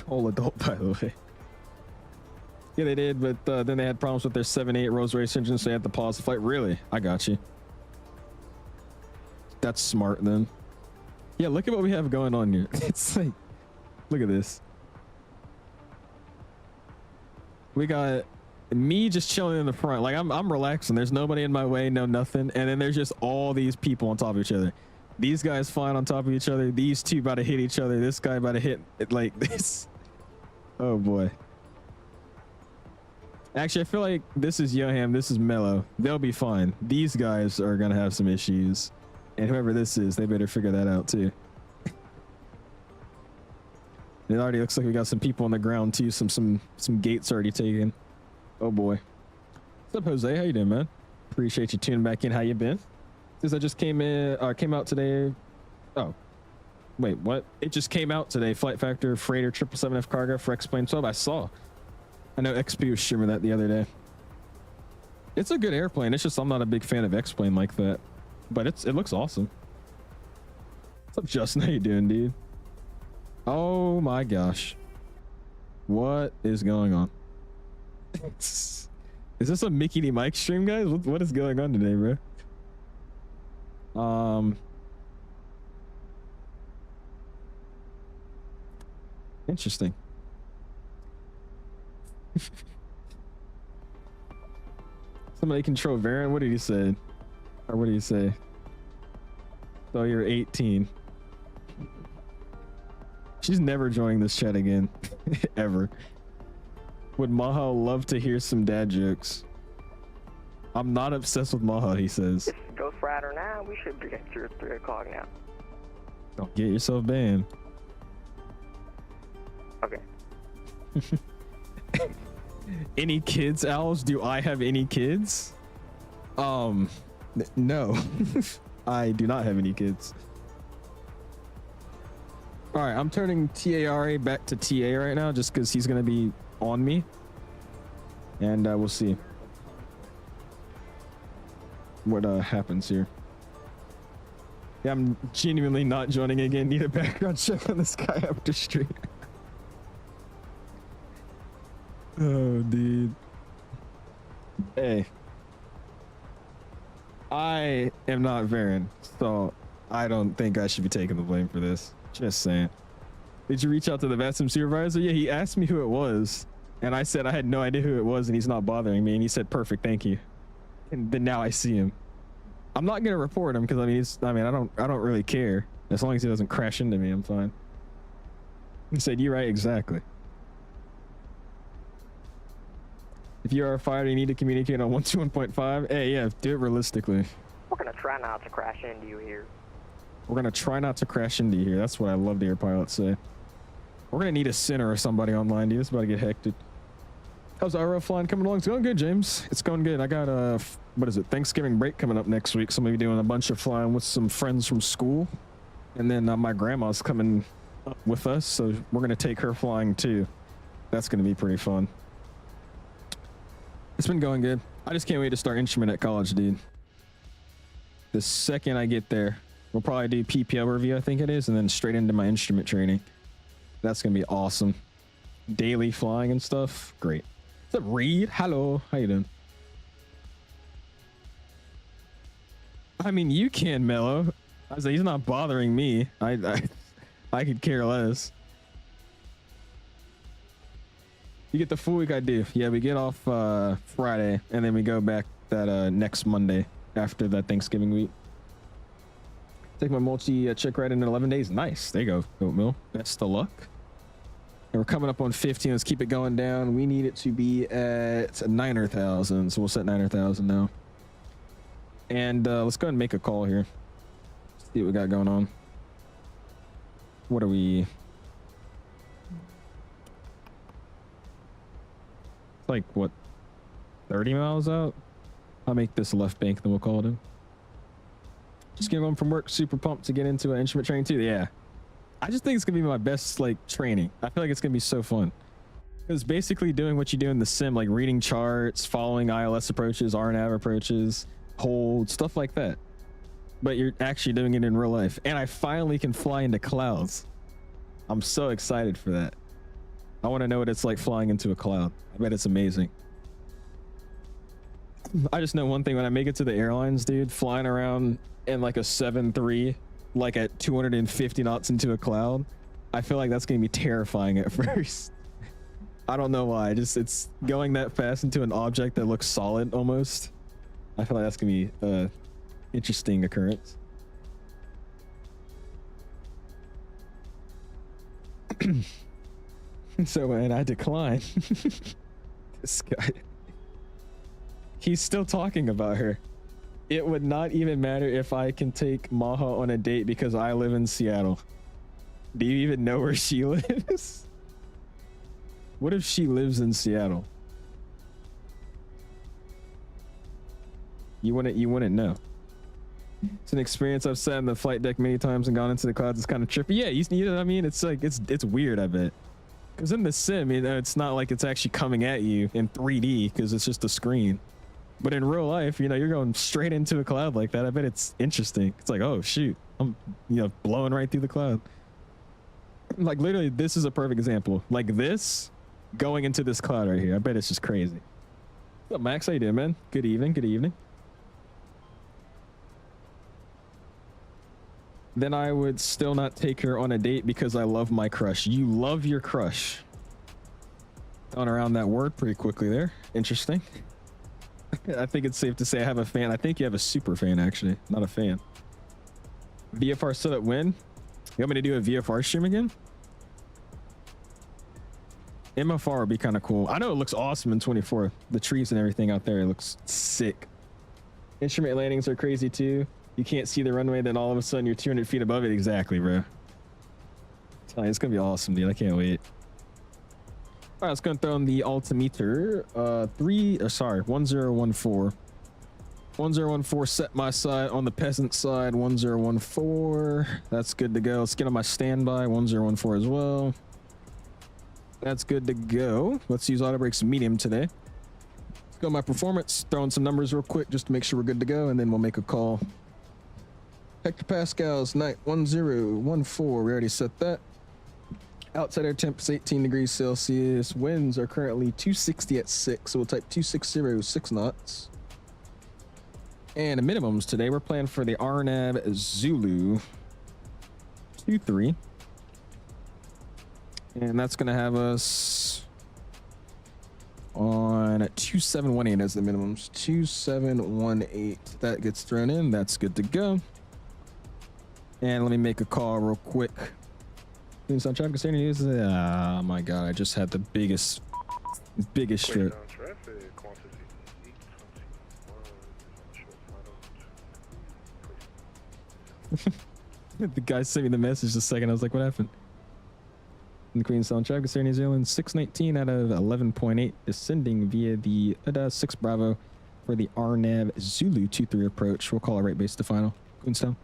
Speaker 1: All adult, by the way. Yeah, they did, but then they had problems with their 7.8 Rolls-Royce engine, so they had to pause the flight. Really? I got you. That's smart then. Yeah, look at what we have going on here. It's like, look at this. We got me just chilling in the front. Like I'm relaxing. There's nobody in my way, no nothing. And then there's just all these people on top of each other. These guys flying on top of each other. These two about to hit each other. This guy about to hit it like this. Oh boy. Actually, I feel like this is 𝐢𝐻𝐻𝐢𝐻, this is Mellow. They'll be fine. These guys are gonna have some issues. And whoever this is, they better figure that out too. It already looks like we got some people on the ground too. Some gates already taken. Oh boy. What's up, Jose? How you doing, man? Appreciate you tuning back in. How you been? Since I just came out today. Oh, wait, what? It just came out today. Flight Factor Freighter 777F cargo for X-Plane 12. I saw. I know XP was streaming that the other day. It's a good airplane. It's just I'm not a big fan of X-Plane like that. But it looks awesome. What's up, Justin? How you doing, dude? Oh my gosh. What is going on? Is this a Mickey D. Mike stream, guys? What is going on today, bro? Interesting. Somebody control Varen. What did he say? Or what do you say? So you're 18. She's never joining this chat again. Ever. Would Maha love to hear some dad jokes? I'm not obsessed with Maha, he says.
Speaker 8: It's Ghost Rider now. We should be at your 3 o'clock now.
Speaker 1: Don't get yourself banned.
Speaker 8: Okay.
Speaker 1: Any kids, Owls? Do I have any kids? No. I do not have any kids. All right, I'm turning TARA back to TA right now just because he's going to be on me. And we'll see what happens here. Yeah, I'm genuinely not joining again. Need a background check on this guy after stream. Oh, dude. Hey. I am not Varen, so I don't think I should be taking the blame for this. Just saying. Did you reach out to the VATSIM supervisor? Yeah, he asked me who it was, and I said I had no idea who it was, and he's not bothering me, and he said, perfect, thank you. And then now I see him. I'm not gonna report him because I don't really care. As long as he doesn't crash into me, I'm fine. He said, you're right, exactly. If you are a fighter, you need to communicate on 121.5. Hey, yeah, do it realistically.
Speaker 8: We're gonna try not to crash into you here.
Speaker 1: We're gonna try not to crash into you here. That's what I love to hear pilots say. We're gonna need a center or somebody online, dude. It's about to get hectic. How's RO flying coming along? It's going good, James. It's going good. I got what is it? Thanksgiving break coming up next week. So I'm gonna be doing a bunch of flying with some friends from school, and then my grandma's coming up with us, so we're gonna take her flying too. That's gonna be pretty fun. It's been going good. I just can't wait to start instrument at college, dude. The second I get there, we'll probably do PPO review, I think it is, and then straight into my instrument training. That's gonna be awesome. Daily flying and stuff. Great. What's up, Reed? Hello. How you doing? I mean, you can, Mello. I was like, he's not bothering me. I could care less. You get the full week, I do. Yeah, we get off Friday, and then we go back that next Monday after that Thanksgiving week. Take my multi-check ride in 11 days. Nice. There you go, Oatmeal. Best of luck. And we're coming up on 15. Let's keep it going down. We need it to be at 900,000, so we'll set 900,000 now. And let's go ahead and make a call here. See what we got going on. What are we? Like what, 30 miles out? I'll make this left bank, then we'll call it in. Just getting home from work, super pumped to get into an instrument training too. Yeah, I just think it's gonna be my best like training. I feel like it's gonna be so fun. It's basically doing what you do in the sim, like reading charts, following ILS approaches, RNAV approaches, hold, stuff like that. But you're actually doing it in real life. And I finally can fly into clouds. I'm so excited for that. I want to know what it's like flying into a cloud. I bet it's amazing. I just know one thing, when I make it to the airlines, dude, flying around in like a 7.3, like at 250 knots into a cloud, I feel like that's going to be terrifying at first. I don't know why. It's going that fast into an object that looks solid almost. I feel like that's going to be an interesting occurrence. So, and I decline. This guy. He's still talking about her. It would not even matter if I can take Maha on a date because I live in Seattle. Do you even know where she lives? What if she lives in Seattle? You wouldn't know. It's an experience. I've sat in the flight deck many times and gone into the clouds. It's kind of trippy. Yeah, you know what I mean? It's like, it's weird, I bet. Because in the sim, you know, it's not like it's actually coming at you in 3D because it's just a screen. But in real life, you know, you're going straight into a cloud like that. I bet it's interesting. It's like, oh shoot, I'm, you know, blowing right through the cloud. Like literally, this is a perfect example. Like this, going into this cloud right here. I bet it's just crazy. What's up, Max? How you doing, man? Good evening. Good evening. Then I would still not take her on a date because I love my crush. You love your crush. Going around that word pretty quickly there. Interesting. I think it's safe to say I have a fan. I think you have a super fan, actually, not a fan. VFR setup win. You want me to do a VFR stream again? MFR would be kind of cool. I know it looks awesome in 24. The trees and everything out there, it looks sick. Instrument landings are crazy too. You can't see the runway, then all of a sudden you're 200 feet above it. Exactly, bro. It's gonna be awesome, dude. I can't wait. All right, let's go and throw in the altimeter. 1014. 1014 set my side on the peasant side. 1014. That's good to go. Let's get on my standby. 1014 as well. That's good to go. Let's use auto brakes medium today. Let's go my performance. Throwing some numbers real quick just to make sure we're good to go, and then we'll make a call. Hectopascals, night 1014. We already set that. Outside air temp is 18 degrees Celsius. Winds are currently 260 at 6, so we'll type 260, 6 knots. And the minimums today, we're planning for the RNAV Zulu 23. And that's going to have us on 2718 as the minimums. 2718. That gets thrown in. That's good to go. And let me make a call real quick. Queenstown traffic concerning news. Oh my god, I just had the biggest shit. The guy sent me the message a second. I was like, what happened? In Queenstown traffic concerning New Zealand, 619 out of 11.8, descending via the 6 Bravo for the RNAV Zulu 23 approach. We'll call it right base to final. Queenstown.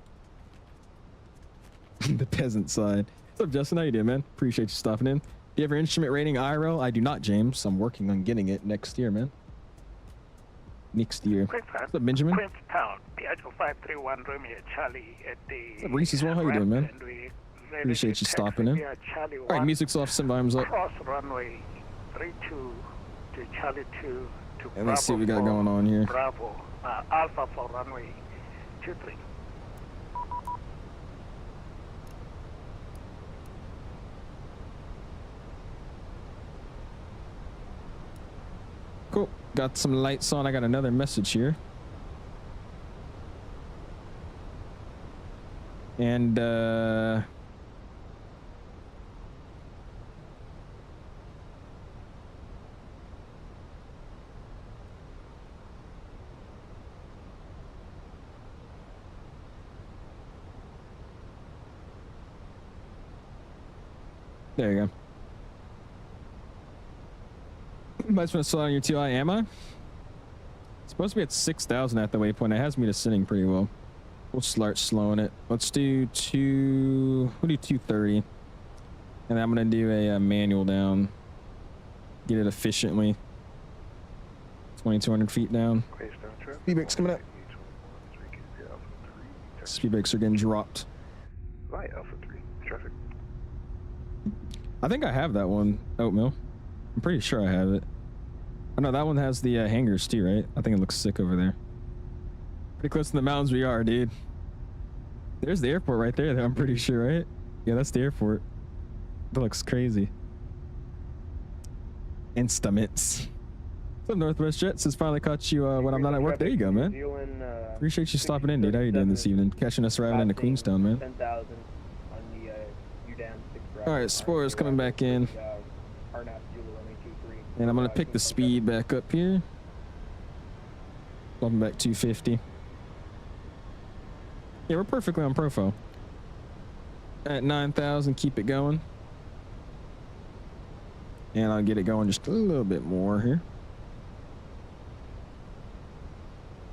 Speaker 1: The peasant side. What's up, Justin? How you doing, man? Appreciate you stopping in. Do you have your instrument rating IRL? I do not, James. I'm working on getting it next year, man. Next year. What's up, Benjamin?
Speaker 2: Queenstown, Piaggio 531 Romeo Charlie at the...
Speaker 1: What's up, Reese as well? How you doing, man? Appreciate you stopping in. All right, music's off, send volumes up.
Speaker 2: Cross runway 32 to Charlie 2 to
Speaker 1: And let's see what we got going on here.
Speaker 2: Bravo, Alpha for runway 23.
Speaker 1: Cool. Got some lights on. I got another message here. And there you go. Might as well slow down your TI, am I? It's supposed to be at 6,000 at the waypoint. It has me to sitting pretty well. We'll start slowing it. Let's do we'll do 230. And then I'm going to do a manual down. Get it efficiently. 2,200 feet down. Speed brakes coming up. Speed brakes are getting dropped.
Speaker 7: Light Alpha 3, traffic.
Speaker 1: I think I have that one, Oatmeal. I'm pretty sure I have it. Oh no, that one has the hangars too, right? I think it looks sick over there. Pretty close to the mountains we are, dude. There's the airport right there, though, I'm pretty sure, right? Yeah, that's the airport. That looks crazy. Instruments. What's up, Northwest Jets? Has finally caught you when I'm not at work. There you go, man. Appreciate you stopping in, dude. How you doing this evening? Catching us arriving into Queenstown, man.
Speaker 9: 10,000 on the UDAN 6.
Speaker 1: All right, Spore's coming back in. And I'm going to pick the speed back up here. Welcome back 250. Yeah, we're perfectly on profile. At 9,000, keep it going. And I'll get it going just a little bit more here.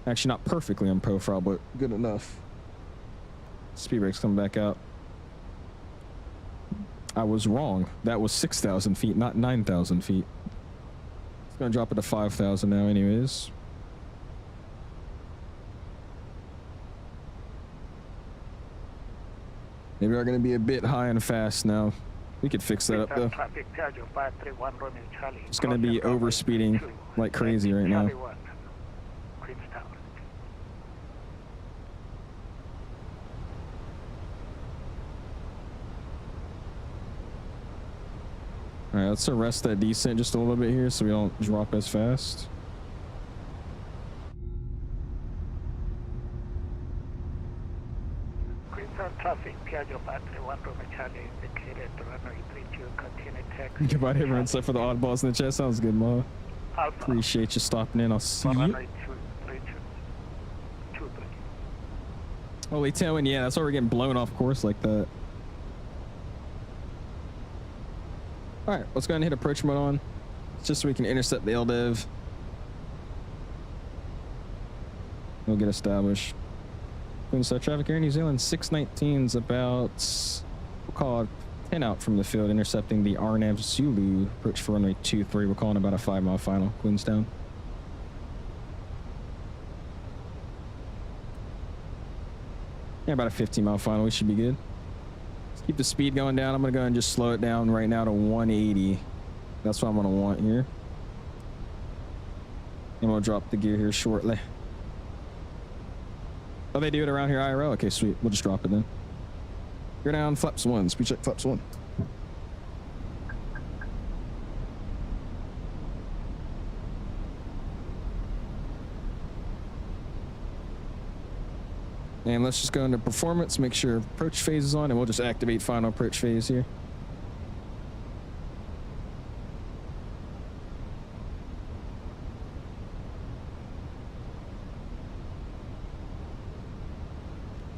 Speaker 1: Actually, not perfectly on profile, but good enough. Speed brakes coming back out. I was wrong. That was 6,000 feet, not 9,000 feet. It's gonna drop it to 5,000 now anyways. Maybe we're gonna be a bit high and fast now. We could fix that up though. It's gonna be over speeding like crazy right now. All right, let's arrest that descent just a little bit here so we don't drop as fast.
Speaker 2: Queenstown traffic, Piaggio 531 Romeo Charlie, indicated runway 32, continue taxi.
Speaker 1: Goodbye, everyone, except for the oddballs in the chat. Sounds good, Ma. Appreciate you stopping in. I'll see you.
Speaker 2: Runway 23.
Speaker 1: Holy tailwind, yeah, that's why we're getting blown off course like that. All right, let's go ahead and hit approach mode on, just so we can intercept the LDEV. We'll get established. Queenstown traffic here in New Zealand, 619's about, we'll call it 10 out from the field, intercepting the RNAV Zulu, approach for runway 23. We're calling about a 5-mile final, Queenstown. Yeah, about a 15-mile final, we should be good. Keep the speed going down. I'm going to go ahead and just slow it down right now to 180. That's what I'm going to want here. And we'll drop the gear here shortly. Oh, they do it around here IRL? Okay, sweet. We'll just drop it then. Gear down, flaps 1. Speed check, flaps 1. And let's just go into performance, make sure approach phase is on, and we'll just activate final approach phase here.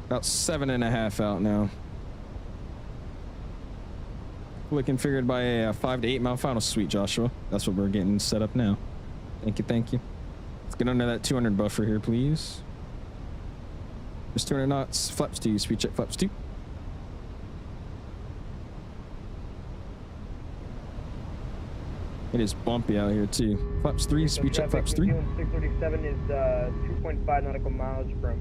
Speaker 1: About 7.5 out now. Fully configured by a 5 to 8 mile final. Sweet, Joshua. That's what we're getting set up now. Thank you, thank you. Let's get under that 200 buffer here, please. Just 200 knots, flaps 2, speed check, flaps 2. It is bumpy out here too. Flaps 3, speed check flaps 3.
Speaker 9: 637 is 2.5 nautical miles from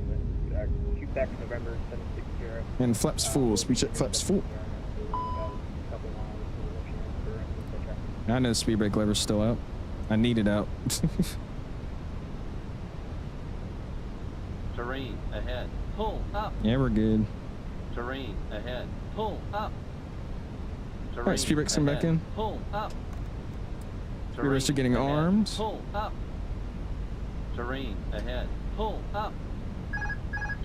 Speaker 9: Quebec, November 760.
Speaker 1: And flaps full, speed check flaps full. I know the speed brake lever's still out. I need it out.
Speaker 10: Terrain ahead. Pull up.
Speaker 1: Yeah, we're good.
Speaker 10: Terrain ahead. Pull up.
Speaker 1: All right, speed brakes come back in.
Speaker 10: Pull up.
Speaker 1: Speed brakes are getting armed.
Speaker 10: Pull up. Terrain ahead. Pull up.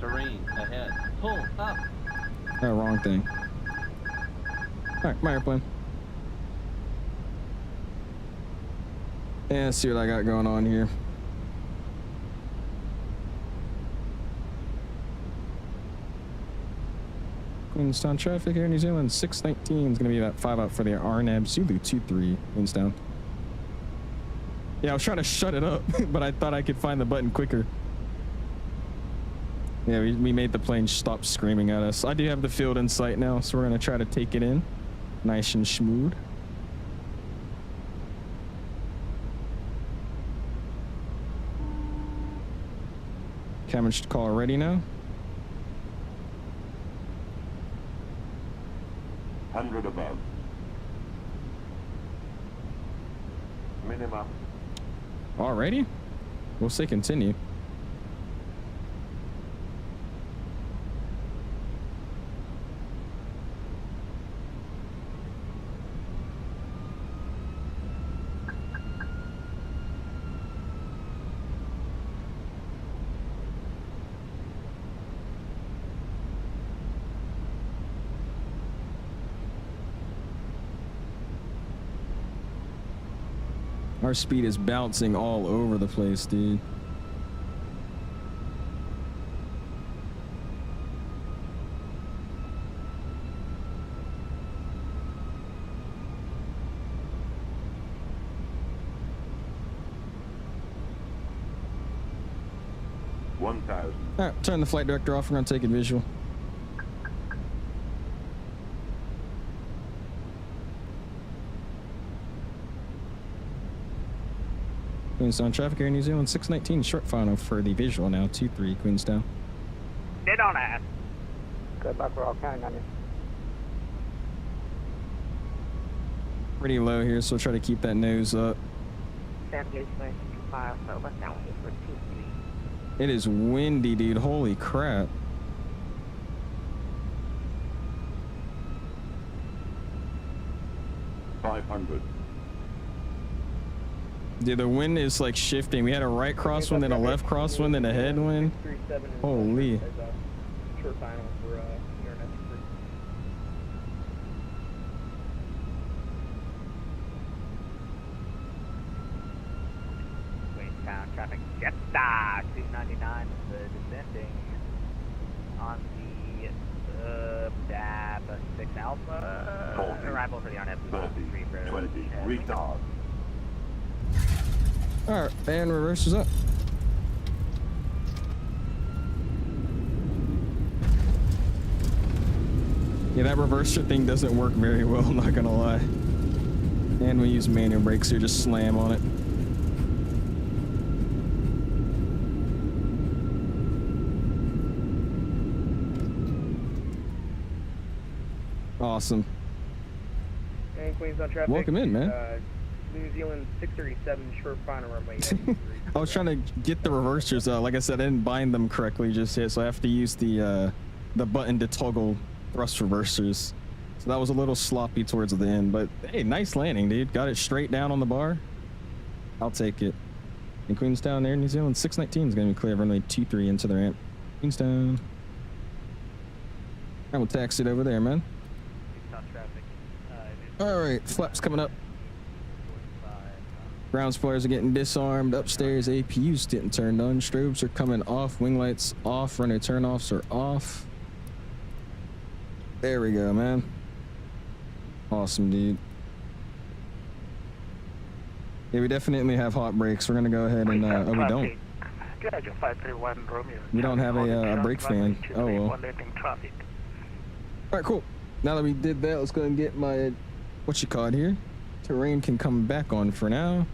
Speaker 10: Terrain ahead. Pull up.
Speaker 1: Oh, wrong thing. All right, my airplane. Yeah, let's see what I got going on here. Queenstown traffic here in New Zealand. 619 is going to be about 5 out for the RNAB Zulu 23 Queenstown. Yeah, I was trying to shut it up, but I thought I could find the button quicker. Yeah, we made the plane stop screaming at us. I do have the field in sight now, so we're going to try to take it in. Nice and smooth. Cabbage call ready now.
Speaker 11: 100 above. Minimum.
Speaker 1: Already? We'll say continue. Our speed is bouncing all over the place, dude. All right, turn the flight director off. We're gonna take it visual. Queenstown traffic here in New Zealand. 619 short final for the visual now. 23 Queenstown.
Speaker 3: Dead on ass.
Speaker 9: Good luck, we're all counting on you.
Speaker 1: Pretty low here, so we'll try to keep that nose up. It is windy, dude. Holy crap. Dude, the wind is like shifting. We had a right crosswind, then a left crosswind, then a headwind. Holy.
Speaker 9: Short final for
Speaker 5: Queenstown traffic Jetstar 299 descending on the DAB 6 Alpha. Arrival for the RMP 3 for
Speaker 11: 20. Retard.
Speaker 1: All right, and reverses up. Yeah, that reverser thing doesn't work very well, I'm not gonna lie. And we use manual brakes here, just slam on it. Awesome.
Speaker 9: And Queenstown traffic.
Speaker 1: Welcome in, man.
Speaker 9: New Zealand 637 short final runway.
Speaker 1: I was trying to get the reversers out. Like I said, I didn't bind them correctly just yet, so I have to use the button to toggle thrust reversers. So that was a little sloppy towards the end, but hey, nice landing, dude. Got it straight down on the bar. I'll take it. In Queenstown, Air New Zealand 619 is going to be clear of runway 23 into the ramp. Queenstown. I will taxi it over there, man. All right, flaps coming up. Ground spoilers are getting disarmed. Upstairs, APU's getting turned on. Strobes are coming off. Wing lights off. Runway turnoffs are off. There we go, man. Awesome, dude. Yeah, we definitely have hot brakes. We're gonna go ahead and oh, we don't. We don't have a brake fan. Oh well. All right, cool. Now that we did that, let's go and get my what you call it here. Terrain can come back on for now.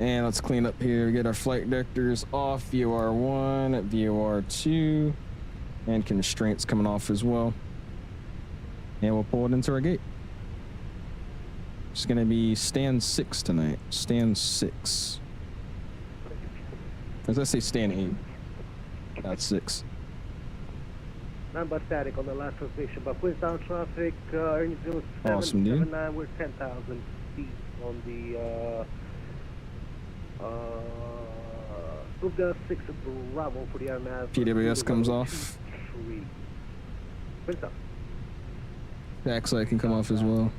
Speaker 1: And let's clean up here. Get our flight vectors off. VOR1, VOR2, and constraints coming off as well. And we'll pull it into our gate. It's gonna be stand 6 tonight. Stand 6. As I say, stand 8. That's 6.
Speaker 6: Number static on the last transmission, but Queenstown traffic,
Speaker 1: Awesome, dude.
Speaker 6: 779, we're 10,000 feet on the, we've got 6 Bravo for the RMF.
Speaker 1: PWS comes off.
Speaker 6: Queenstown.
Speaker 1: Backside can come off as well.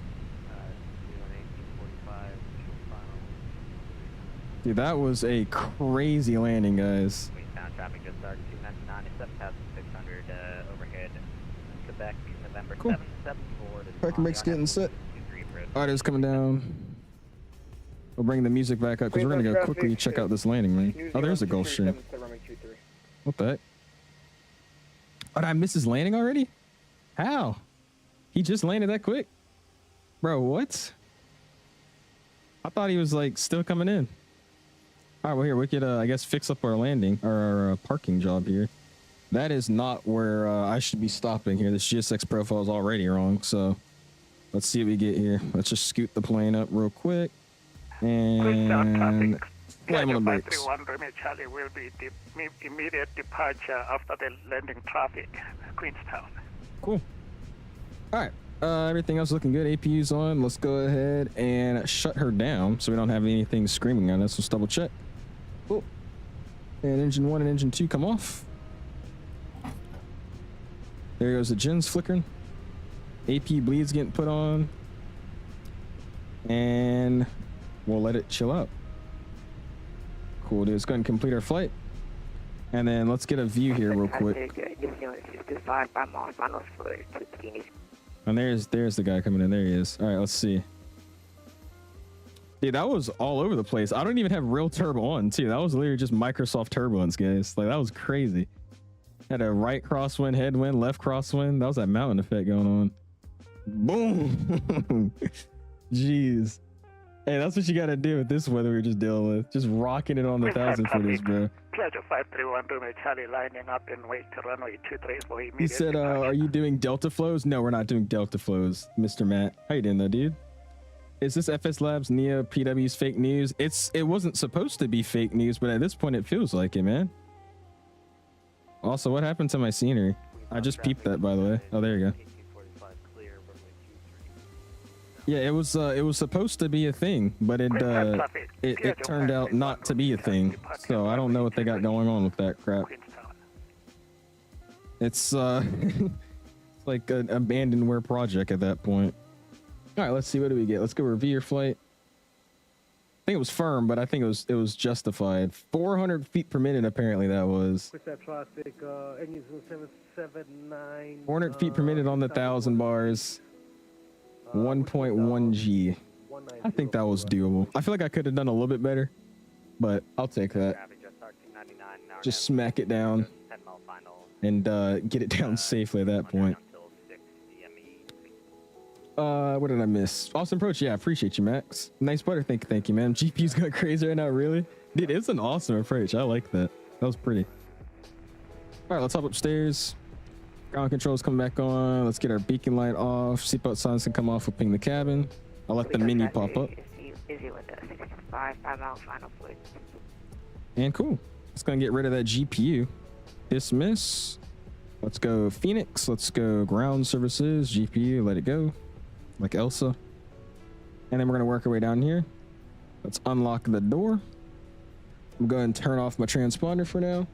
Speaker 1: Dude, that was a crazy landing, guys.
Speaker 5: Queenstown traffic just started 299 to 7,600 overhead. Quebec, November
Speaker 1: Cool.
Speaker 5: 774.
Speaker 1: Parking brake's getting set. Auto's coming down. We'll bring the music back up because we're gonna go quickly check out this landing, man. Oh, there's a Gulfstream. What the heck? Oh, did I miss his landing already? How? He just landed that quick? Bro, what? I thought he was like still coming in. All right, well here, we could, I guess, fix up our landing, or our parking job here. That is not where I should be stopping here. This GSX profile is already wrong, so let's see what we get here. Let's just scoot the plane up real quick. And slam on the brakes.
Speaker 2: 531 Charlie will be immediate departure after the landing traffic, Queenstown.
Speaker 1: Cool. All right. Everything else looking good. APU's on. Let's go ahead and shut her down so we don't have anything screaming on us. Let's double check. Cool. And engine 1 and engine 2 come off. There goes the gens flickering. AP bleeds getting put on. And we'll let it chill out. Cool, dude. Let's go ahead and complete our flight. And then let's get a view here real quick. And there's the guy coming in. There he is. All right, let's see. Dude, that was all over the place. I don't even have real turbo on, too. That was literally just Microsoft turbulence, guys. Like, that was crazy. Had a right crosswind, headwind, left crosswind. That was that mountain effect going on. Boom. Jeez. Hey, that's what you got to do with this weather we were just dealing with. Just rocking it on the 1,000 footers, bro.
Speaker 2: Pleasure 531 Charlie lining up and wait to runway 23 for immediate
Speaker 1: He said, are you doing Delta flows? No, we're not doing Delta flows, Mr. Matt. How you doing, though, dude? Is this FS Labs Neo PW's fake news? It wasn't supposed to be fake news, but at this point it feels like it, man. Also, what happened to my scenery? I just peeped that, by the way. Oh, there you go. Yeah, it was supposed to be a thing, but it turned out not to be a thing. So I don't know what they got going on with that crap. It's like an abandonware project at that point. All right, let's see, what do we get? Let's go review your flight. I think it was firm, but I think it was justified. 400 feet per minute, apparently that was. 400 feet per minute on the 1,000 bars. 1.1 G. I think that was doable. I feel like I could have done a little bit better, but I'll take that. Just smack it down and get it down safely at that point. What did I miss? Awesome approach. Yeah, appreciate you, Max. Nice butter. Thank you, man. GPU's got crazy right now, really? Dude, it's an awesome approach. I like that. That was pretty. All right, let's hop upstairs. Ground controls come back on. Let's get our beacon light off. Seatbelt signs can come off. We'll ping the cabin. I'll let the menu pop up. And cool. It's gonna get rid of that GPU. Dismiss. Let's go Fenix. Let's go ground services. GPU. Let it go. Like 𝐂𝐨𝐷. And then we're gonna work our way down here. Let's unlock the door. I'm going to turn off my transponder for now.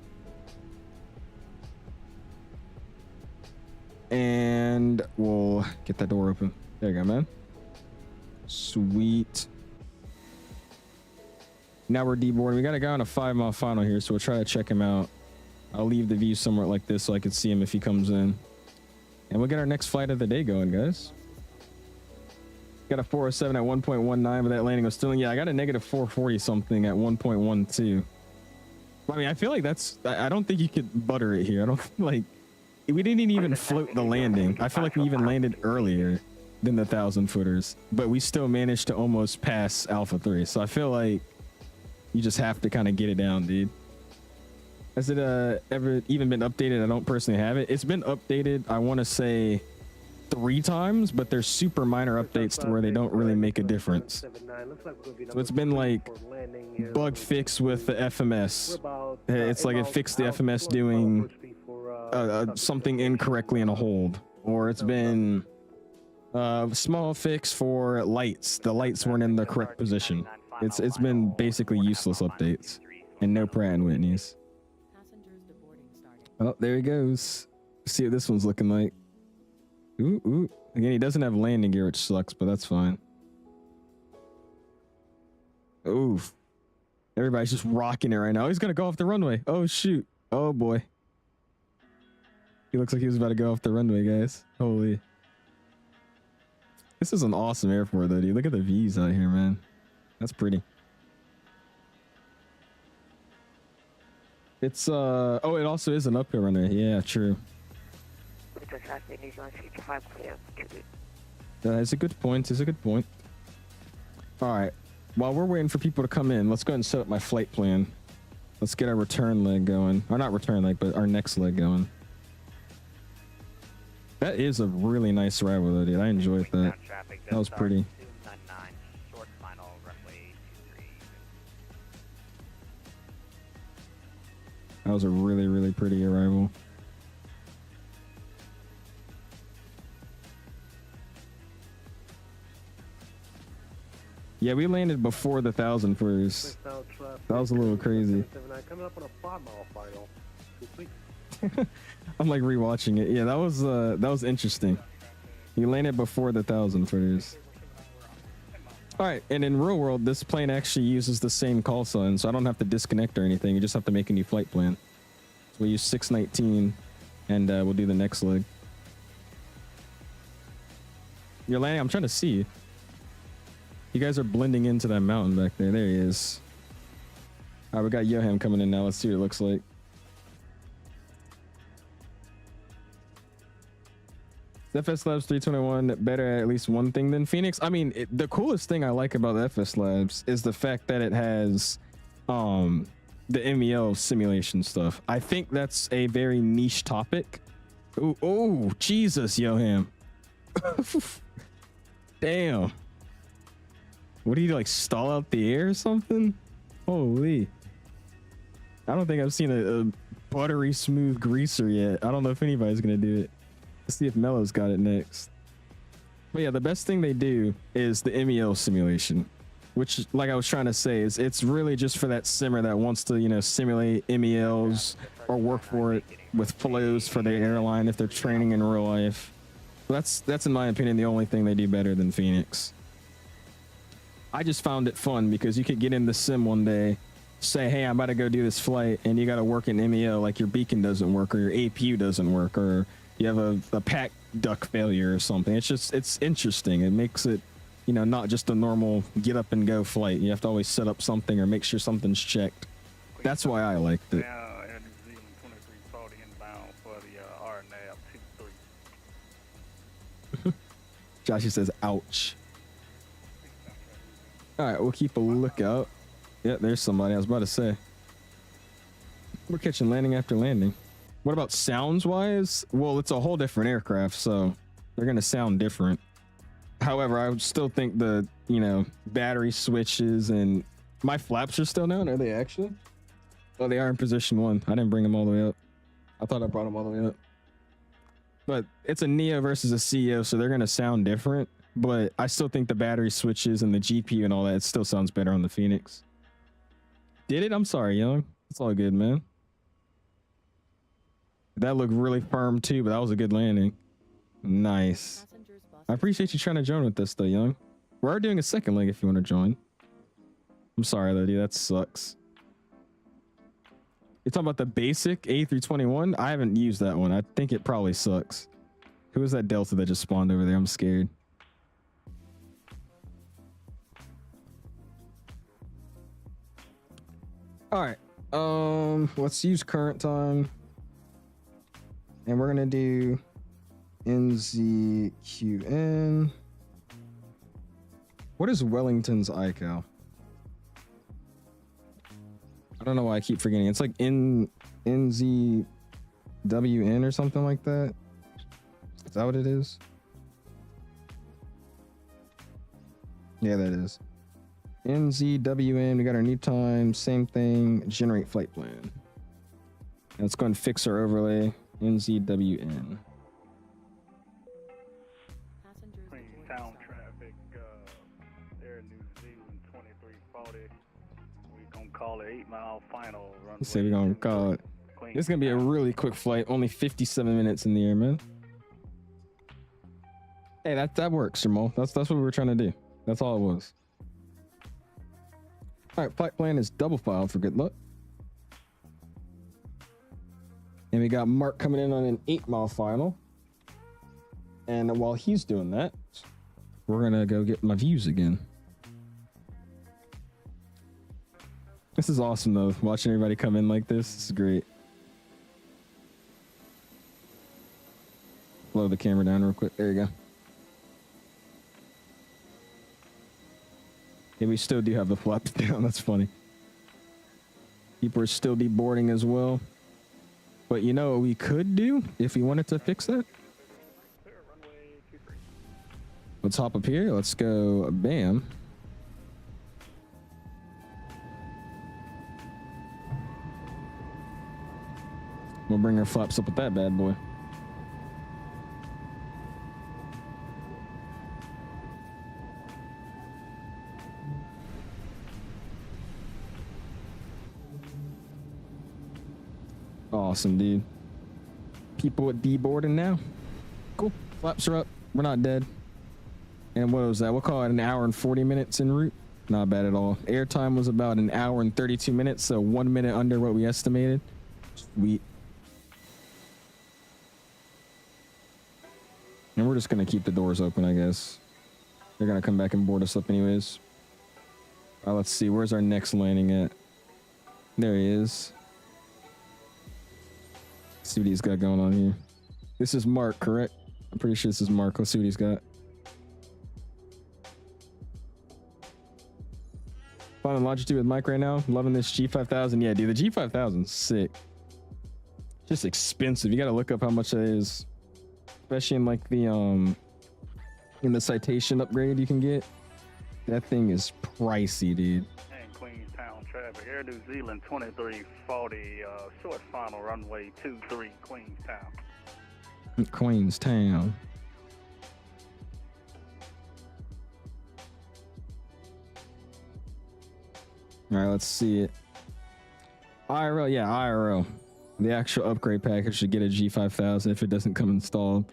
Speaker 1: And we'll get that door open. There you go, man. Sweet. Now we're deboarding. We got a guy on a 5-mile final here, so we'll try to check him out. I'll leave the view somewhere like this so I can see him if he comes in. And we'll get our next flight of the day going, guys. Got a 407 at 1.19, but that landing was still in. Yeah, I got a negative 440 something at 1.12. I mean, I feel like I don't think you could butter it here. I don't like, we didn't even float the landing. I feel like we even landed earlier. than the 1,000-footers, but we still managed to almost pass Alpha 3. So I feel like you just have to kind of get it down, dude. Has it ever even been updated? I don't personally have it. It's been updated, I want to say 3 times, but they're super minor updates to where they don't really make a difference. So it's been like bug fix with the FMS. It's like it fixed the FMS doing something incorrectly in a hold, or it's been small fix for lights. The lights weren't in the correct position. It's been basically useless updates and no Pratt and Whitneys. Oh, there he goes. See what this one's looking like. Ooh. Again, he doesn't have landing gear, which sucks, but that's fine. Oof. Everybody's just rocking it right now. He's gonna go off the runway. Oh shoot. Oh boy. He looks like he was about to go off the runway, guys. Holy. This is an awesome airport though, dude. Look at the views out here, man. That's pretty. It's oh, it also is an uphill runway. Yeah, true. That's a good point. It's a good point. All right. While we're waiting for people to come in, let's go ahead and set up my flight plan. Let's get our return leg going. Or not return leg, but our next leg going. That is a really nice arrival though, dude. I enjoyed that. That was pretty. That was a really, really pretty arrival. Yeah, we landed before the 1,000 first. That was a little crazy. I'm like rewatching it. Yeah, that was interesting. You landed before the 1,000 first. All right, and in real world, this plane actually uses the same call sign, so I don't have to disconnect or anything. You just have to make a new flight plan. So we use 619, and we'll do the next leg. You're landing. I'm trying to see you. You guys are blending into that mountain back there. There he is. All right, we got 𝐢𝐻𝐻𝐻 coming in now. Let's see what it looks like. FS Labs 321 better at least one thing than Fenix. I mean, the coolest thing I like about the FS Labs is the fact that it has the MEL simulation stuff. I think that's a very niche topic. Oh, Jesus, 𝐢𝐻𝐻𝐻. Damn. What do you like, stall out the air or something? Holy. I don't think I've seen a buttery smooth greaser yet. I don't know if anybody's gonna do it. Let's see if Mello's got it next. But yeah, the best thing they do is the MEL simulation, which, like I was trying to say, is it's really just for that simmer that wants to, you know, simulate MELs or work for it with flows for their airline if they're training in real life. That's in my opinion the only thing they do better than Fenix. I just found it fun because you could get in the sim one day, say, hey, I'm about to go do this flight, and you got to work in MEL, like your beacon doesn't work or your APU doesn't work, or you have a pack duck failure or something. It's interesting. It makes it, you know, not just a normal get up and go flight. You have to always set up something or make sure something's checked. That's why I liked it.
Speaker 4: Now, Air New Zealand 2340 inbound for the RNAV 23.
Speaker 1: Joshy says, ouch. All right, we'll keep a lookout. Yeah, there's somebody. I was about to say. We're catching landing after landing. What about sounds wise? Well, it's a whole different aircraft, so they're going to sound different. However, I would still think the, you know, battery switches and my flaps are still down. Are they actually? Oh, they are in position 1. I didn't bring them all the way up. I thought I brought them all the way up. But it's a NEO versus a CEO, so they're going to sound different. But I still think the battery switches and the GPU and all that, it still sounds better on the Fenix. Did it? I'm sorry, Young. It's all good, man. That looked really firm too, but that was a good landing. Nice. I appreciate you trying to join with us though, Young. We are doing a second leg if you want to join. I'm sorry though, dude. That sucks. You're talking about the basic A321? I haven't used that one. I think it probably sucks. Who is that Delta that just spawned over there? I'm scared. All right. Let's use current time. And we're gonna do NZQN. What is Wellington's ICAL? I don't know why I keep forgetting. It's like NZWN or something like that. Is that what it is? Yeah, that is. NZWN, we got our new time, same thing, generate flight plan. Let's go and fix our overlay, NZWN.
Speaker 4: Queenstown traffic, Air New Zealand 2340. We're going to call it 8 Mile final runway.
Speaker 1: Let's say we're going to call it. It's going to be a really quick flight, only 57 minutes in the air, man. Hey, that works, Jamal. That's what we were trying to do. That's all it was. All right, flight plan is double filed for good luck. And we got Mark coming in on an 8 mile final. And while he's doing that, we're gonna go get my views again. This is awesome though, watching everybody come in like this. This is great. Blow the camera down real quick. There you go. Yeah, we still do have the flaps down. That's funny. People are still deboarding as well. But you know what we could do if we wanted to fix that? Let's hop up here. Let's go bam. We'll bring our flaps up with that bad boy. Awesome, dude. People at deboarding now. Cool. Flaps are up. We're not dead. And what was that? We'll call it an hour and 40 minutes en route. Not bad at all. Airtime was about an hour and 32 minutes, so 1 minute under what we estimated. Sweet. And we're just going to keep the doors open, I guess. They're going to come back and board us up anyways. Let's see. Where's our next landing at? There he is. Let's see what he's got going on here. This is Mark, correct? I'm pretty sure this is Mark. Let's see what he's got. Flying longitude with Mike right now. Loving this G5000. Yeah, dude, the G5000's sick. Just expensive. You got to look up how much that is, especially in like the in the citation upgrade you can get. That thing is pricey, dude.
Speaker 4: And Queenstown traffic, Air New Zealand 2340, short final runway 23 Queenstown.
Speaker 1: Queenstown. All right, let's see it. IRL, yeah, IRL. The actual upgrade package should get a G5000 if it doesn't come installed.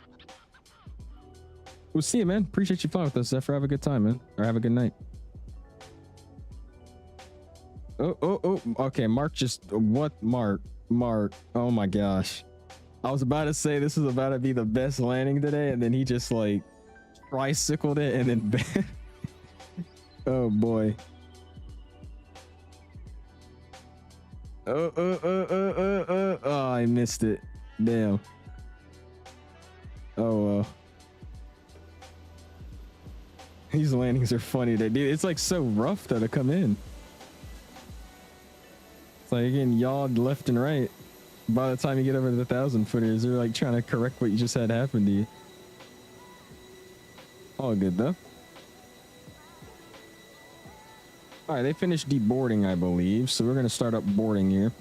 Speaker 1: We'll see you, man. Appreciate you flying with us, Zephyr. Have a good time, man. Or have a good night. Oh. Okay, Mark just... What? Mark. Oh, my gosh. I was about to say this was about to be the best landing today, and then he just, like, tricycled it, and then... Oh, boy. Oh, I missed it. Damn. Oh, well. These landings are funny, dude. It's like so rough though to come in. It's like getting yawed left and right. By the time you get over to the 1,000-footers, they're like trying to correct what you just had happen to you. All good though. All right, they finished deboarding, I believe. So we're going to start up boarding here.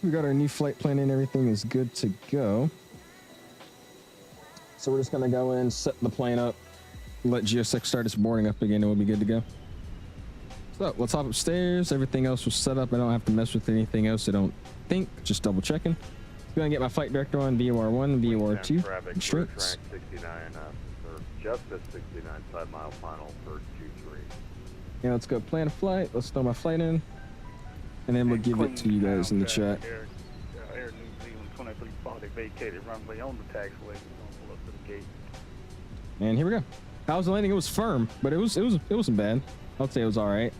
Speaker 1: We got our new flight plan in. Everything is good to go. So we're just going to go in, set the plane up, let Geosec start its boarding up again, and we'll be good to go. So let's hop upstairs. Everything else was set up. I don't have to mess with anything else, I don't think. Just double checking. Go and get my flight director on VOR1, VOR2. Instructs.
Speaker 12: 69, or just at 69 5 mile final for 23.
Speaker 1: Yeah, let's go plan a flight. Let's throw my flight in, and then we'll give it to you guys in the chat.
Speaker 4: Air New Zealand 2340 vacated runway on the taxiway. We're gonna pull up to the gate.
Speaker 1: And here we go. How was the landing? It was firm, but it wasn't bad. I'd say it was all right.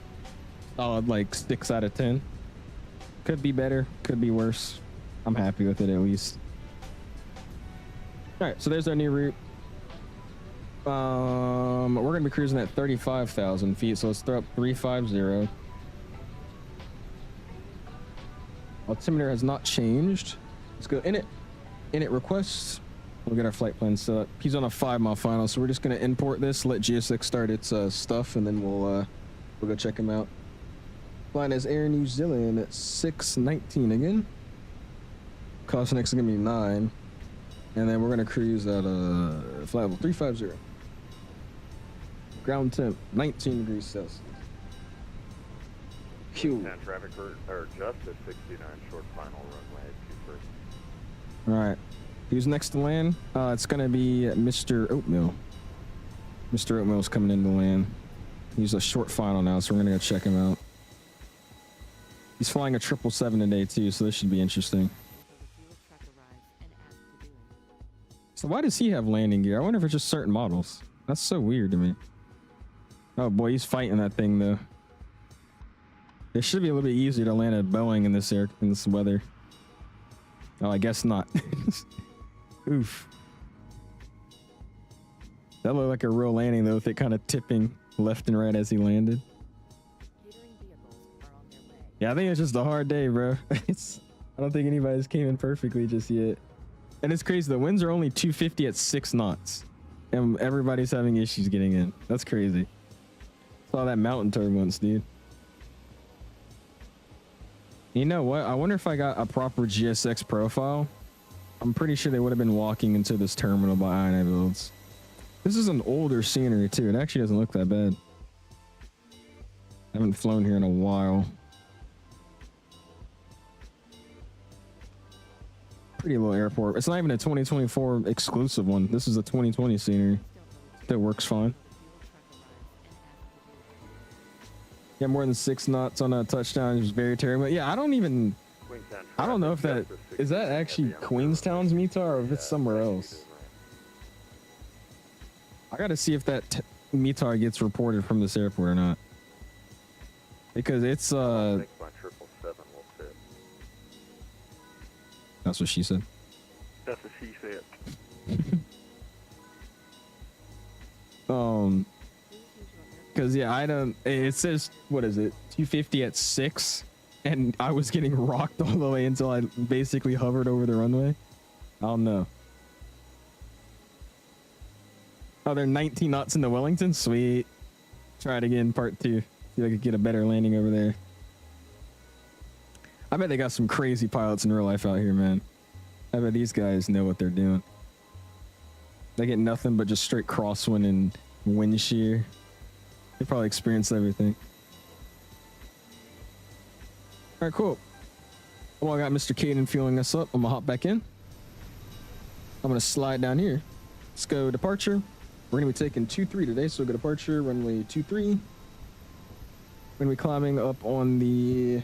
Speaker 1: Solid, like 6 out of 10. Could be better, could be worse. I'm happy with it at least. All right, so there's our new route. We're gonna be cruising at 35,000 feet, so let's throw up 350. Altimeter has not changed. Let's go in it requests. We'll get our flight plan set up. He's on a 5-mile final, so we're just gonna import this, let GSX start its stuff, and then we'll go check him out. Flying as Air New Zealand at 619 again. Cost next is gonna be 9, and then we're gonna cruise at flight level 350. Ground temp 19 degrees Celsius. Q.
Speaker 12: Traffic or just at 69 short final runway at 23.
Speaker 1: All right. Who's next to land? It's gonna be Mr. Oatmeal. Mr. Oatmeal's coming in to land. He's a short final now, so we're gonna go check him out. He's flying a 777 today too, so this should be interesting. So why does he have landing gear? I wonder if it's just certain models. That's so weird to me. Oh boy, he's fighting that thing though. It should be a little bit easier to land a Boeing in this weather. Oh, I guess not. Oof. That looked like a real landing though, with it kind of tipping left and right as he landed. Yeah, I think it's just a hard day, bro. I don't think anybody's came in perfectly just yet. And it's crazy. The winds are only 250 at 6 knots. And everybody's having issues getting in. That's crazy. Saw that mountain turbulence, dude. You know what? I wonder if I got a proper GSX profile. I'm pretty sure they would have been walking into this terminal by INA builds. This is an older scenery too. It actually doesn't look that bad. I haven't flown here in a while. Pretty little airport. It's not even a 2024 exclusive one. This is a 2020 scenery. That works fine. Yeah, more than 6 knots on a touchdown is very terrible. Yeah, I don't know if that is that actually Queenstown's METAR or if it's somewhere else. I gotta see if that METAR gets reported from this airport or not, because it's
Speaker 12: I think my 777 will fit.
Speaker 1: That's what she said.
Speaker 2: That's what she said.
Speaker 1: Because yeah, I don't. It says, what is it, 250 at 6, and I was getting rocked all the way until I basically hovered over the runway. I don't know. Oh, they're 19 knots into Wellington. Sweet. Try it again, part 2. See if I could get a better landing over there. I bet they got some crazy pilots in real life out here, man. I bet these guys know what they're doing. They get nothing but just straight crosswind and wind shear. They probably experienced everything. All right, cool. Well, I got Mr. Caden fueling us up. I'm gonna hop back in. I'm gonna slide down here. Let's go departure. We're gonna be taking 23 today, so we'll go departure, runway 23. We're gonna be climbing up on the...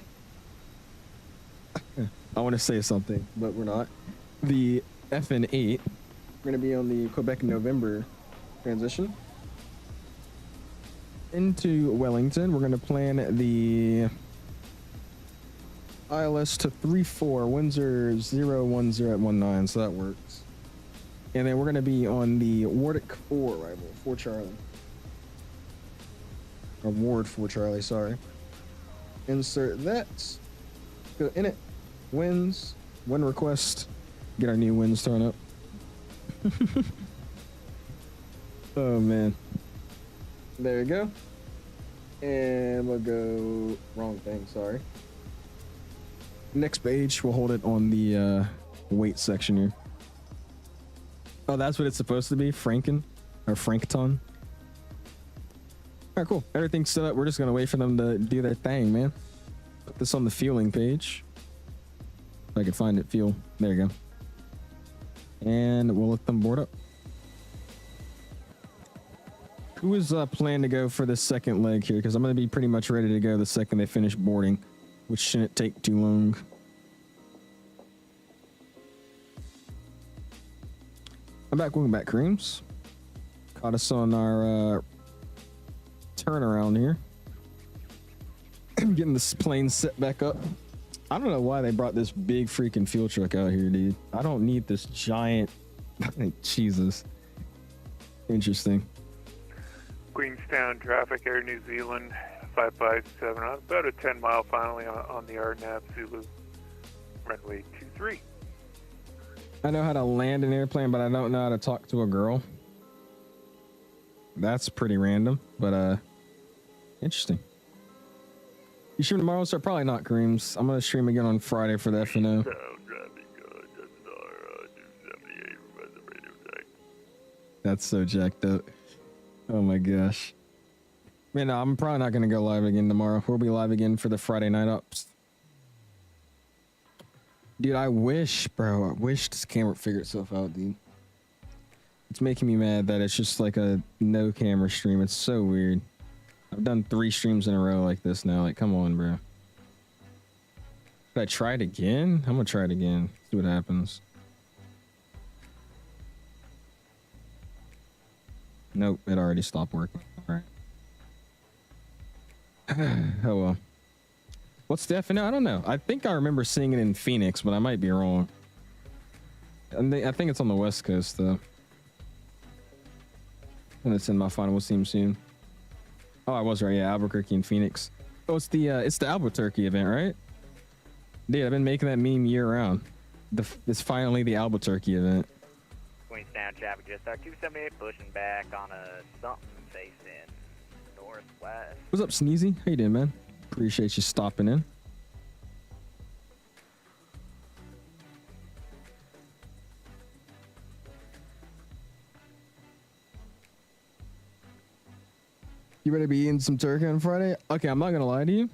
Speaker 1: I want to say something, but we're not. The FN8. We're gonna be on the Quebec November transition into Wellington. We're gonna plan the ILS to 34. Winds are 010 at 19, so that works. And then we're gonna be on the Wardic 4 arrival, 4 Charlie. Or Ward 4 Charlie, sorry. Insert that. Go in it. Winds. Wind request. Get our new winds thrown up. Oh man. There you go. And we'll go wrong thing, sorry. Next page, we'll hold it on the weight section here. Oh, that's what it's supposed to be, Franken or Frankton. All right, cool. Everything's set up. We're just gonna wait for them to do their thing, man. Put this on the fueling page. If I can find it, fuel. There you go. And we'll let them board up. Who is planned to go for the second leg here? Because I'm going to be pretty much ready to go the second they finish boarding, which shouldn't take too long. I'm back. Welcome back, Creams. Caught us on our turnaround here. Getting this plane set back up. I don't know why they brought this big freaking fuel truck out here, dude. I don't need this giant... Jesus. Interesting.
Speaker 2: Queenstown traffic, Air New Zealand 557. About a 10-mile finally on the RNAV Zulu, runway 23.
Speaker 1: I know how to land an airplane, but I don't know how to talk to a girl. That's pretty random, but interesting. You stream tomorrow, so probably not, Kareems. I'm gonna stream again on Friday for the FNO. That's so jacked up. Oh my gosh. Man, no, I'm probably not gonna go live again tomorrow. We'll be live again for the Friday night ups. Dude, I wish this camera would figure itself out, dude. It's making me mad that it's just like a no camera stream. It's so weird. I've done 3 streams in a row like this now. Like, come on, bro. Should I try it again? I'm gonna try it again. See what happens. Nope, it already stopped working. All right. Oh well. What's the FNO? I don't know. I think I remember seeing it in Phoenix, but I might be wrong. I think it's on the West Coast though. And it's in my final. We'll see him soon. Oh, I was right. Yeah, Albuquerque and Phoenix. Oh, it's the Albuquerque event, right? Dude, I've been making that meme year round. It's finally the Albuquerque event.
Speaker 5: Queenstown traffic just started 278, pushing back on a something facing northwest.
Speaker 1: What's up, Sneezy? How you doing, man? Appreciate you stopping in. You ready to be eating some turkey on Friday? Okay, I'm not gonna lie to you.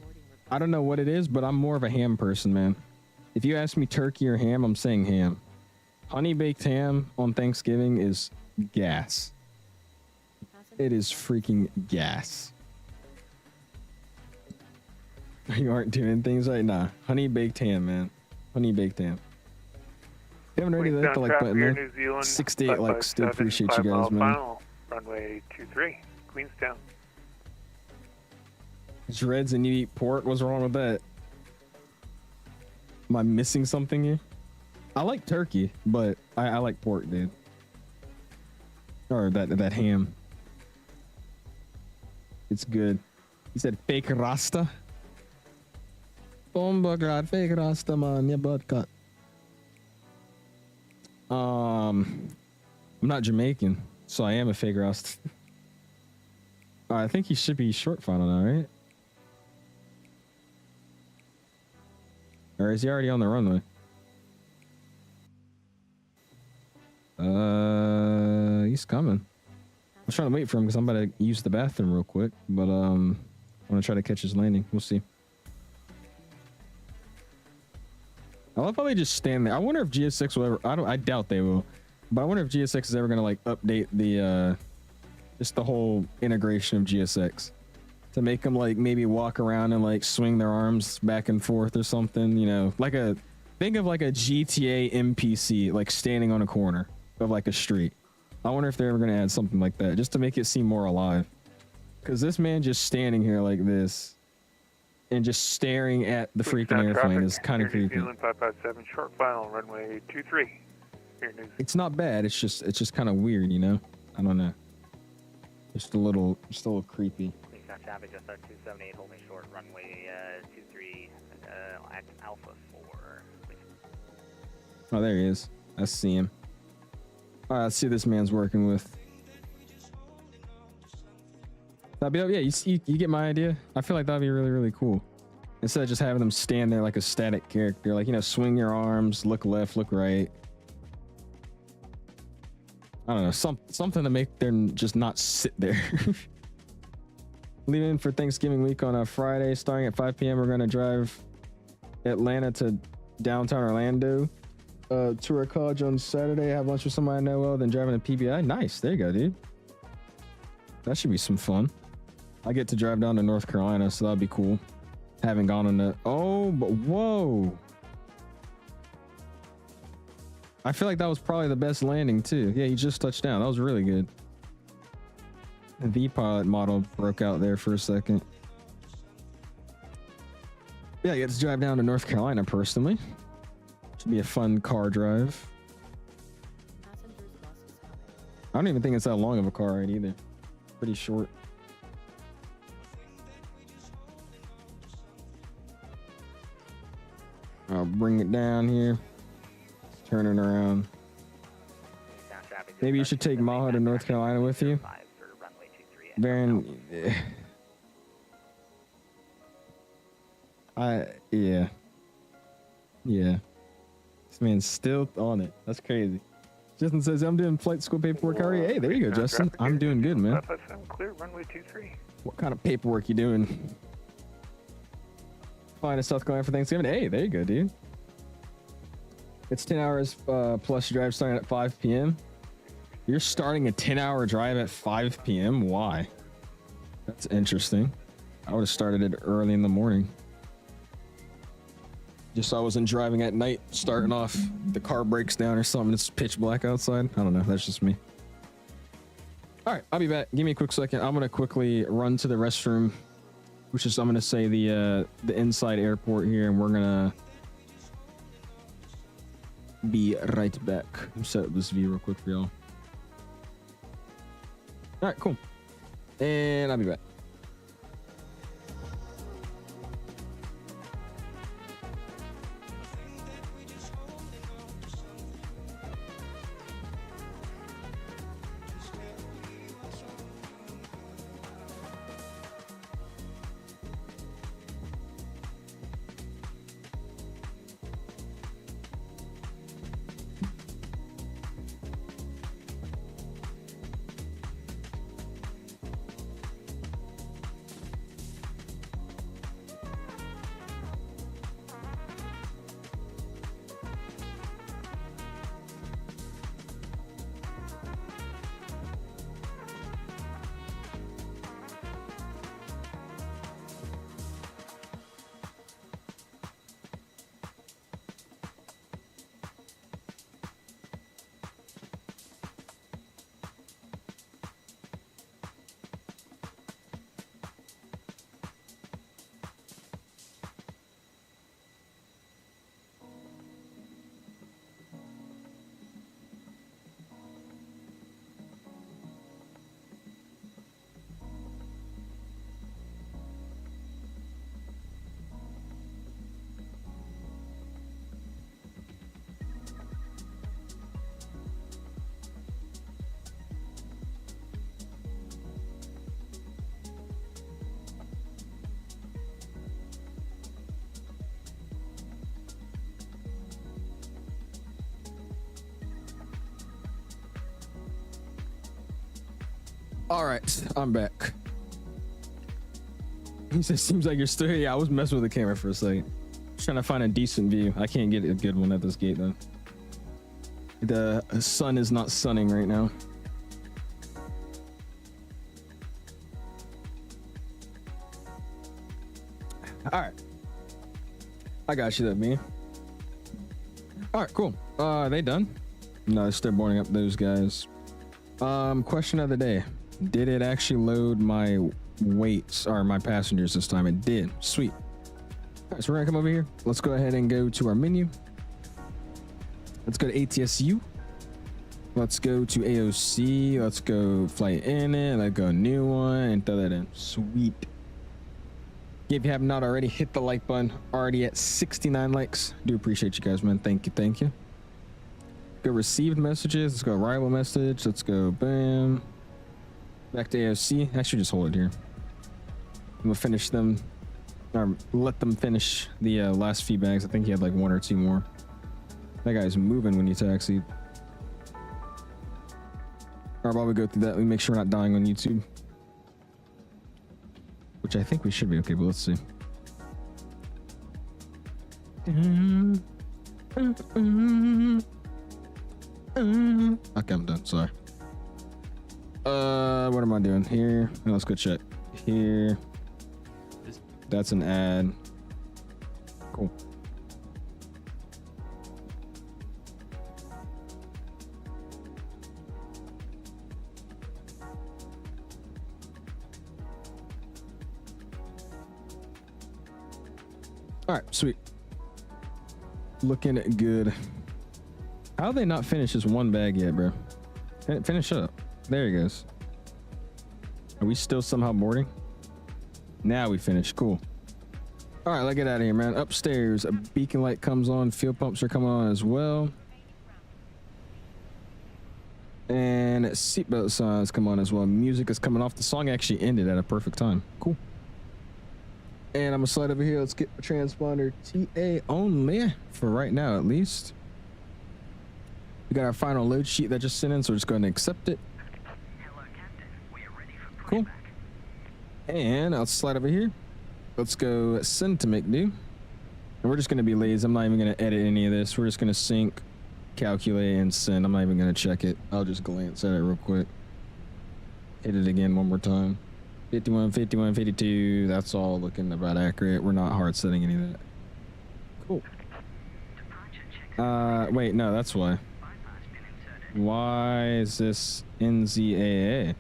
Speaker 1: I don't know what it is, but I'm more of a ham person, man. If you ask me turkey or ham, I'm saying ham. Honey baked ham on Thanksgiving is gas. It is freaking gas. You aren't doing things right now. Nah, honey baked ham, man. Honey baked ham. If you haven't already hit the like button, man. 68 likes. Still appreciate you guys, man.
Speaker 2: Final, runway 23, Queenstown.
Speaker 1: Dreads and you eat pork? What's wrong with that? Am I missing something here? I like turkey, but I like pork, dude. Or that ham. It's good. He said fake rasta. Bomba fake rasta, man. Your butt cut. I'm not Jamaican, so I am a fake rasta. I think he should be short final now, right? Or is he already on the runway? He's coming. I was trying to wait for him because I'm about to use the bathroom real quick, but I want to try to catch his landing. We'll see. I love how they just stand there. I wonder if GS6 will ever. I doubt they will, but I wonder if GS6 is ever gonna like update the just the whole integration of GSX to make them like maybe walk around and like swing their arms back and forth or something, you know, like think of like a GTA NPC like standing on a corner of like a street. I wonder if they're ever going to add something like that just to make it seem more alive, because this man just standing here like this and just staring at the freaking airplane is kind of creepy.
Speaker 2: 557 short final, runway 23.
Speaker 1: It's not bad, it's just kind of weird, you know. I don't know, just a little creepy.
Speaker 5: Traffic just started 278, holding short, runway 23, Alpha 4.
Speaker 1: Oh, there he is. I see him. All right, let's see what this man's working with. That'd be, yeah, you get my idea. I feel like that'd be really, really cool. Instead of just having them stand there like a static character, like, you know, swing your arms, look left, look right. I don't know, something to make them just not sit there. Leaving for Thanksgiving week on a Friday, starting at 5 p.m. We're going to drive Atlanta to downtown Orlando. Tour a college on Saturday, have lunch with somebody I know well, then driving a PBI. Nice, there you go, dude. That should be some fun. I get to drive down to North Carolina, so that'd be cool. Haven't gone on the... Oh, but whoa. I feel like that was probably the best landing too. Yeah, he just touched down. That was really good. The pilot model broke out there for a second. Yeah, I get to drive down to North Carolina personally. Should be a fun car drive. I don't even think it's that long of a car ride either. Pretty short. bring it down here. Let's turn it around. Maybe you should take Maha to North Carolina with you. Baron, yeah. This man's still on it. That's crazy. Justin says, I'm doing flight school paperwork already. Hey, there you go, Justin. I'm doing good, man.
Speaker 2: Clear, runway 23.
Speaker 1: What kind of paperwork you doing? Flying to South Carolina for Thanksgiving. Hey, there you go, dude. It's 10 hours plus drive starting at 5 p.m. You're starting a 10-hour drive at 5 p.m. Why? That's interesting. I would have started it early in the morning. Just so I wasn't driving at night, starting off, the car breaks down or something, it's pitch black outside. I don't know, that's just me. All right, I'll be back. Give me a quick second. I'm gonna quickly run to the restroom, which is, I'm gonna say the inside airport here, and we're gonna be right back. I'll set up this view real quick for y'all. All right, cool. And I'll be back. All right, I'm back. He says, seems like you're still here. Yeah, I was messing with the camera for a second. Just trying to find a decent view. I can't get a good one at this gate though. The sun is not sunning right now. All right. I got you there, man. All right, cool. Are they done? No, they're still boarding up those guys. Question of the day. Did it actually load my weights or my passengers this time? It did. Sweet. All right, so we're gonna come over here. Let's go ahead and go to our menu. Let's go to ATSU. Let's go to AOC. Let's go flight in it. Let's go new one and throw that in. Sweet. If you have not already, hit the like button. Already at 69 likes. Do appreciate you guys, man. Thank you. Thank you. Go received messages. Let's go arrival message. Let's go bam. Back to AOC. Actually, just hold it here. We'll finish them, or let them finish the last few bags. I think he had like one or two more. That guy's moving when you taxi. All right, while we go through that, we make sure we're not dying on YouTube. Which I think we should be okay, but let's see. Okay, I'm done. Sorry. What am I doing here? No, let's go check here. That's an ad. Cool. All right, sweet. Looking good. How did they not finish this one bag yet, bro? Finish up. There he goes. Are we still somehow boarding? Now we finished. Cool. All right, let's get out of here, man. Upstairs, a beacon light comes on. Fuel pumps are coming on as well. And seatbelt signs come on as well. Music is coming off. The song actually ended at a perfect time. Cool. And I'm gonna slide over here. Let's get the transponder TA only for right now, at least. We got our final load sheet that just sent in, so we're just going to accept it.
Speaker 13: Hello, Captain. We are ready for
Speaker 1: Cool.
Speaker 13: pushback.
Speaker 1: And I'll slide over here. Let's go send to make do. And we're just going to be lazy. I'm not even going to edit any of this. We're just going to sync, calculate, and send. I'm not even going to check it. I'll just glance at it real quick. Hit it again one more time. 51, 51, 52. That's all looking about accurate. We're not hard setting any of that. Cool. Wait, no, that's why. Why is this NZAA?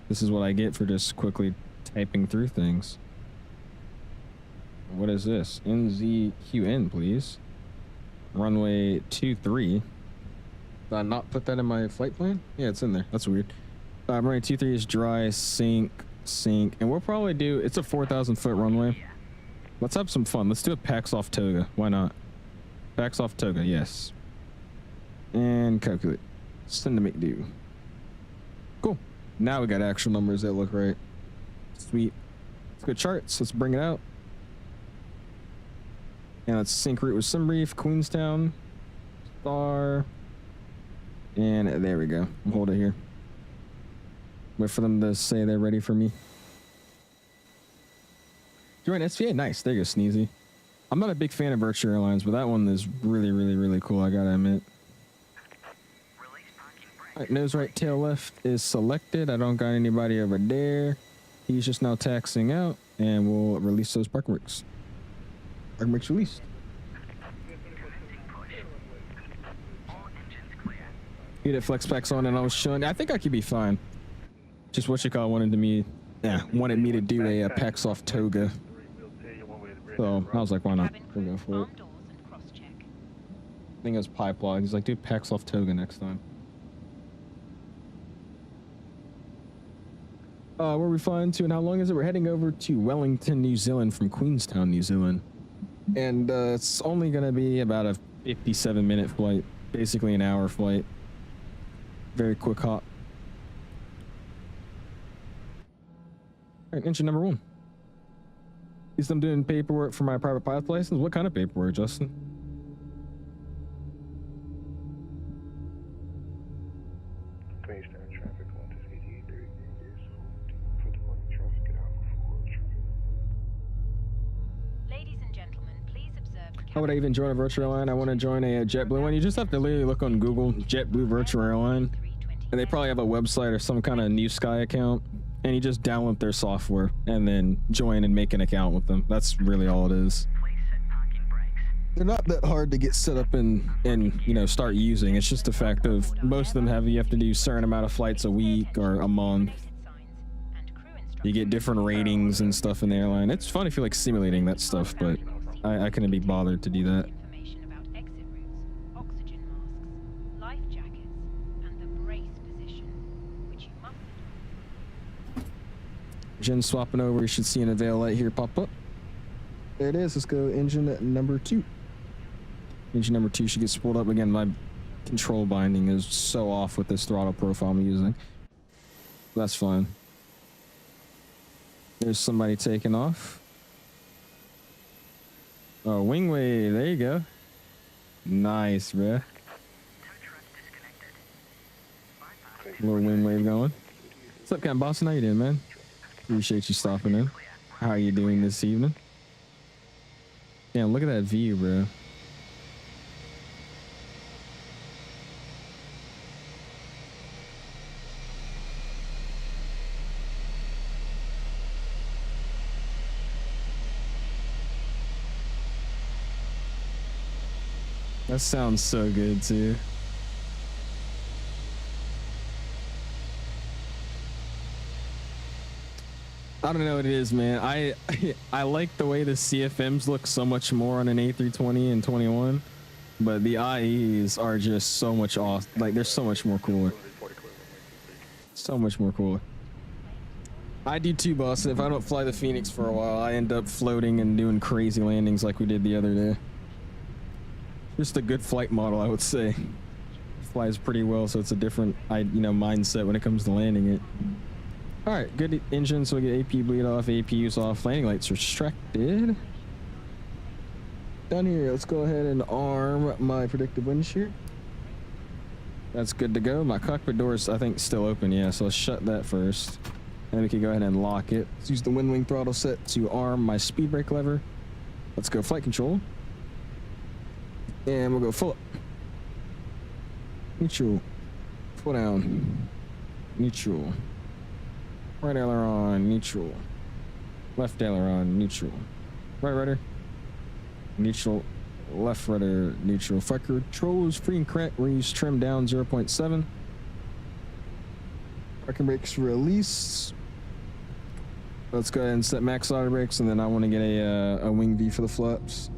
Speaker 1: This is what I get for just quickly typing through things. What is this? NZQN, please. Runway 23. Did I not put that in my flight plan? Yeah, it's in there. That's weird. Runway 23 is dry, sync. And we'll probably do, it's a 4,000 foot runway. Let's have some fun. Let's do a PAX off toga. Why not? PAX off toga, yes. And calculate. Send to make do. Cool. Now we got actual numbers that look right. Sweet. Let's go charts. Let's bring it out. And let's sync route with SimBrief, Queenstown, Star. And there we go. I'll hold it here. Wait for them to say they're ready for me. Join SVA? Nice. There you go, Sneezy. I'm not a big fan of virtual airlines, but that one is really, really, really cool, I gotta admit. All right, nose right, tail left is selected. I don't got anybody over there. He's just now taxiing out, and we'll release those parking brakes. Parking brakes released. He did flex packs on, and I was showing. I think I could be fine. Just what you call wanted me to do a PAX off toga. So I was like, why not? We'll go for it. I think it was Pipeline. He's like, dude, PAX off toga next time. Where are we flying to and how long is it? We're heading over to Wellington, New Zealand from Queenstown, New Zealand. And it's only going to be about a 57-minute flight, basically an hour flight. Very quick hop. All right, engine number 1. At least I'm doing paperwork for my private pilot license. What kind of paperwork, Justin?
Speaker 14: Queenstown traffic, 128 30 meters. For the morning traffic, get out before traffic.
Speaker 13: Ladies and gentlemen, please observe.
Speaker 1: How would I even join a virtual airline? I want to join a JetBlue one. You just have to literally look on Google, JetBlue virtual airline. And they probably have a website or some kind of New Sky account. And you just download their software and then join and make an account with them. That's really all it is. They're not that hard to get set up and you know, start using. It's just the fact of most of them you have to do a certain amount of flights a week or a month. You get different ratings and stuff in the airline. It's fun if you like simulating that stuff, but I couldn't be bothered to do that. Engine swapping over, you should see an avail light here pop up. There it is. Let's go engine number 2. Engine number 2 should get spooled up again. My control binding is so off with this throttle profile I'm using. That's fine. There's somebody taking off. Oh, wing wave. There you go. Nice, bruh. Little wing wave going. What's up, Captain Boston? How you doing, man? Appreciate you stopping in. How are you doing this evening? Damn, look at that view, bro. That sounds so good, too. I don't know what it is, man. I like the way the CFMs look so much more on an A320 and 21, but the IEs are just so much off. Like, they're so much more cooler. So much more cooler. I do too, boss. If I don't fly the Phoenix for a while, I end up floating and doing crazy landings like we did the other day. Just a good flight model, I would say. Flies pretty well, so it's a different, mindset when it comes to landing it. All right, good engine, so we get AP bleed off, APU's off, landing lights restricted. Down here, let's go ahead and arm my predictive wind shear. That's good to go. My cockpit door is, I think, still open. Yeah, so let's shut that first. And we can go ahead and lock it. Let's use the wind wing throttle set to arm my speed brake lever. Let's go flight control. And we'll go full up. Neutral. Full down. Neutral. Right aileron, neutral. Left aileron, neutral. Right rudder. Neutral. Left rudder, neutral. Flight control is free and correct. We're going to use trim down 0.7. Parking brakes release. Let's go ahead and set max auto brakes, and then I want to get a wing V for the flaps.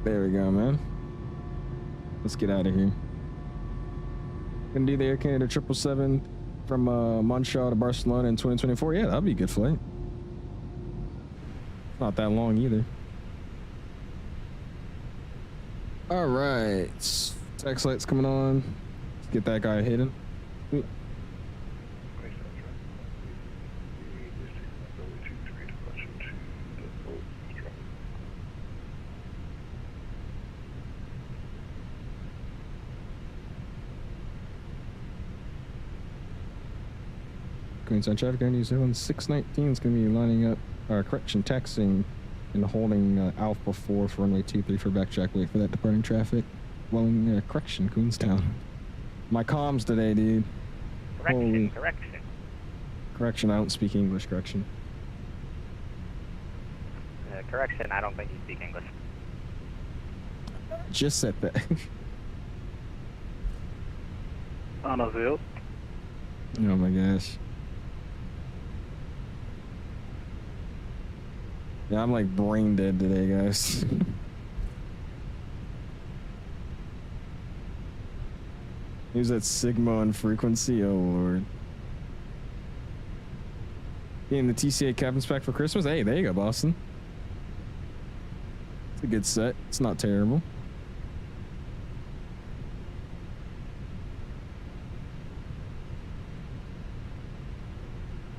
Speaker 1: There we go, man. Let's get out of here. Gonna do the Air Canada 777 from Montreal to Barcelona in 2024. Yeah, that'll be a good flight. Not that long either. All right, tax lights coming on. Let's get that guy hidden. Ooh. Queenstown traffic on New Zealand 619 is going to be lining up, taxiing and holding Alpha 4 for runway 23 for backtrack. Wait for that departing traffic. Correction, Queenstown. My comms today, dude. Correction, I don't speak English, correction.
Speaker 5: Correction, I don't think you speak English.
Speaker 1: Just said that.
Speaker 4: Anaville.
Speaker 1: Oh my gosh. Yeah, I'm like brain dead today, guys. Who's that Sigma on frequency? Oh lord. Getting the TCA cabin spec for Christmas? Hey, there you go, Boston. It's a good set. It's not terrible.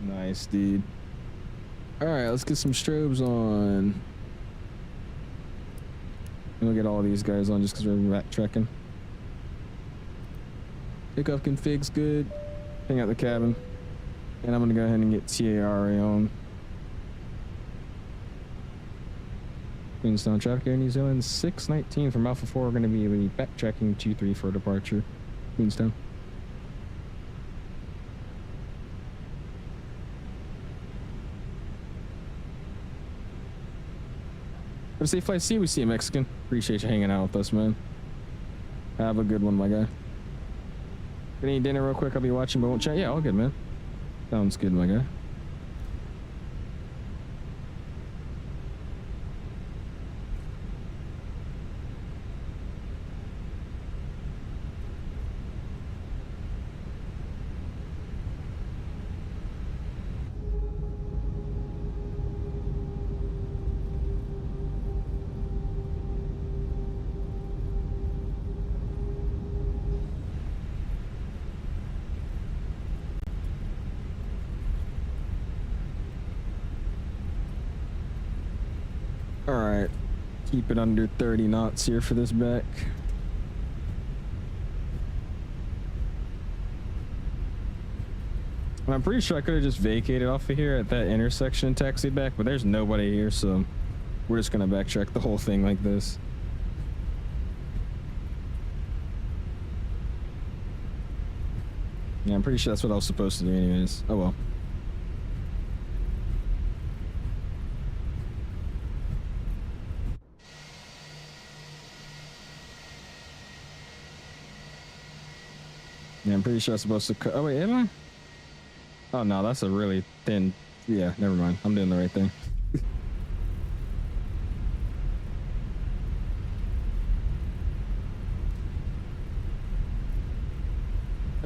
Speaker 1: Nice, dude. All right, let's get some strobes on. And we'll get all these guys on just because we're backtracking. Takeoff config's good. Hang out the cabin. And I'm going to go ahead and get TARA on. Queenstown traffic Air New Zealand 619 from Alpha 4. We're going to be backtracking 23 for departure. Queenstown. Have a safe flight. See you. We see you, Mexican. Appreciate you hanging out with us, man. Have a good one, my guy. Gonna eat dinner real quick. I'll be watching, but won't chat. Yeah, all good, man. Sounds good, my guy. Alright, keep it under 30 knots here for this back. And I'm pretty sure I could have just vacated off of here at that intersection and taxied back, but there's nobody here, so we're just gonna backtrack the whole thing like this. Yeah, I'm pretty sure that's what I was supposed to do anyways. Oh well. Yeah, I'm pretty sure I'm supposed to cut. Oh, wait, am I? Oh, no, that's a really thin. Yeah, never mind. I'm doing the right thing.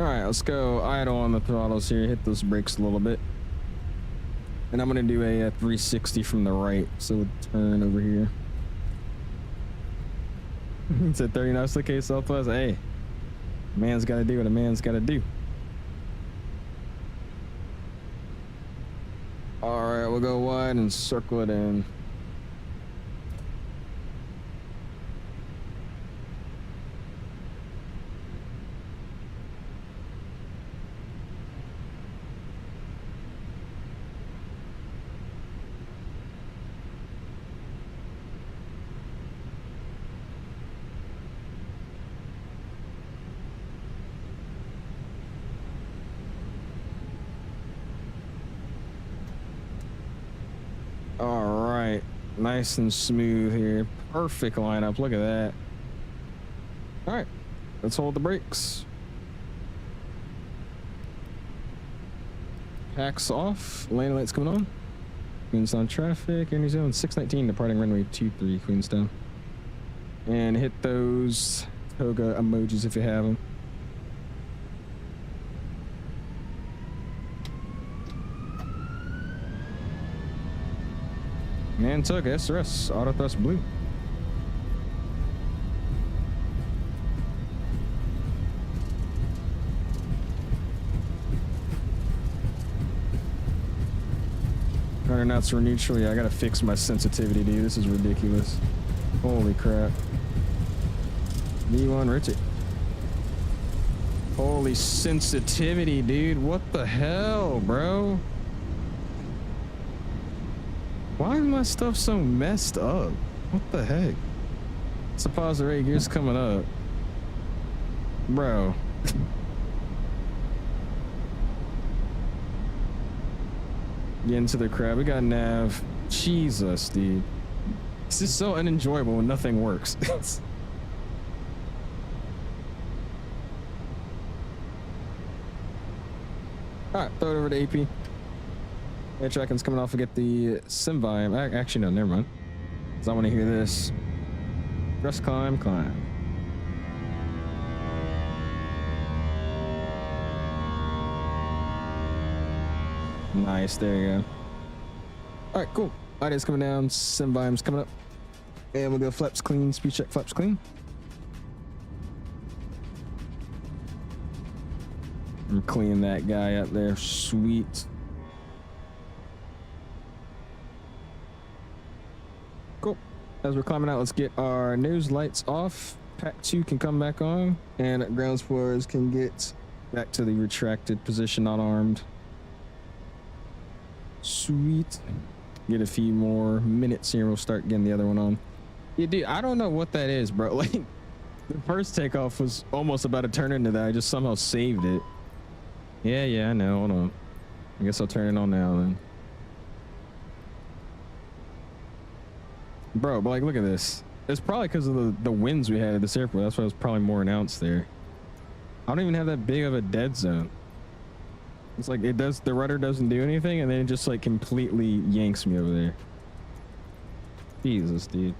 Speaker 1: All right, let's go idle on the throttles here. Hit those brakes a little bit. And I'm gonna do a 360 from the right. So we'll turn over here. It's a 30 knots to the case Southwest. Hey, man's gotta do what a man's gotta do. All right, we'll go wide and circle it in. All right, nice and smooth here. Perfect lineup. Look at that. All right, let's hold the brakes. Packs off. Landing lights coming on. Queenstown traffic. Air New Zealand 619 departing runway 23 Queenstown. And hit those toga emojis if you have them. And took SRS, auto thrust blue. Running knots for neutral. Yeah, I gotta fix my sensitivity, dude. This is ridiculous. Holy crap. V1 Richard. Holy sensitivity, dude. What the hell, bro? Why is my stuff so messed up? What the heck? Suppose the rate gear's coming up. Bro. Get into the crowd. We got nav. Jesus, dude. This is so unenjoyable when nothing works. Alright, throw it over to AP. Air tracking's coming off. We get the 𝐓𝐸𝐴𝐷𝐸. Actually, no, never mind. Because I want to hear this. Thrust climb, climb. Nice, there you go. Alright, cool. ID's coming down, 𝐓𝐸𝐴𝐷𝐸's coming up. And we'll go flaps clean, speed check, flaps clean. I'm cleaning that guy up there. Sweet. Cool. As we're climbing out, let's get our nose lights off. Pack 2 can come back on, and ground spoilers can get back to the retracted position, not armed. Sweet. Get a few more minutes here. We'll start getting the other one on. Yeah, dude, I don't know what that is, bro. Like, the first takeoff was almost about to turn into that. I just somehow saved it. Yeah, I know. Hold on. I guess I'll turn it on now then. Bro, but like, look at this. It's probably because of the winds we had at this airport. That's why it was probably more announced there. I don't even have that big of a dead zone. It's like it does, the rudder doesn't do anything, and then it just like completely yanks me over there. Jesus, dude.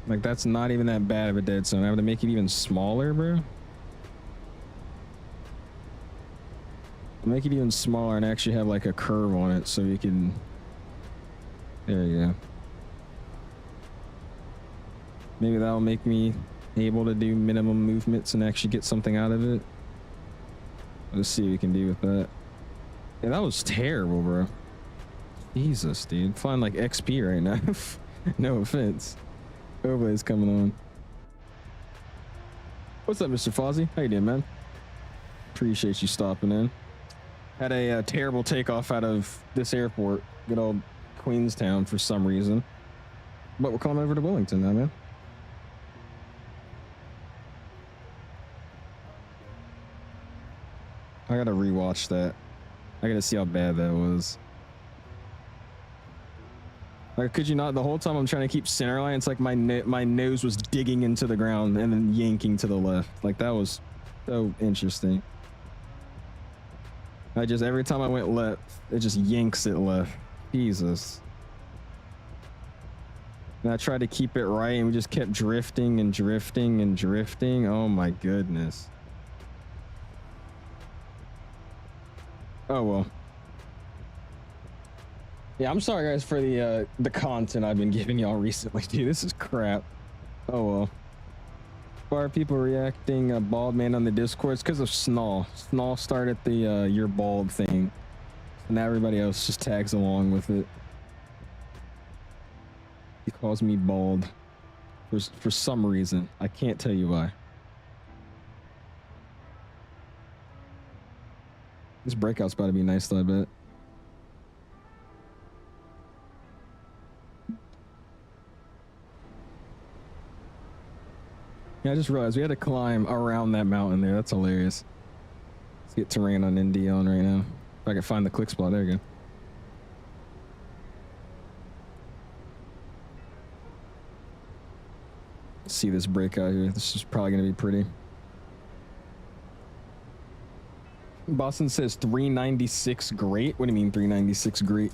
Speaker 1: Like, that's not even that bad of a dead zone. I have to make it even smaller, bro. Make it even smaller and actually have like a curve on it so you can. There you go. Maybe that'll make me able to do minimum movements and actually get something out of it. Let's see what we can do with that. Yeah, that was terrible, bro. Jesus, dude. Flying like XP right now. No offense. Overlay's coming on. What's up, Mr. Fozzie? How you doing, man? Appreciate you stopping in. Had a terrible takeoff out of this airport. Good old Queenstown for some reason. But we're coming over to Wellington now, man. I gotta rewatch that. I gotta see how bad that was. Like, could you not? The whole time I'm trying to keep center line, it's like my nose was digging into the ground and then yanking to the left. Like, that was so interesting. I just, every time I went left, it just yanks it left. Jesus. And I tried to keep it right, and we just kept drifting and drifting and drifting. Oh my goodness. Oh well. Yeah, I'm sorry guys for the content I've been giving y'all recently, dude. This is crap. Oh well. Why are people reacting bald man on the Discord? It's because of Snall. Snall started the you're bald thing. And now everybody else just tags along with it. He calls me bald for some reason. I can't tell you why. This breakout's about to be nice though, I bet. Yeah, I just realized we had to climb around that mountain there. That's hilarious. Let's get terrain on ND on right now. If I can find the click spot. There we go. Let's see this breakout here. This is probably going to be pretty. Boston says 396 great. What do you mean 396 great?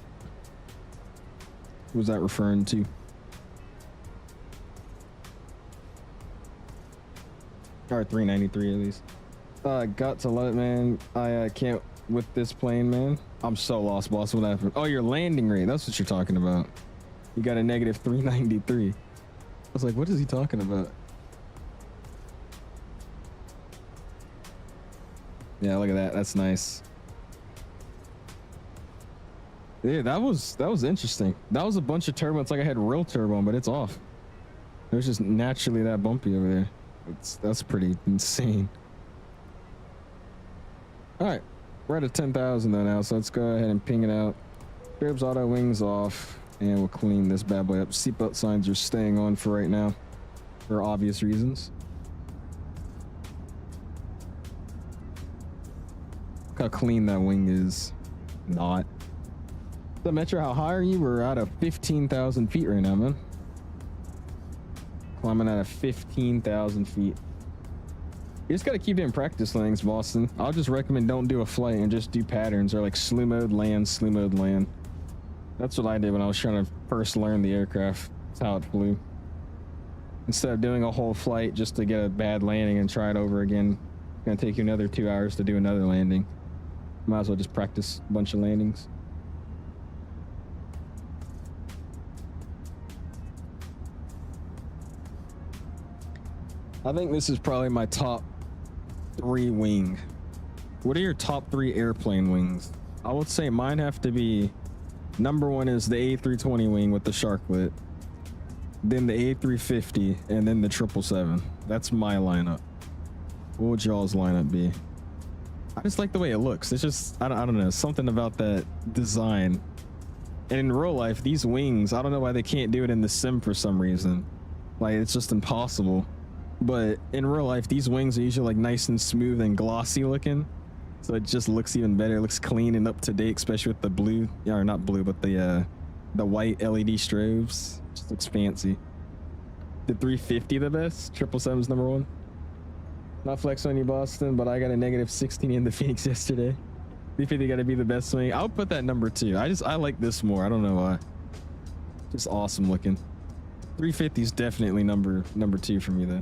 Speaker 1: What was that referring to? Or 393 at least. Got to love it, man. I can't with this plane, man. I'm so lost, boss. What happened? Oh, your landing rate. That's what you're talking about. You got a negative 393. I was like, what is he talking about? Yeah, look at that. That's nice. Yeah, that was interesting. That was a bunch of turbo. It's like I had real turbo, but it's off. It was just naturally that bumpy over there. That's pretty insane. All right, we're at a 10,000 though now, so let's go ahead and ping it out. Curbs, auto, wings off, and we'll clean this bad boy up. Seatbelt signs are staying on for right now, for obvious reasons. Look how clean that wing is. Not. So Metro, how high are you? We're out of 15,000 feet right now, man. Climbing out of 15,000 feet. You just gotta keep doing practice landings, Boston. I'll just recommend don't do a flight and just do patterns, or like slew mode land, slew mode land. That's what I did when I was trying to first learn the aircraft. That's how it flew. Instead of doing a whole flight just to get a bad landing and try it over again, it's gonna take you another 2 hours to do another landing. Might as well just practice a bunch of landings. I think this is probably my top 3 wing. What are your top 3 airplane wings? I would say mine have to be, number 1 is the A320 wing with the sharklet, then the A350, and then the 777. That's my lineup. What would y'all's lineup be? I just like the way it looks. It's just, I don't know, something about that design. And in real life, these wings, I don't know why they can't do it in the sim for some reason. Like, it's just impossible. But in real life, these wings are usually like nice and smooth and glossy looking, so it just looks even better. It looks clean and up to date, especially with the blue, yeah, or not blue, but the white LED strobes. Just looks fancy. The 350 the best. 777's number 1. Not flex on you, Boston, but I got a negative 16 in the Phoenix yesterday. 350 got to be the best wing. I'll put that number 2. I like this more. I don't know why. Just awesome looking. 350 is definitely number 2 for me though.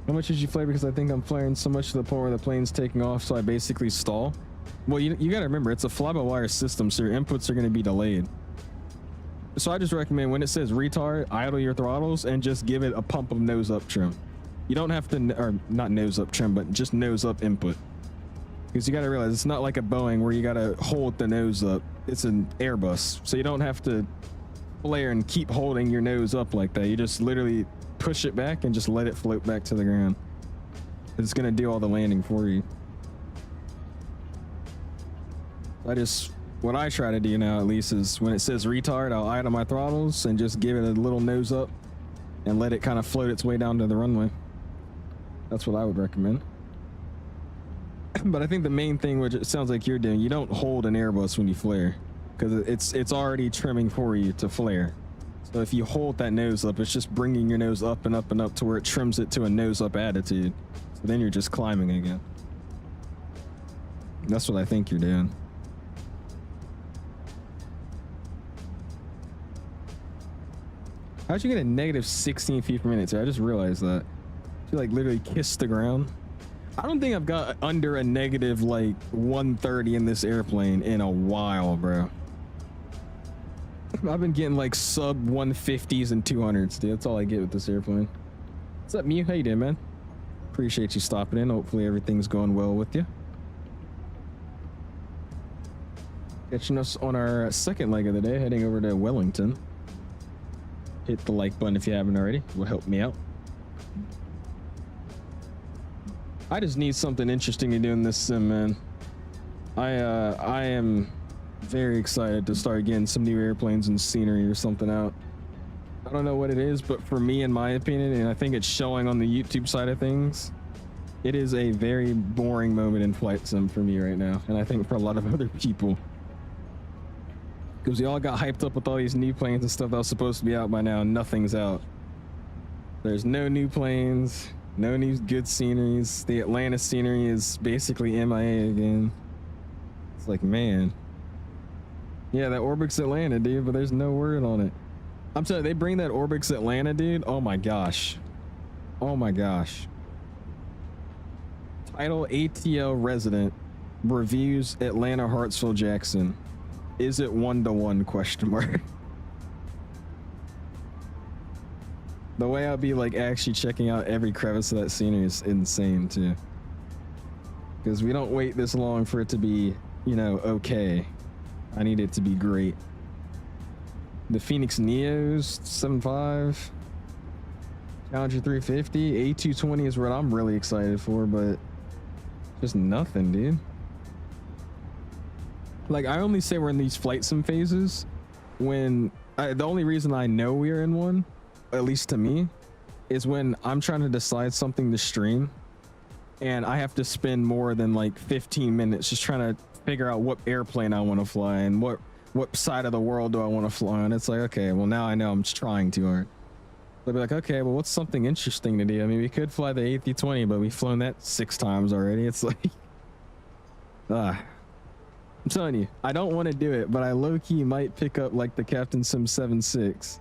Speaker 1: How much did you flare? Because I think I'm flaring so much to the point where the plane's taking off, so I basically stall. Well, you got to remember, it's a fly-by-wire system, so your inputs are going to be delayed. So I just recommend when it says retard, idle your throttles and just give it a pump of nose-up trim. You don't have to, or not nose-up trim, but just nose-up input. Because you got to realize it's not like a Boeing where you got to hold the nose up. It's an Airbus, so you don't have to flare and keep holding your nose up like that. You just literally push it back and just let it float back to the ground. It's gonna do all the landing for you. What I try to do now at least is when it says retard, I'll idle my throttles and just give it a little nose up and let it kind of float its way down to the runway. That's what I would recommend. But I think the main thing, which it sounds like you're doing, you don't hold an Airbus when you flare, because it's already trimming for you to flare. So if you hold that nose up, it's just bringing your nose up and up and up to where it trims it to a nose up attitude. So then you're just climbing again. That's what I think you're doing. How'd you get a negative 16 feet per minute? I just realized that. You like literally kissed the ground. I don't think I've got under a negative like 130 in this airplane in a while, bro. I've been getting like sub 150s and 200s, dude. That's all I get with this airplane. What's up, Mew? How you doing, man? Appreciate you stopping in. Hopefully everything's going well with you. Catching us on our second leg of the day, heading over to Wellington. Hit the like button if you haven't already. It will help me out. I just need something interesting to do in this sim, man. I am very excited to start getting some new airplanes and scenery or something out. I don't know what it is, but for me, in my opinion, and I think it's showing on the YouTube side of things, it is a very boring moment in flight sim for me right now, and I think for a lot of other people. Because we all got hyped up with all these new planes and stuff that was supposed to be out by now, and nothing's out. There's no new planes, no new good sceneries. The Atlanta scenery is basically MIA again. It's like, man. Yeah, that Orbix Atlanta, dude, but there's no word on it. I'm telling you, they bring that Orbix Atlanta, dude. Oh my gosh. Oh my gosh. Title ATL resident reviews Atlanta Hartsfield Jackson. Is it 1-to-1 question mark? The way I'll be like actually checking out every crevice of that scenery is insane too. Because we don't wait this long for it to be, you know, okay. I need it to be great. The Fenix Neos 7.5, Challenger 350, A320 is what I'm really excited for, but just nothing, dude. Like, I only say we're in these flight sim phases when the only reason I know we're in one, at least to me, is when I'm trying to decide something to stream and I have to spend more than like 15 minutes just trying to figure out what airplane I want to fly and what side of the world do I want to fly on. It's like, okay, well, now I know I'm just trying too hard. They'll be like, okay, well, what's something interesting to do? I mean, we could fly the A320, but we've flown that 6 times already. It's like, I'm telling you, I don't want to do it, but I low-key might pick up like the Captain Sim 7.6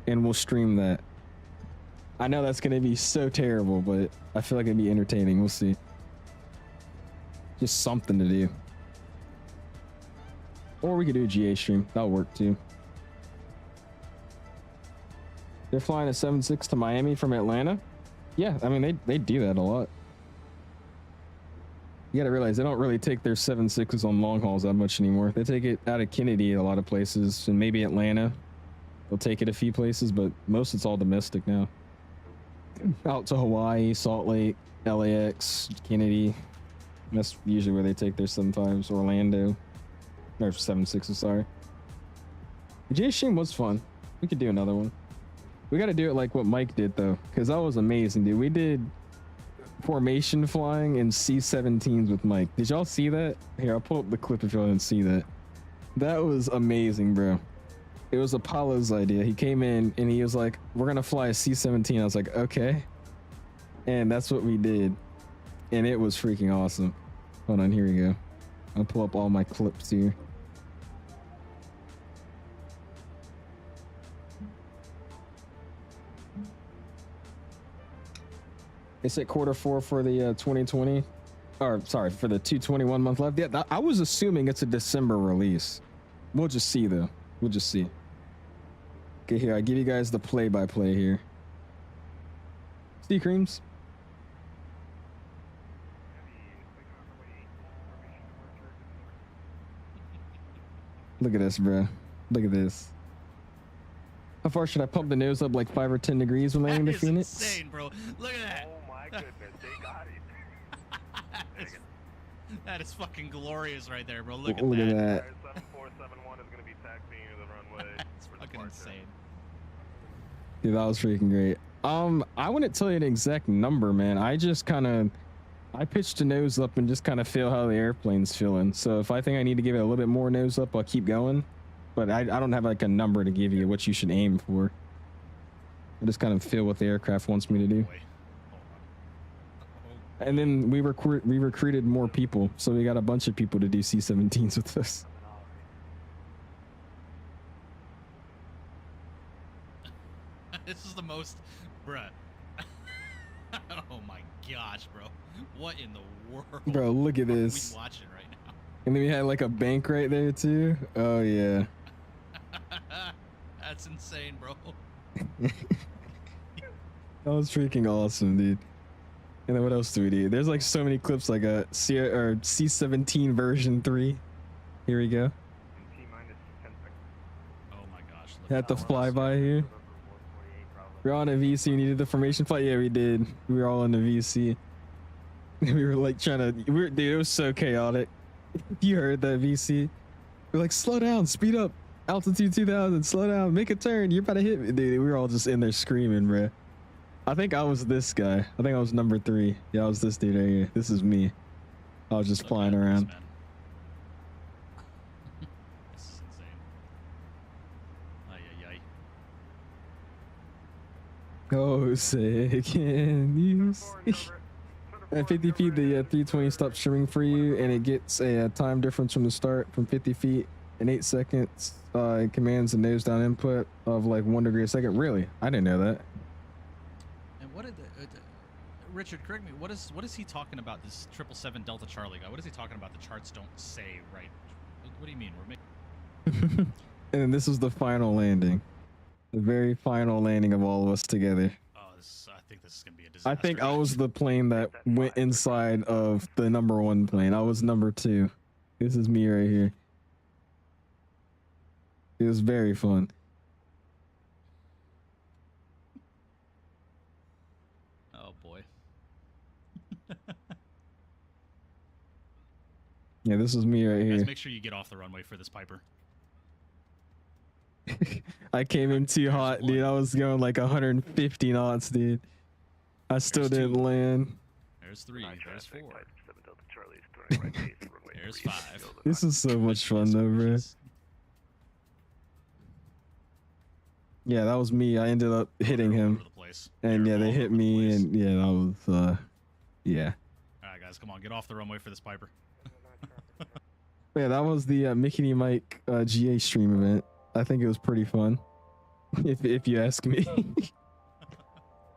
Speaker 1: and we'll stream that. I know that's going to be so terrible, but I feel like it'd be entertaining. We'll see. Just something to do. Or we could do a GA stream. That'll work too. They're flying a 7.6 to Miami from Atlanta. Yeah, I mean, they do that a lot. You gotta realize they don't really take their 7.6s on long hauls that much anymore. They take it out of Kennedy a lot of places, and maybe Atlanta. They'll take it a few places, but most it's all domestic now. Out to Hawaii, Salt Lake, LAX, Kennedy. That's usually where they take their 7.5s. Orlando. Or 7.6s, sorry. The GA stream was fun. We could do another one. We gotta do it like what Mike did though, because that was amazing, dude. We did formation flying in C-17s with Mike. Did y'all see that? Here, I'll pull up the clip if y'all didn't see that. That was amazing, bro. It was Apollo's idea. He came in and he was like, we're gonna fly a C-17. I was like, okay. And that's what we did. And it was freaking awesome. Hold on, here we go. I'll pull up all my clips here. It's at Q4 for the 2020, or sorry, for the 221 month left. Yeah, I was assuming it's a December release. We'll just see though. We'll just see. Okay, here, I give you guys the play-by-play here. See, Creams? Look at this, bro. Look at this. How far should I pump the nose up? Like 5 or 10 degrees when landing to Phoenix?
Speaker 15: Insane, bro. Look at that.
Speaker 12: Oh my goodness, they got it.
Speaker 15: That is fucking glorious right there, bro. Look
Speaker 1: at that.
Speaker 12: 7471 is going to be taxiing you to the runway.
Speaker 15: That's fucking insane.
Speaker 1: Dude, that was freaking great. I wouldn't tell you an exact number, man. I just kind of, I pitched the nose up and just kind of feel how the airplane's feeling. So if I think I need to give it a little bit more nose up, I'll keep going. But I don't have like a number to give you what you should aim for. I just kind of feel what the aircraft wants me to do. And then we recruited more people, so we got a bunch of people to do C-17s with us.
Speaker 15: This is the most, bruh. Oh my gosh, bro. What in the world?
Speaker 1: Bro, look at this.
Speaker 15: We watching right now.
Speaker 1: And then we had like a bank right there too. Oh yeah.
Speaker 15: That's insane, bro.
Speaker 1: That was freaking awesome, dude. And then what else do we do? There's like so many clips like a C17 version 3. Here we go.
Speaker 15: Oh my gosh.
Speaker 1: Had the flyby here. We're on a VC. We needed the formation flight. Yeah, we did. We were all on the VC. We were like trying to. Dude, it was so chaotic. You heard that VC? We're like, slow down, speed up, altitude 2000, slow down, make a turn. You're about to hit me, dude. We were all just in there screaming, bro. I think I was this guy. I think I was number 3. Yeah, I was this dude right here. This is me. I was just flying around.
Speaker 15: This is insane. Ay,
Speaker 1: Oh, sick. And you at 50 feet, the 320 stops shimmering for you, and it gets a time difference from the start from 50 feet in 8 seconds. It commands a nose down input of like 1 degree a second. Really? I didn't know that.
Speaker 15: And what did Richard, correct me, what is he talking about, this 777 Delta Charlie guy? What is he talking about? The charts don't say right. What do you mean? We're making...
Speaker 1: And then this was the final landing. The very final landing of all of us together.
Speaker 15: Oh, I think this is going to be a disaster.
Speaker 1: I think I was the plane that went inside of the number 1 plane. I was number 2. This is me right here. It was very fun.
Speaker 15: Oh boy.
Speaker 1: Yeah, this is me right here.
Speaker 15: Guys, make sure you get off the runway for this Piper.
Speaker 1: I came in too hot, dude. I was going like 150 knots, dude. I still didn't land.
Speaker 15: There's 3. There's 4. There's 5.
Speaker 1: This is so much fun though, bro. Yeah, that was me. I ended up hitting him. And yeah, they hit me, and yeah, that was yeah.
Speaker 15: Alright guys, come on, get off the runway for this Piper.
Speaker 1: Yeah, that was the Mickey and Mike GA stream event. I think it was pretty fun, if you ask me.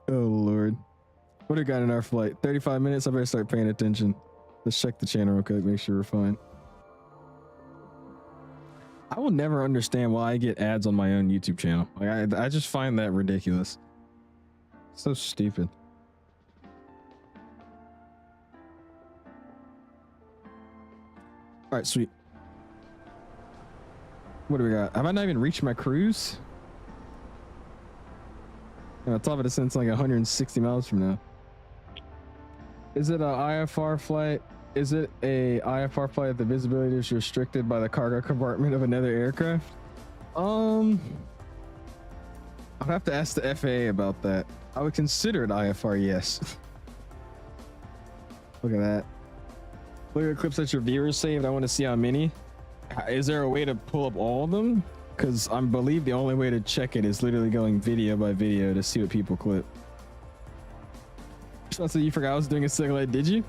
Speaker 1: Oh lord, what do we got in our flight? 35 minutes. I better start paying attention. Let's check the channel real quick, make sure we're fine. I will never understand why I get ads on my own YouTube channel. Like I just find that ridiculous. So stupid. All right, sweet. What do we got? Have I not even reached my cruise? And on top of the sense, like 160 miles from now. Is it a IFR flight? Is it a IFR flight? The visibility is restricted by the cargo compartment of another aircraft? I'd have to ask the FAA about that. I would consider it IFR, yes. Look at that. Look at the clips that your viewers saved. I want to see how many. Is there a way to pull up all of them? Because I believe the only way to check it is literally going video by video to see what people clip. So you forgot I was doing a second leg, did you?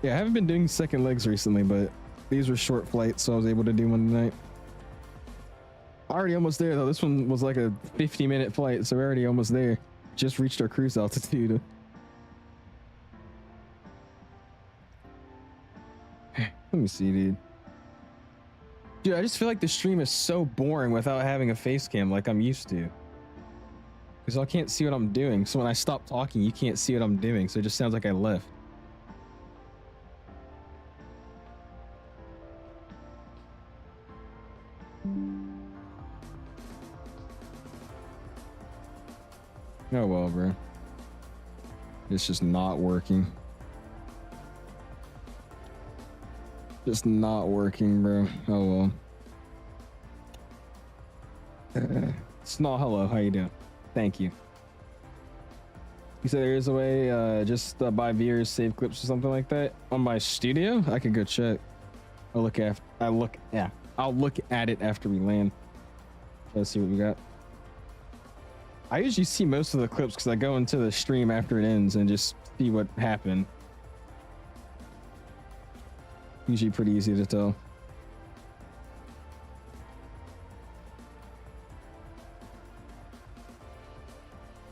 Speaker 1: Yeah, I haven't been doing second legs recently, but these were short flights, so I was able to do one tonight. Already almost there though. This one was like a 50-minute flight, so we're already almost there. Just reached our cruise altitude. Let me see, dude. Dude, I just feel like the stream is so boring without having a face cam like I'm used to. Because I can't see what I'm doing. So when I stop talking, you can't see what I'm doing. So it just sounds like I left. Oh well, bro. It's just not working. Just not working, bro. Oh well. Snall, hello. How you doing? Thank you. You said there is a way, just buy viewers, save clips or something like that on my studio. I could go check. I'll look at it after we land. Let's see what we got. I usually see most of the clips because I go into the stream after it ends and just see what happened. Usually pretty easy to tell.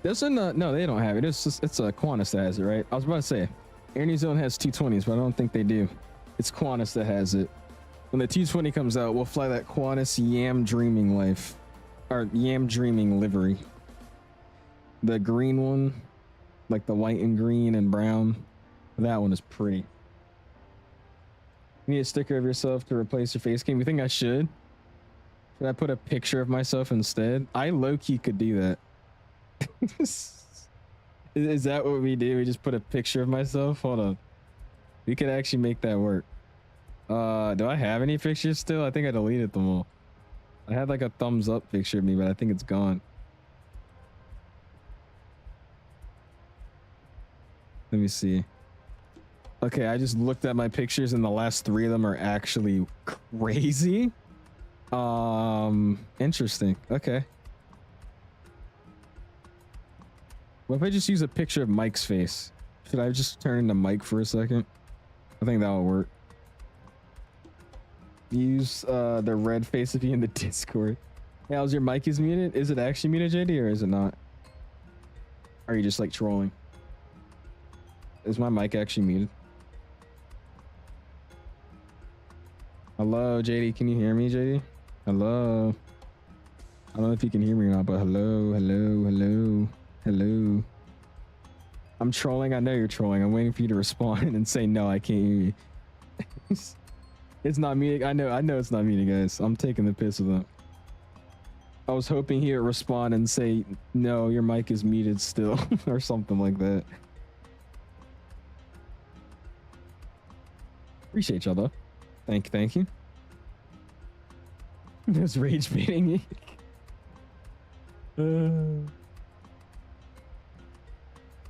Speaker 1: Doesn't no, they don't have it. It's a Qantas that has it, right? I was about to say, Air New Zealand has 220s, but I don't think they do. It's Qantas that has it. When the 220 comes out, we'll fly that Qantas Yam Dreaming Life, or Yam Dreaming livery. The green one, like the white and green and brown. That one is pretty. You need a sticker of yourself to replace your face cam. You think I should? Should I put a picture of myself instead? I low-key could do that. Is that what we do? We just put a picture of myself? Hold on. We could actually make that work. Do I have any pictures still? I think I deleted them all. I had like a thumbs up picture of me, but I think it's gone. Let me see. Okay, I just looked at my pictures and the last 3 of them are actually crazy. Interesting. Okay. What if I just use a picture of Mike's face? Should I just turn into Mike for a second? I think that'll work. Use the red face of you in the Discord. Yeah, how's your mic is muted? Is it actually muted, JD, or is it not? Or are you just like trolling? Is my mic actually muted? Hello, JD. Can you hear me, JD? Hello. I don't know if you can hear me or not, but hello, hello, hello, hello. I'm trolling. I know you're trolling. I'm waiting for you to respond and say no. I can't hear you. It's not muted. I know it's not muted, guys. I'm taking the piss with them. I was hoping he'd respond and say no, your mic is muted still, or something like that. Appreciate y'all though. Thank you. There's rage baiting me.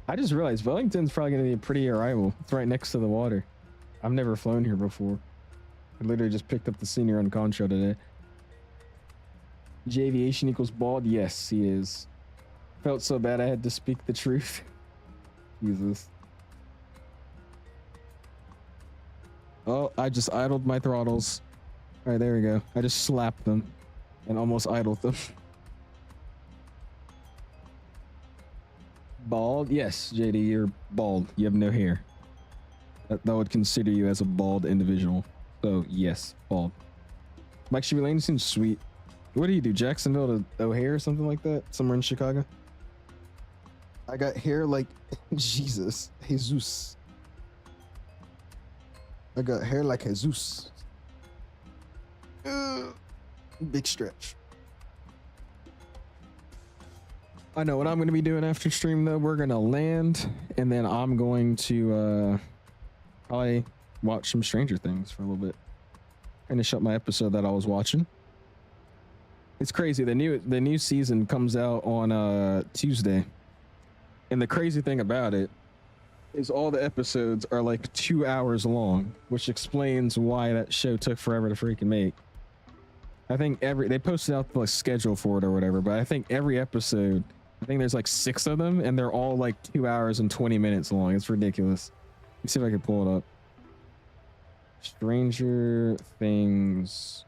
Speaker 1: I just realized Wellington's probably gonna be a pretty arrival. It's right next to the water. I've never flown here before. I literally just picked up the senior on Concho today. J-Aviation equals bald? Yes, he is. Felt so bad I had to speak the truth. Jesus. Oh, I just idled my throttles. All right, there we go. I just slapped them and almost idled them. Bald? Yes, JD, you're bald. You have no hair. That would consider you as a bald individual. So, yes, bald. Mike Lane seems sweet. What do you do? Jacksonville to O'Hare or something like that? Somewhere in Chicago? I got hair like Jesus. Jesus. I got hair like Jesus. Big stretch. I know what I'm going to be doing after stream though. We're going to land and then I'm going to probably watch some Stranger Things for a little bit. Finish up my episode that I was watching. It's crazy. The new season comes out on Tuesday. And the crazy thing about it is all the episodes are like 2 hours long, which explains why that show took forever to freaking make. I think they posted out the schedule for it or whatever, but I think every episode, I think there's like 6 of them and they're all like 2 hours and 20 minutes long. It's ridiculous. Let me see if I can pull it up. Stranger Things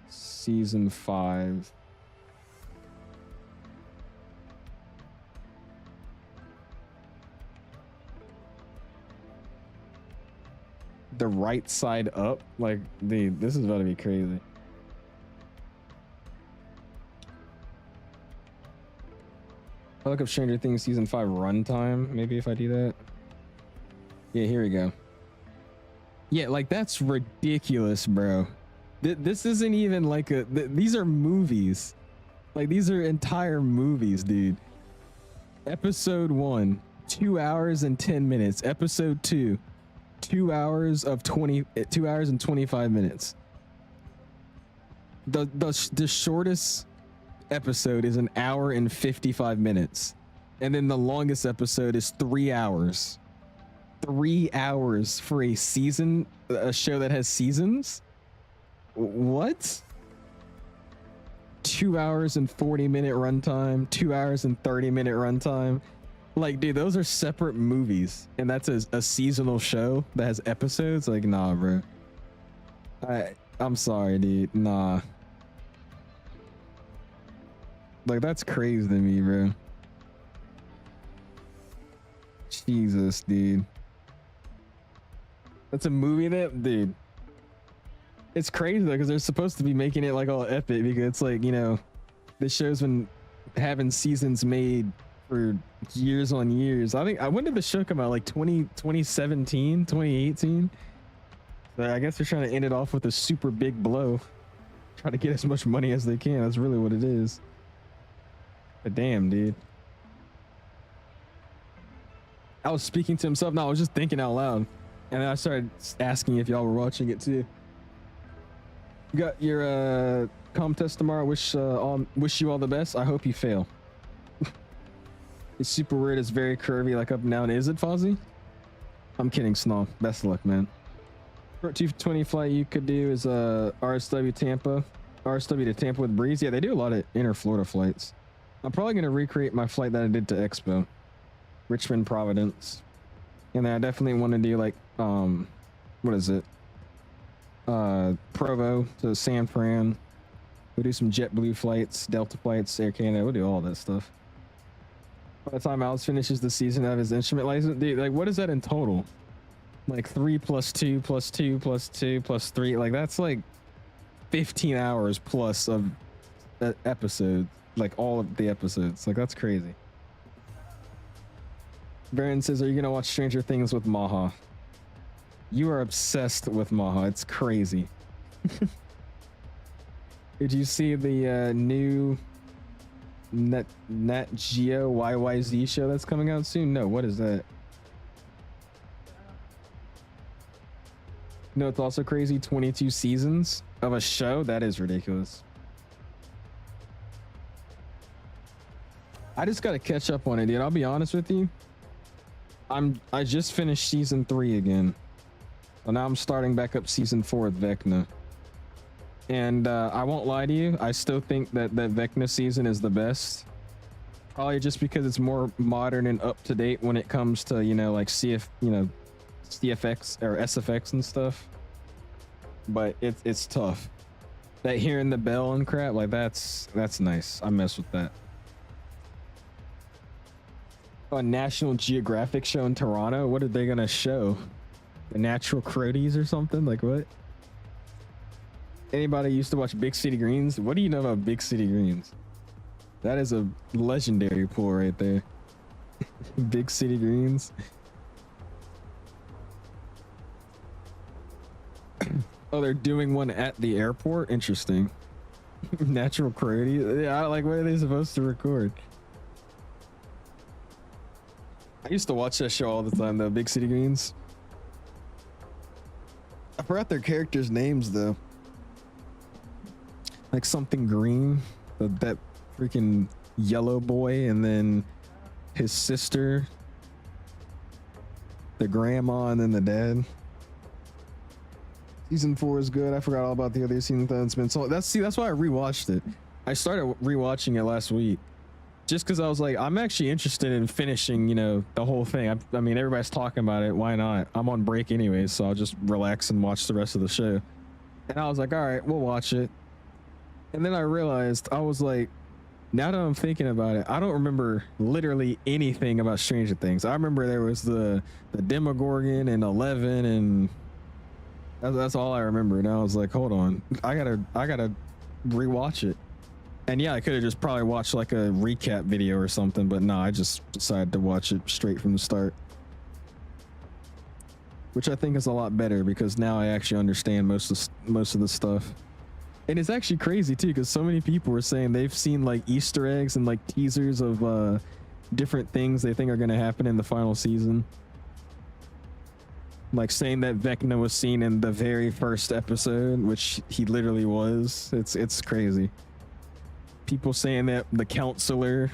Speaker 1: season 5. The right side up, like, dude, this is about to be crazy. I'll look up Stranger Things season 5 runtime, maybe if I do that. Yeah, here we go. Yeah, like that's ridiculous, bro. This isn't even like these are movies. Like these are entire movies, dude. Episode 1, 2 hours and 10 minutes. Episode 2, 2 hours and 25 minutes. The shortest episode is 1 hour and 55 minutes. And then the longest episode is 3 hours. 3 hours for a season, a show that has seasons? What? 2 hours and 40-minute runtime, 2 hours and 30-minute runtime. Like, dude, those are separate movies, and that's a seasonal show that has episodes. Like, nah, bro. I'm sorry, dude. Nah. Like, that's crazy to me, bro. Jesus, dude. That's a movie that, dude. It's crazy though, because they're supposed to be making it like all epic because it's like, you know, the show's been having seasons made for years on years. I think, when did the show come out? Like 2017, 2018? So I guess they're trying to end it off with a super big blow. Try to get as much money as they can. That's really what it is. But damn, dude. I was speaking to himself. No, I was just thinking out loud. And then I started asking if y'all were watching it too. You got your comm test tomorrow. Wish you all the best. I hope you fail. It's super weird. It's very curvy, like up and down. Is it, Fozzie? I'm kidding, Snob. Best of luck, man. Short 220 flight you could do is RSW Tampa. RSW to Tampa with Breeze. Yeah, they do a lot of inner Florida flights. I'm probably going to recreate my flight that I did to Expo. Richmond, Providence. And then I definitely want to do like, what is it? Provo to San Fran. We'll do some JetBlue flights, Delta flights, Air Canada. We'll do all that stuff. By the time Alex finishes the season of his instrument license, dude, like what is that in total? Like 3 plus 2 plus 2 plus 2 plus 3. Like that's like 15 hours plus of episodes. Like all of the episodes. Like that's crazy. Baron says, are you going to watch Stranger Things with Maha? You are obsessed with Maha. It's crazy. Did you see the new Nat Geo 𝐢𝐲 show that's coming out soon? No, what is that? No, it's also crazy. 22 seasons of a show? That is ridiculous. I just got to catch up on it, dude. I'll be honest with you. I just finished season 3 again. So now I'm starting back up season 4 with Vecna. And I won't lie to you, I still think that Vecna season is the best. Probably just because it's more modern and up to date when it comes to, you know, like CFX or SFX and stuff. But it's tough. That hearing the bell and crap, like that's nice. I mess with that. A National Geographic show in Toronto. What are they gonna show? The natural croties or something? Like what? Anybody used to watch Big City Greens? What do you know about Big City Greens? That is a legendary pool right there. Big City Greens. Oh, they're doing one at the airport? Interesting. Natural crody. Yeah, like what are they supposed to record? I used to watch that show all the time though, Big City Greens. I forgot their characters' names though. Like something green, that freaking yellow boy, and then his sister, the grandma, and then the dad. Season 4 is good. I forgot all about the other season. It's been so that's why I rewatched it. I started rewatching it last week. Just because I was like, I'm actually interested in finishing, you know, the whole thing. I mean, everybody's talking about it. Why not? I'm on break anyways, so I'll just relax and watch the rest of the show. And I was like, all right, we'll watch it. And then I realized, I was like, now that I'm thinking about it, I don't remember literally anything about Stranger Things. I remember there was the Demogorgon and 11, and that's all I remember. And I was like, hold on, I gotta rewatch it. And yeah, I could have just probably watched like a recap video or something, but no, I just decided to watch it straight from the start. Which I think is a lot better because now I actually understand most of the stuff. And it's actually crazy too, because so many people were saying they've seen like Easter eggs and like teasers of different things they think are going to happen in the final season. Like saying that Vecna was seen in the very first episode, which he literally was. It's crazy. People saying that the counselor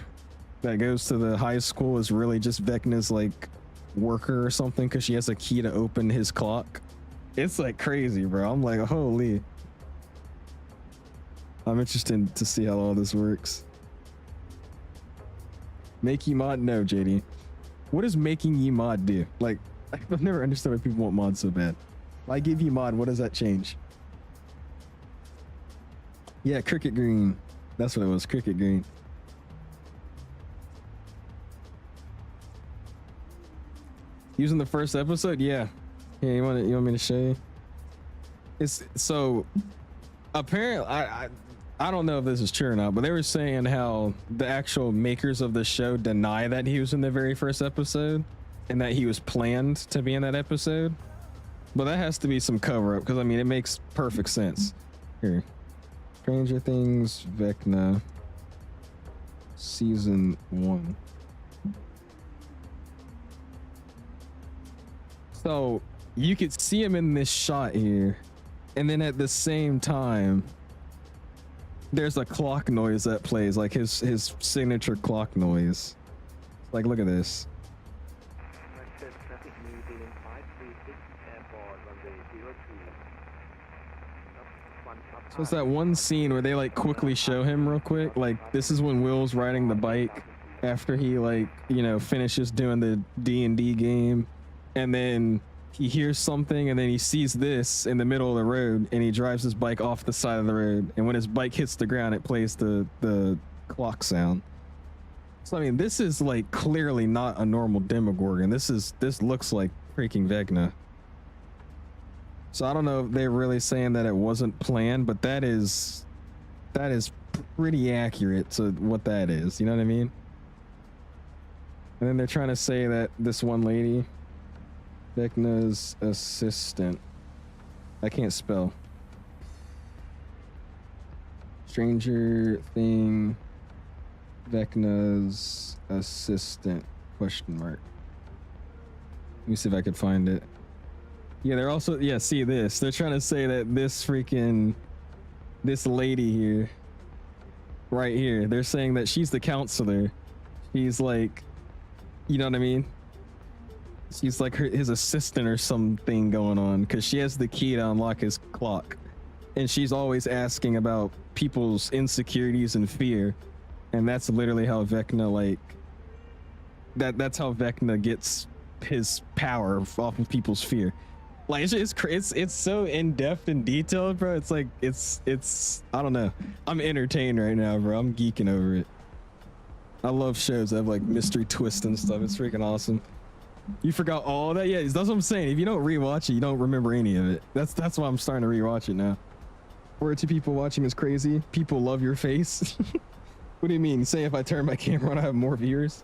Speaker 1: that goes to the high school is really just Vecna's like worker or something because she has a key to open his clock. It's like crazy, bro. I'm like, holy. I'm interested to see how all this works. Make ye mod? No, JD. What does making ye mod do? Like, I've never understood why people want mods so bad. If I give you mod, what does that change? Yeah, Cricket Green. That's what it was, Cricket Green. He was in the first episode. Yeah. Yeah. You want me to show you? It's so apparently I don't know if this is true or not, but they were saying how the actual makers of the show deny that he was in the very first episode and that he was planned to be in that episode. But that has to be some cover up, because I mean it makes perfect sense. Here. Stranger Things Vecna Season 1. So you could see him in this shot here, and then at the same time there's a clock noise that plays, like his signature clock noise. Like, look at this. So it's that one scene where they like quickly show him real quick. Like, this is when Will's riding the bike after he, like, you know, finishes doing the D&D game, and then he hears something, and then he sees this in the middle of the road, and he drives his bike off the side of the road, and when his bike hits the ground, it plays the clock sound. So I mean, this is like clearly not a normal Demogorgon. This looks like freaking Vecna. So I don't know if they're really saying that it wasn't planned, but that is pretty accurate to what that is. You know what I mean? And then they're trying to say that this one lady, Vecna's assistant, I can't spell. Stranger Thing, Vecna's assistant, question mark. Let me see if I can find it. Yeah, they're also, yeah, see this. They're trying to say that this lady here, right here, they're saying that she's the counselor. She's like, you know what I mean? She's like his assistant or something going on, because she has the key to unlock his clock. And she's always asking about people's insecurities and fear. And that's literally how Vecna, like, that's how Vecna gets his power off of people's fear. Like, it's so in-depth and detailed, bro. It's like, it's I don't know. I'm entertained right now, bro. I'm geeking over it. I love shows that have like mystery twists and stuff. It's freaking awesome. You forgot all that? Yeah, that's what I'm saying. If you don't rewatch it, you don't remember any of it. That's why I'm starting to rewatch it now. Word to people watching is crazy. People love your face. What do you mean? Say if I turn my camera on, I have more viewers?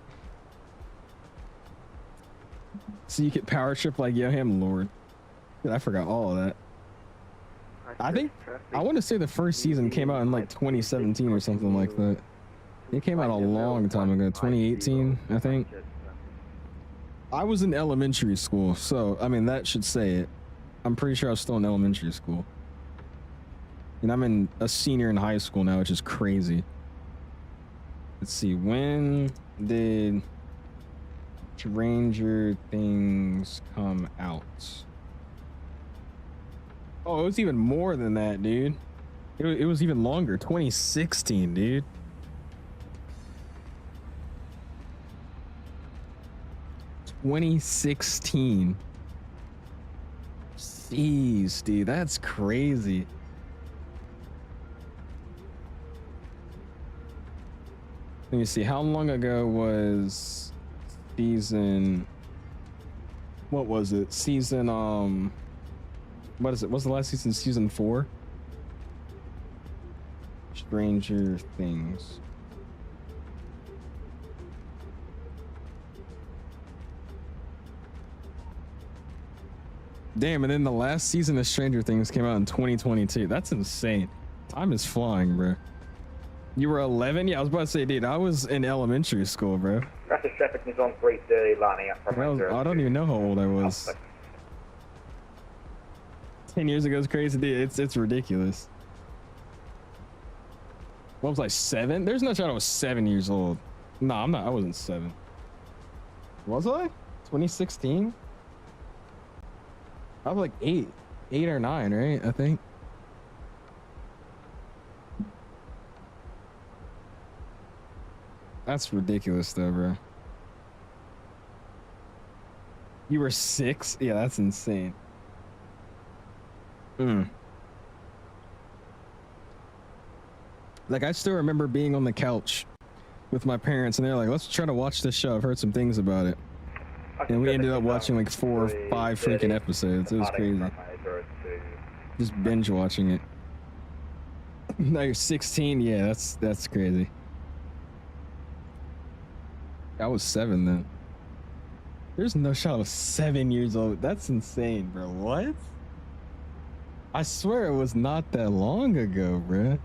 Speaker 1: So you get power trip like Yo-Ham Lord. Dude, I forgot all of that. I think, I want to say the first season came out in like 2017 or something like that. It came out a long time ago, 2018, I think. I was in elementary school, so, I mean, that should say it. I'm pretty sure I was still in elementary school. And I'm in a senior in high school now, which is crazy. Let's see, when did Stranger Things come out? Oh, it was even more than that, dude. It was even longer, 2016, dude. '16. Jeez, dude, that's crazy. Let me see, how long ago was season, what was it? Season, what is it? What's the last season? Season 4? Stranger Things. Damn, and then the last season of Stranger Things came out in 2022. That's insane. Time is flying, bro. You were 11? Yeah, I was about to say, dude, I was in elementary school, bro.
Speaker 16: Rapid traffic is on 330, lining up from
Speaker 1: I don't even know how old I was. 10 years ago is crazy, dude. It's ridiculous. What was I, 7? There's no chance I was 7 years old. No, I'm not. I wasn't 7. Was I? 2016? I was like 8 or 9, right? I think. That's ridiculous though, bro. You were 6? Yeah, that's insane. Like, I still remember being on the couch with my parents and they're like, let's try to watch this show. I've heard some things about it. And we ended up watching like 4 or 5 freaking episodes. It was crazy. Just binge watching it. Now you're 16. Yeah, that's crazy. I was 7 then. There's no shot I was 7 years old. That's insane, bro. What? I swear it was not that long ago, bro.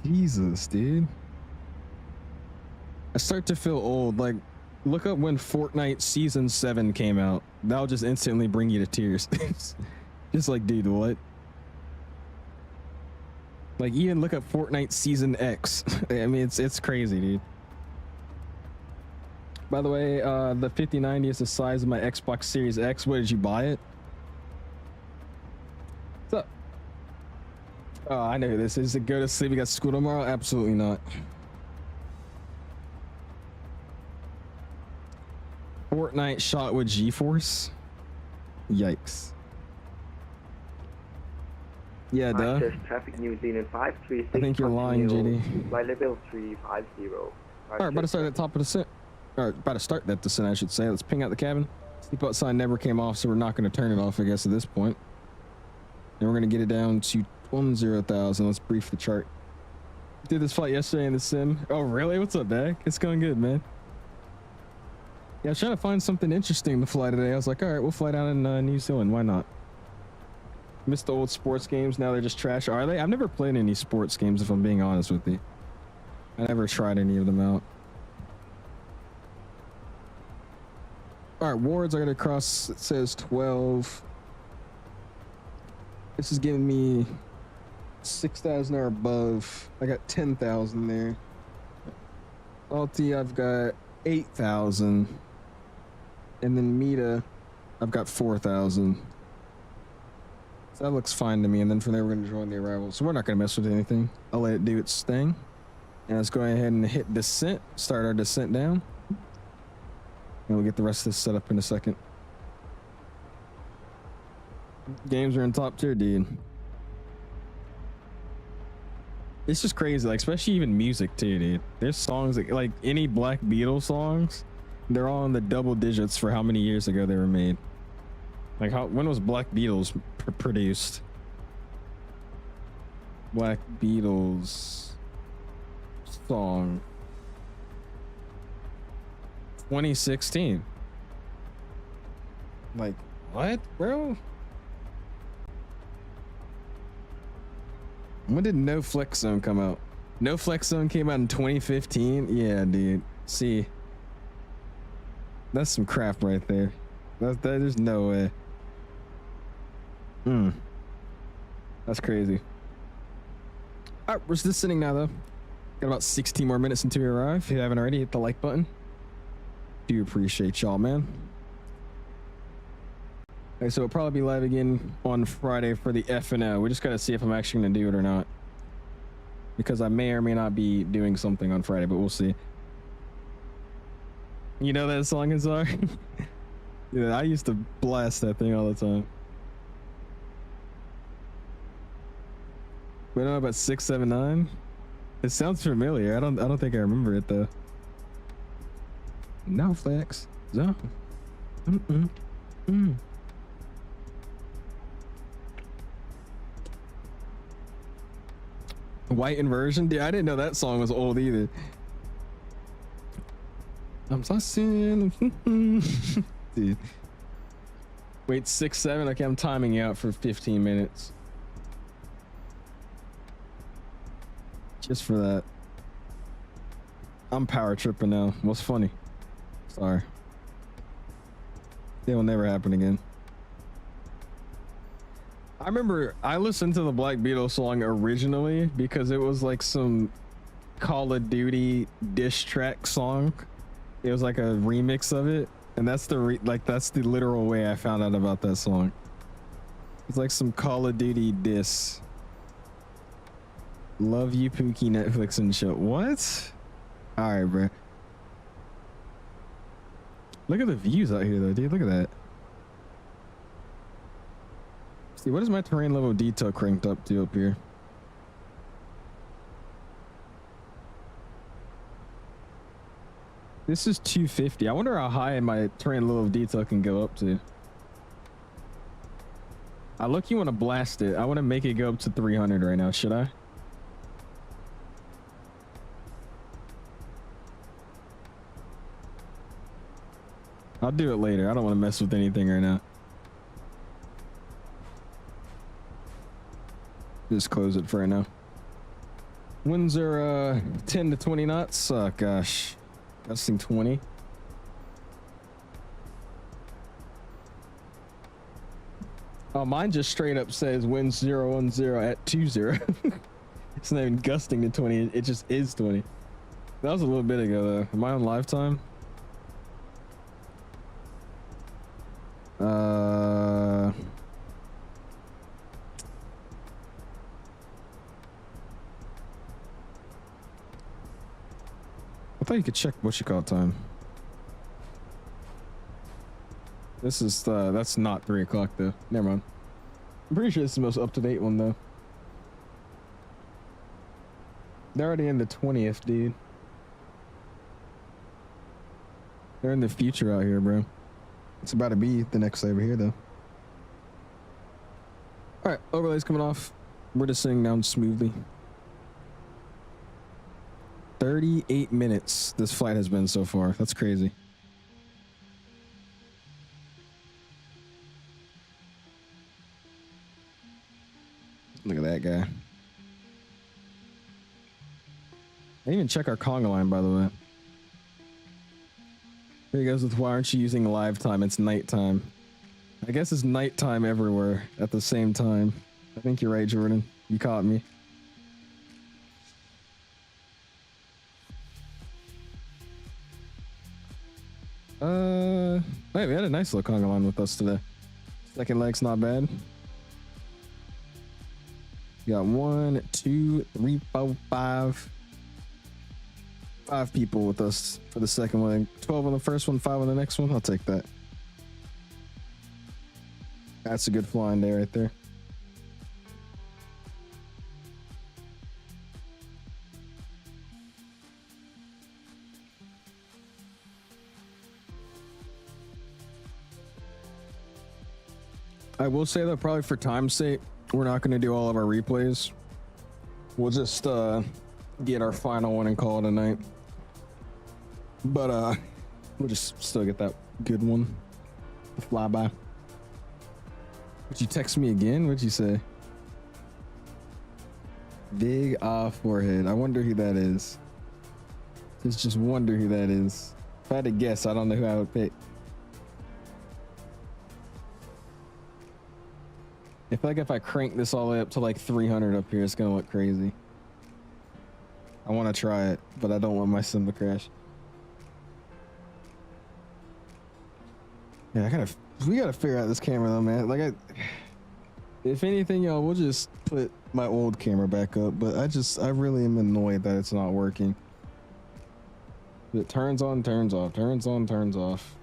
Speaker 1: Jesus, dude. I start to feel old. Like, look up when Fortnite Season 7 came out. That'll just instantly bring you to tears. Just like, dude, what? Like, even look up Fortnite Season X. I mean, it's crazy, dude. By the way, the 5090 is the size of my Xbox Series X. Where did you buy it? What's up? Oh, I know who this is. Go to sleep. We got school tomorrow? Absolutely not. Fortnite shot with G-Force? Yikes. Yeah, duh.
Speaker 8: Traffic New Zealand 536.
Speaker 1: I think you're lying, JD.
Speaker 8: Flight level 350.
Speaker 1: Alright, about to start at the top of the descent. Or about to start that descent, I should say. Let's ping out the cabin. Sleep out sign never came off, so we're not going to turn it off, I guess, at this point. And we're going to get it down to 10,000. Let's brief the chart. Did this flight yesterday in the sim. Oh, really? What's up, Dak? It's going good, man. Yeah, I was trying to find something interesting to fly today. I was like, all right, we'll fly down in New Zealand. Why not? Missed the old sports games. Now they're just trash. Are they? I've never played any sports games, if I'm being honest with you. I never tried any of them out. All right, wards, I got to cross. It says 12. This is giving me 6,000 or above. I got 10,000 there. Alti, I've got 8,000. And then Meta, I've got 4,000. So that looks fine to me. And then from there, we're going to join the arrival. So we're not going to mess with anything. I'll let it do its thing. And let's go ahead and hit descent. Start our descent down. And we'll get the rest of this set up in a second. Games are in top tier, dude. It's just crazy, like, especially even music too, dude. There's songs like any Black Beatles songs, they're all in the double digits for how many years ago they were made. Like, when was Black Beatles produced? Black Beatles song 2016. Like, what, bro? When did No Flex Zone come out? No Flex Zone came out in 2015. Yeah, dude. See, that's some crap right there. There's no way. That's crazy. All right, we're just sitting now though. Got about 16 more minutes until we arrive. If you haven't already, hit the like button. Do appreciate y'all, man. Okay, so it'll probably be live again on Friday for the F&O. We just gotta see if I'm actually gonna do it or not, because I may or may not be doing something on Friday, but we'll see. You know that song, 𝐂𝐸𝐴? Yeah, I used to blast that thing all the time. We know about 679. It sounds familiar. I don't think I remember it though. No flex. So. White Inversion? Dude, I didn't know that song was old either. I'm saucing. Dude. Wait, 6-7? Okay, I'm timing you out for 15 minutes. Just for that. I'm power tripping now. What's funny? Sorry. It will never happen again. I remember I listened to the Black Beatles song originally because it was like some Call of Duty diss track song. It was like a remix of it, and that's the that's the literal way I found out about that song. It's like some Call of Duty diss. Love you, Pookie, Netflix and shit. What? All right, bro. Look at the views out here, though, dude. Look at that. See, what is my terrain level detail cranked up to up here? This is 250. I wonder how high my terrain level of detail can go up to. I look, you want to blast it. I want to make it go up to 300 right now. Should I? I'll do it later. I don't want to mess with anything right now. Just close it for right now. Winds are 10 to 20 knots. Oh gosh, gusting 20. Oh, mine just straight up says wind 010 at 20. It's not even gusting to 20. It just is 20. That was a little bit ago though. Am I on live time? I thought you could check what you call time. This is that's not 3 o'clock though. Never mind. I'm pretty sure this is the most up-to-date one though. They're already in the 20th, dude. They're in the future out here, bro. It's about to be the next over here though. All right, overlay's coming off. We're just sitting down smoothly. 38 minutes this flight has been so far. That's crazy. Look at that guy. I didn't even check our conga line, by the way. Here he goes with, why aren't you using live time? It's nighttime. I guess it's nighttime everywhere at the same time. I think you're right, Jordan. You caught me. Hey, we had a nice little conga line with us today. Second leg's not bad. You got 1, 2, 3, 4, 5. 5 people with us for the second one. 12 on the first one, 5 on the next one. I'll take that. That's a good flying day right there. I will say that probably for time's sake, we're not going to do all of our replays. We'll just get our final one and call it a night. But we'll just still get that good one. The flyby. Would you text me again? What'd you say? Big forehead. I wonder who that is. Just wonder who that is. If I had to guess, I don't know who I would pick. I feel like if I crank this all the way up to like 300 up here, it's gonna look crazy. I want to try it, but I don't want my sim to crash. Yeah, we gotta figure out this camera though, man. Like, if anything, y'all, we'll just put my old camera back up. But I really am annoyed that it's not working. It turns on, turns off, turns on, turns off.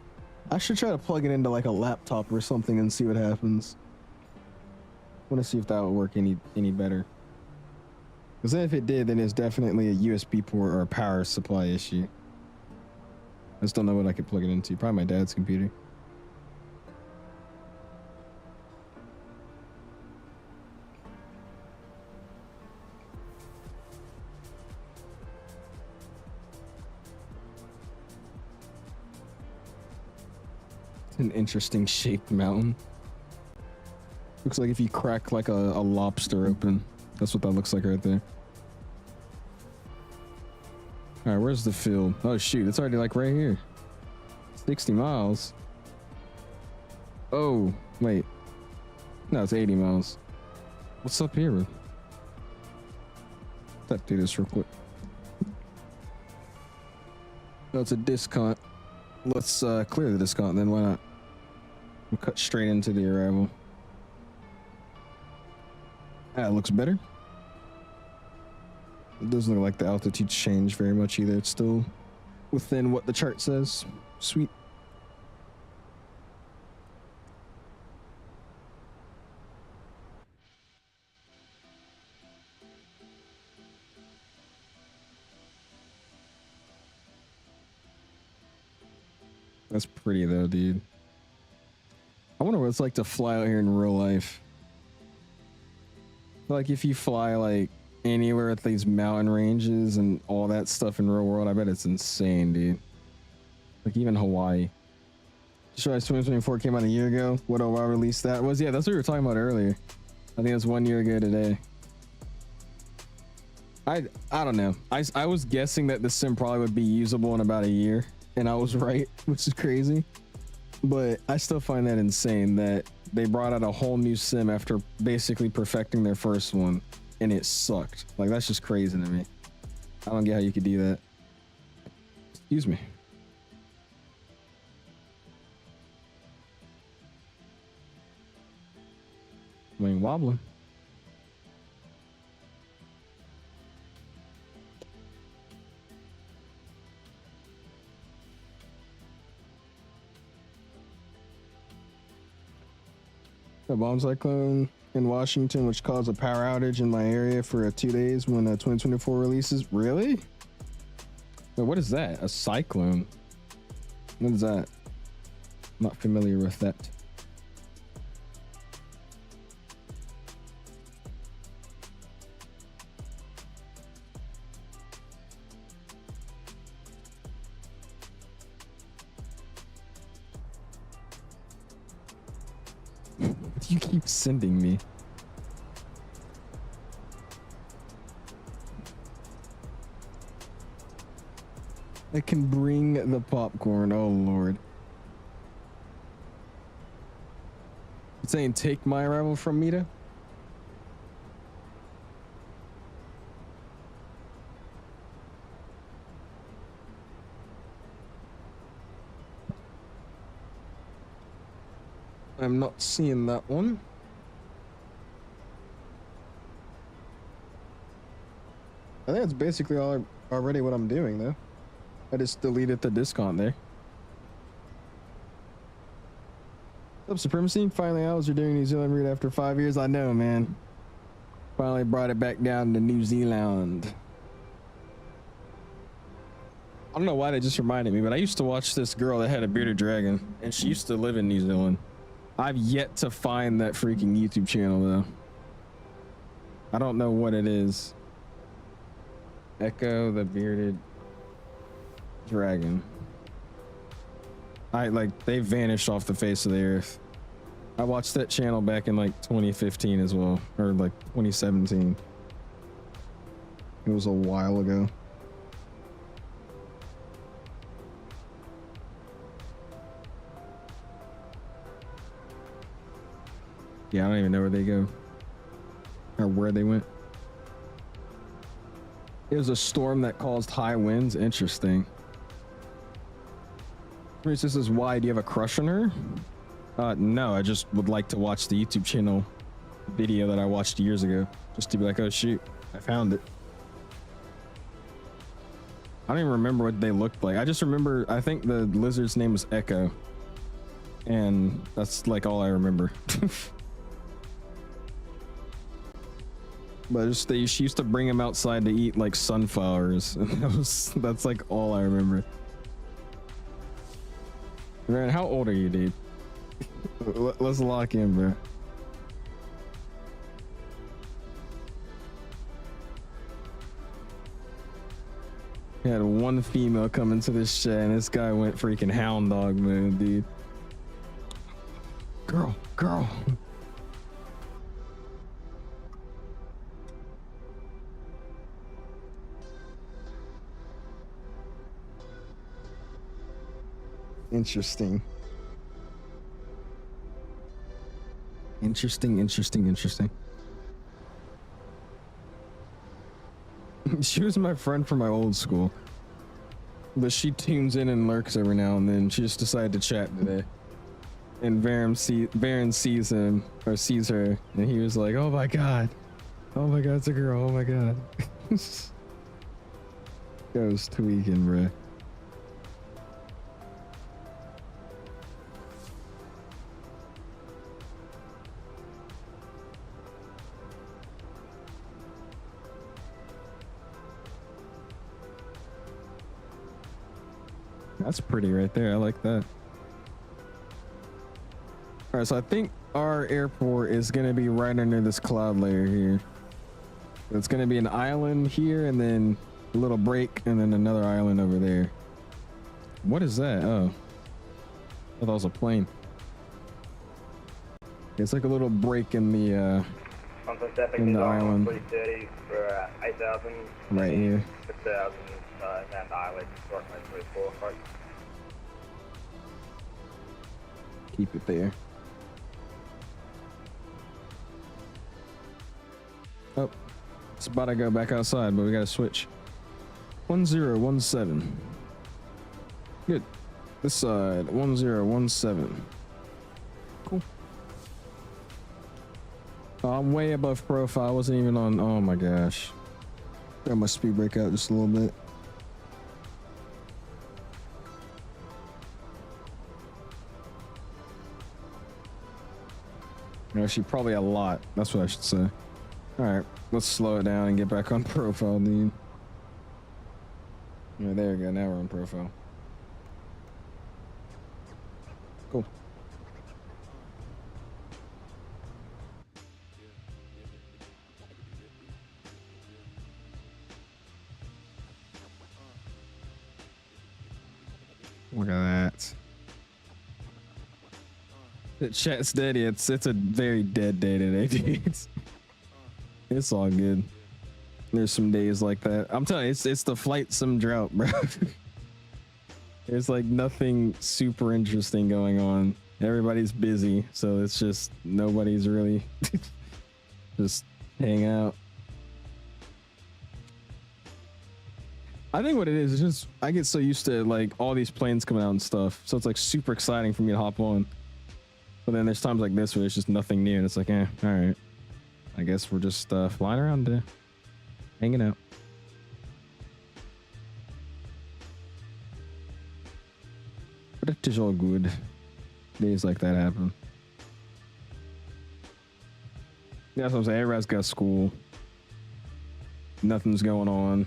Speaker 1: I should try to plug it into like a laptop or something and see what happens. I want to see if that would work any better. Because then if it did, then it's definitely a USB port or a power supply issue. I just don't know what I could plug it into. Probably my dad's computer. It's an interesting shaped mountain. Looks like if you crack like a lobster open. That's what that looks like right there. All right, where's the field? Oh shoot, it's already like right here. 60 miles. Oh, wait. No, it's 80 miles. What's up here? Let's do this real quick. No, it's a discount. Let's clear the discount then, why not? We'll cut straight into the arrival. That looks better. It doesn't look like the altitude's changed very much either. It's still within what the chart says. Sweet. That's pretty though, dude. I wonder what it's like to fly out here in real life. Like if you fly like anywhere at these mountain ranges and all that stuff in real world, I bet it's insane, dude. Like even Hawaii. Sure, 2024 came out a year ago. What I released that was, yeah, that's what we were talking about earlier. I think it was 1 year ago today. I don't know. I was guessing that the sim probably would be usable in about a year, and I was right, which is crazy. But I still find that insane that they brought out a whole new sim after basically perfecting their first one, and it sucked. Like that's just crazy to me. I don't get how you could do that. Excuse me. I mean, wobbling. A bomb cyclone in Washington, which caused a power outage in my area for 2 days when 2024 releases. Really? Wait, what is that? A cyclone? What is that? I'm not familiar with that. You keep sending me. I can bring the popcorn. Oh Lord. It's saying take my arrival from Mita. I'm not seeing that one. I think that's basically already what I'm doing though. I just deleted the discount there. What's up, Supremacy? Finally, I was doing New Zealand route after 5 years. I know, man. Finally brought it back down to New Zealand. I don't know why that just reminded me, but I used to watch this girl that had a bearded dragon, and she used to live in New Zealand. I've yet to find that freaking YouTube channel though. I don't know what it is. Echo the bearded dragon. They vanished off the face of the earth. I watched that channel back in like 2015 as well, or like 2017. It was a while ago. Yeah, I don't even know where they go or where they went. It was a storm that caused high winds. Interesting. This says, why do you have a crush on her? No, I just would like to watch the YouTube channel video that I watched years ago, just to be like, oh shoot, I found it. I don't even remember what they looked like. I just remember, I think the lizard's name was Echo, and that's like all I remember. But just she used to bring him outside to eat like sunflowers, and that's like all I remember. Man, how old are you, dude? Let's lock in, bro. We had one female come into this chat, and this guy went freaking hound dog mode, dude. Girl. Interesting. She was my friend from my old school, but she tunes in and lurks every now and then. She just decided to chat today, and Baron sees him or sees her, and he was like, oh my god, it's a girl, oh my god. Goes tweaking, bruh. That's pretty right there. I like that. All right, so I think our airport is going to be right under this cloud layer here. It's going to be an island here and then a little break and then another island over there. What is that? Oh, I thought it was a plane. It's like a little break in the island.
Speaker 16: 330 for 8,000.
Speaker 1: Right here.
Speaker 16: 6,000 and island. 34.
Speaker 1: Keep it there. Oh, it's about to go back outside, but we got to switch. 1017. Good. This side, 1017. Cool. Oh, I'm way above profile. I wasn't even on. Oh my gosh. Got my speed brake out just a little bit. Actually, probably a lot. That's what I should say. All right, let's slow it down and get back on profile, dude. Yeah, there we go. Now we're on profile. Cool. Look at that. The chat's dead. It's a very dead day today, dude. It's all good. There's some days like that. I'm telling you, it's the flight sim drought, bro. There's like nothing super interesting going on. Everybody's busy, so it's just nobody's really just hang out. I think what it is just I get so used to like all these planes coming out and stuff, so it's like super exciting for me to hop on. But then there's times like this where there's just nothing new, and it's like, all right. I guess we're just flying around today, hanging out. But it is all good. Days like that happen. Yeah, that's what I'm saying. Everybody's got school. Nothing's going on.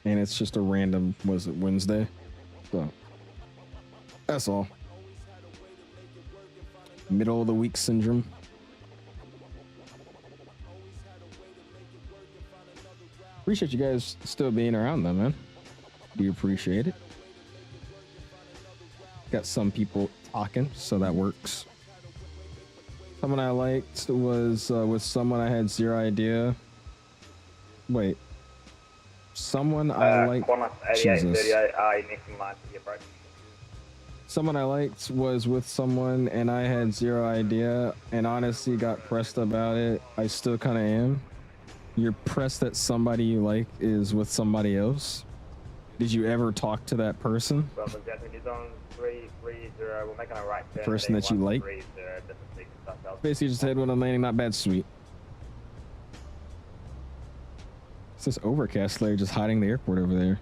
Speaker 1: And it's just a random, was it Wednesday? So, that's all. Middle of the week syndrome. Appreciate you guys still being around though, man. Do appreciate it. Got some people talking, so that works. Someone I liked was with someone I had zero idea. Wait. Someone I liked. Jesus. Someone I liked was with someone and I had zero idea and honestly got pressed about it. I still kind of am. You're pressed that somebody you like is with somebody else. Did you ever talk to that person? Person that you like? Basically just said when I'm landing, not bad, sweet. It's this overcast layer just hiding the airport over there.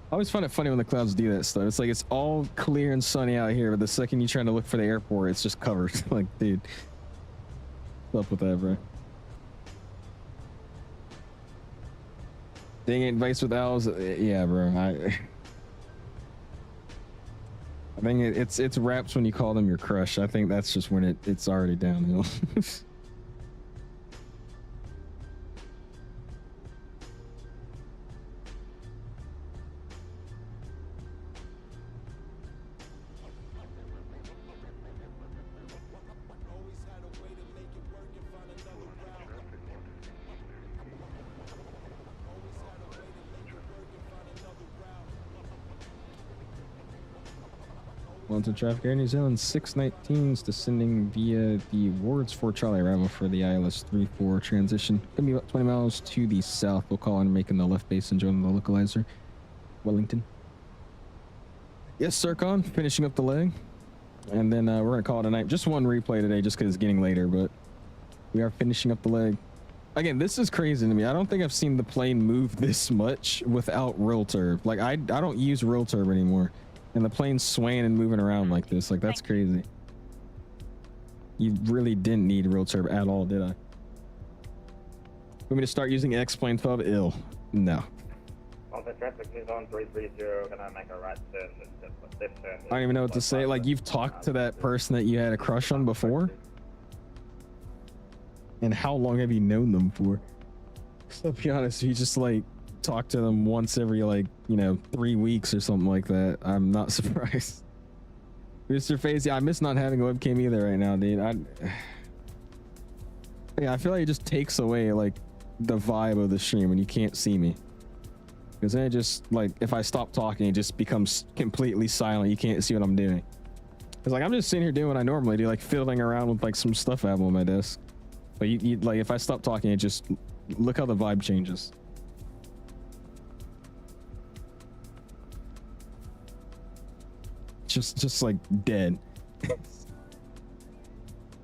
Speaker 1: I always find it funny when the clouds do that stuff. It's like it's all clear and sunny out here, but the second you're trying to look for the airport, it's just covered. Like, dude, what's up with that, bro? Dang it, advice with owls. Yeah, bro. I think it's raps when you call them your crush. I think that's just when it's already downhill. Wellington traffic, Air New Zealand 619s descending via the Wards 4 Charlie arrival for the ILS 34 transition. Gonna be about 20 miles to the south. We'll call in making the left base and joining the localizer. Wellington. Yes, Sircon, finishing up the leg. And then we're gonna call it a night. Just one replay today just because it's getting later, but we are finishing up the leg. Again, this is crazy to me. I don't think I've seen the plane move this much without roll turb. Like I don't use roll turb anymore. And the plane's swaying and moving around like this. Like, that's crazy. You really didn't need roll turb at all, did I? Want me to start using X-Plane 12? Ill. No.
Speaker 16: On the traffic is on 330, gonna make a right turn.
Speaker 1: I don't even know what to say. Like, you've talked to that person that you had a crush on before? And how long have you known them for? So to be honest, you just like talk to them once every like, you know, 3 weeks or something like that. I'm not surprised. Mr. Face, yeah, I miss not having a webcam either right now, dude. I feel like it just takes away like the vibe of the stream when you can't see me. Because then it just like, if I stop talking, it just becomes completely silent. You can't see what I'm doing. It's like, I'm just sitting here doing what I normally do, like fiddling around with like some stuff I have on my desk. But you like, if I stop talking, it just, look how the vibe changes. Just like dead.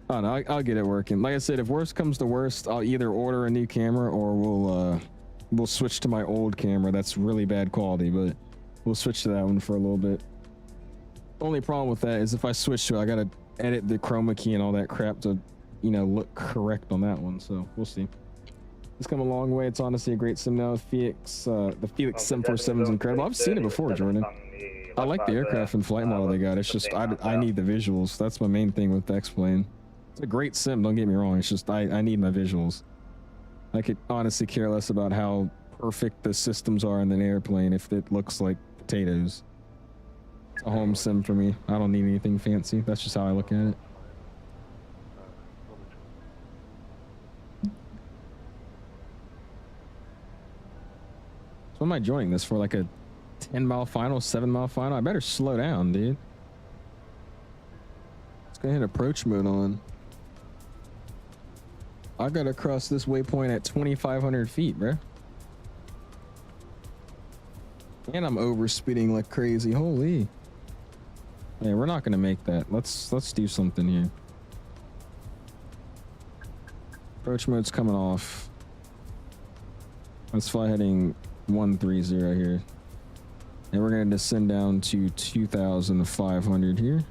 Speaker 1: Oh no, I'll get it working. Like I said, if worst comes to worst, I'll either order a new camera or we'll switch to my old camera. That's really bad quality, but we'll switch to that one for a little bit. Only problem with that is if I switch to it, I gotta edit the chroma key and all that crap to, you know, look correct on that one. So we'll see. It's come a long way. It's honestly a great sim now. Fenix, the Fenix 747 is incredible. I've seen it before, Jordan. I like the aircraft and flight model they got. It's just I need the visuals. That's my main thing with the X-Plane. It's a great sim, don't get me wrong. It's just I need my visuals. I could honestly care less about how perfect the systems are in an airplane if it looks like potatoes. It's a home sim for me. I don't need anything fancy. That's just how I look at it. So am I joining this for, like a 10-mile final, 7-mile final? I better slow down, dude. Let's go ahead and approach mode on. I gotta cross this waypoint at 2,500 feet, bro. And I'm over speeding like crazy. Holy. Yeah, we're not gonna make that. Let's do something here. Approach mode's coming off. Let's fly heading 130 here. And we're gonna descend down to 2,500 here.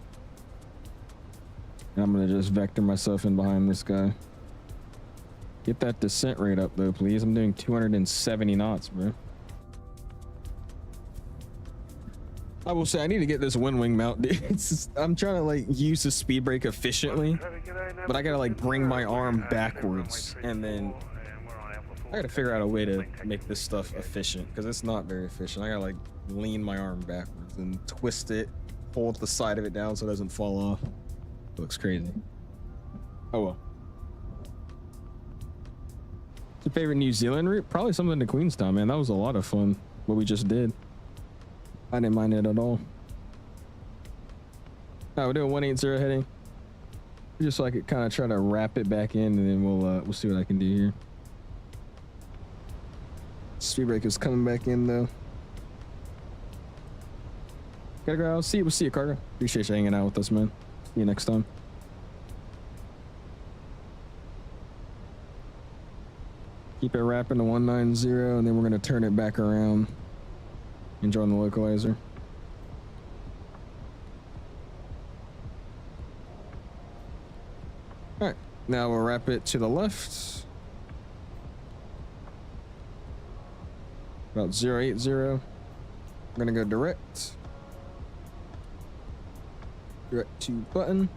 Speaker 1: And I'm gonna just vector myself in behind this guy. Get that descent rate up though, please. I'm doing 270 knots, bro. I will say I need to get this wind wing mount. It's just, I'm trying to like use the speed brake efficiently, but I gotta like bring my arm backwards, and then I gotta figure out a way to make this stuff efficient, because it's not very efficient. I gotta like lean my arm backwards and twist it, hold the side of it down so it doesn't fall off. It looks crazy. Oh well. What's your favorite New Zealand route? Probably something to Queenstown, man. That was a lot of fun, what we just did. I didn't mind it at all. Alright, we're doing 180 heading. Just so I could kind of try to wrap it back in, and then we'll see what I can do here. Speed brake is coming back in though. Gotta go. We'll see you, cargo. Appreciate you hanging out with us, man. See you next time. Keep it wrapping to 190, and then we're gonna turn it back around. Enjoying the localizer. All right, now we'll wrap it to the left. About 080. We're gonna go direct. Direct to button.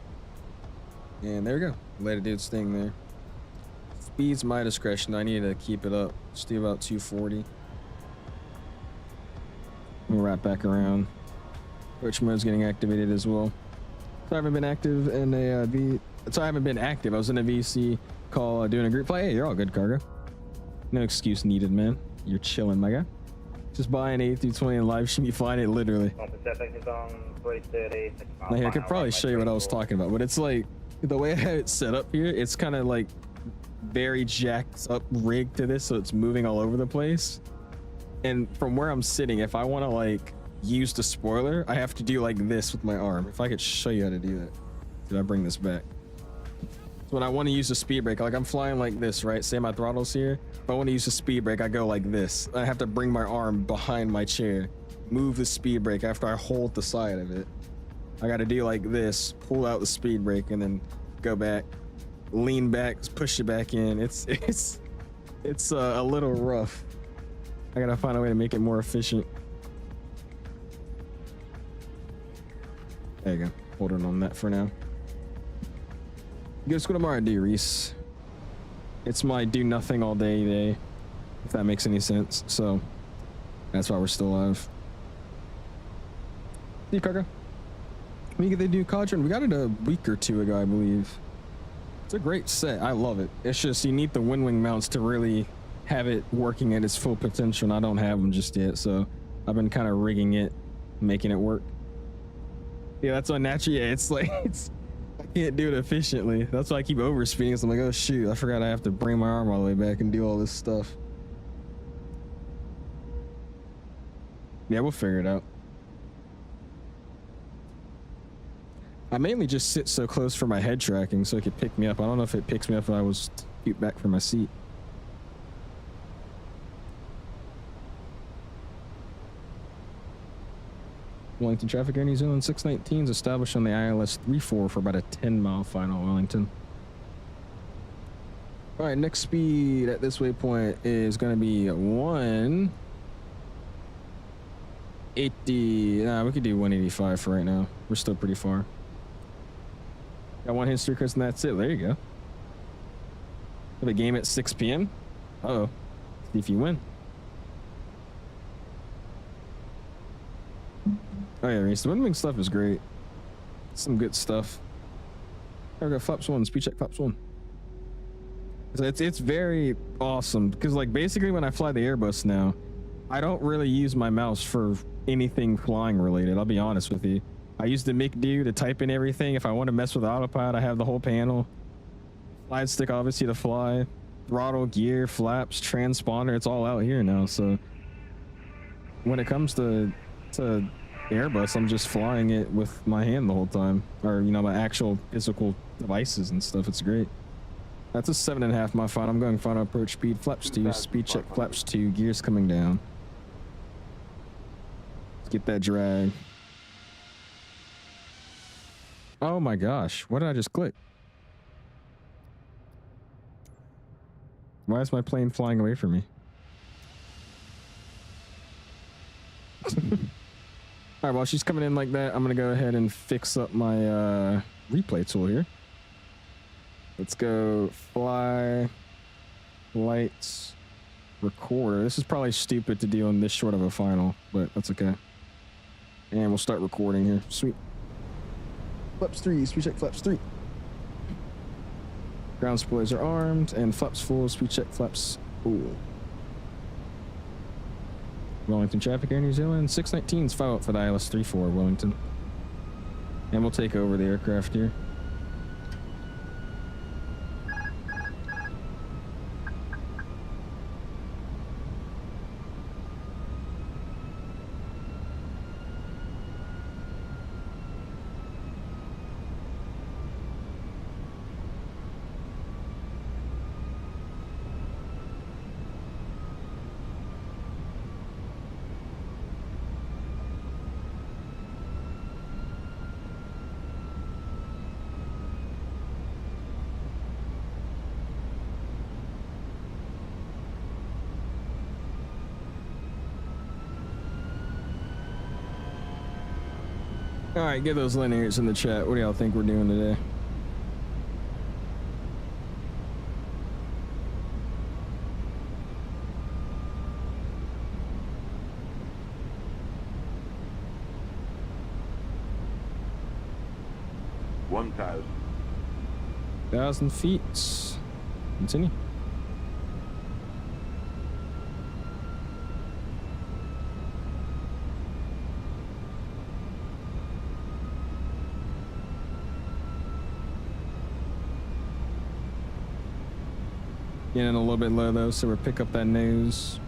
Speaker 1: And there we go. Let it do its thing there. Speed's my discretion. I need to keep it up. Just do about 240. We'll wrap back around. Approach mode's getting activated as well. So I haven't been active in a I haven't been active. I was in a VC call doing a group play. Hey, you're all good, cargo. No excuse needed, man. You're chilling, my guy. Just buy an A320 and live should be fine. It literally. Now here, I could probably show you what I was talking about, but it's like the way I have it set up here. It's kind of like very jacked up rig to this, so it's moving all over the place. And from where I'm sitting, if I want to like use the spoiler, I have to do like this with my arm. If I could show you how to do that. Did I bring this back? So when I want to use the speed brake, like I'm flying like this, right? Say my throttle's here. If I want to use the speed brake, I go like this. I have to bring my arm behind my chair, move the speed brake after I hold the side of it. I got to do like this, pull out the speed brake, and then go back, lean back, push it back in. It's a little rough. I gotta find a way to make it more efficient. There you go. Holding on that for now. Good. What am I gonna do, Reese? It's my do nothing all day, if that makes any sense. So that's why we're still alive. See you, Cargo. We get the new Quadrant. We got it a week or two ago, I believe. It's a great set. I love it. It's just you need the wing mounts to really have it working at its full potential, and I don't have them just yet, so I've been kind of rigging it, making it work. Yeah, that's unnatural. Yeah, it's like I can't do it efficiently. That's why I keep overspeeding. So I'm like, oh shoot, I forgot I have to bring my arm all the way back and do all this stuff. Yeah, we'll figure it out. I mainly just sit so close for my head tracking so it could pick me up. I don't know if it picks me up if I was scoot back from my seat. Wellington traffic Air New Zealand 619 is established on the ILS 34 for about a 10-mile final, Wellington. All right, next speed at this waypoint is going to be 180. Nah, we could do 185 for right now. We're still pretty far. Got one history, Chris, and that's it. There you go. Have a game at 6 p.m. Uh-oh. See if you win. Oh yeah, Reese, the wing stuff is great. Some good stuff. There we go, flaps 1, speed check flaps 1. So it's very awesome because like basically when I fly the Airbus now, I don't really use my mouse for anything flying related. I'll be honest with you. I use the McDo to type in everything. If I want to mess with the autopilot, I have the whole panel. Slide stick obviously to fly. Throttle, gear, flaps, transponder, it's all out here now. So when it comes to Airbus, I'm just flying it with my hand the whole time, or you know, my actual physical devices and stuff. It's great. That's a 7.5 mile final. I'm going final approach speed, flaps 2, speed check flaps 2, gears coming down. Let's get that drag. Oh my gosh, what did I just click? Why is my plane flying away from me? All right, while she's coming in like that, I'm gonna go ahead and fix up my replay tool here. Let's go fly, lights, recorder. This is probably stupid to do on this short of a final, but that's okay. And we'll start recording here. Sweet. Flaps 3, speed check flaps 3. Ground spoilers are armed, and flaps full, speed check flaps full. Wellington traffic Air New Zealand 619's file up for the ILS 34 Wellington. And we'll take over the aircraft here. All right, get those linears in the chat. What do y'all think we're doing today?
Speaker 11: $1,000.
Speaker 1: 1,000 feet. Continue. Getting a little bit low though, so we'll pick up that nose.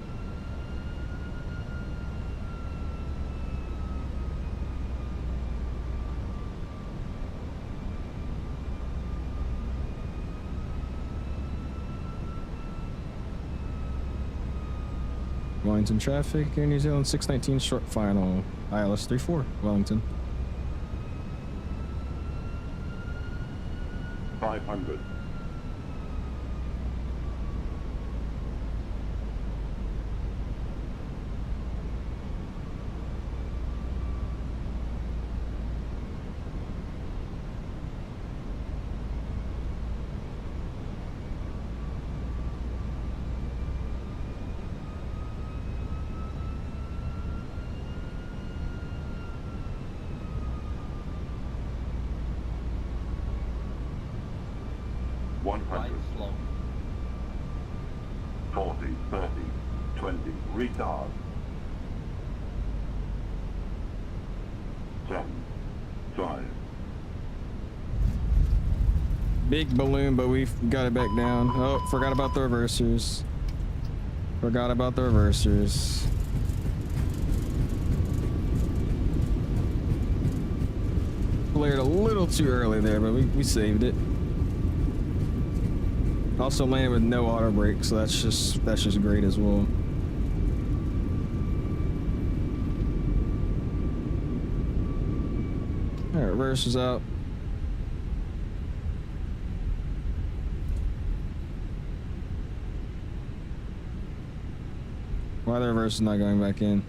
Speaker 1: Wellington traffic, Air New Zealand 619 short final, ILS 34, Wellington.
Speaker 11: 500. 100.
Speaker 10: slow.
Speaker 11: 40, 30, 20, retard. 10, 5.
Speaker 1: Big balloon, but we got it back down. Oh, forgot about the reversers. Forgot about the reversers. Flared a little too early there, but we saved it. Also landed with no auto brake, so that's just great as well. All right, reverses out. Why the reverse is not going back in?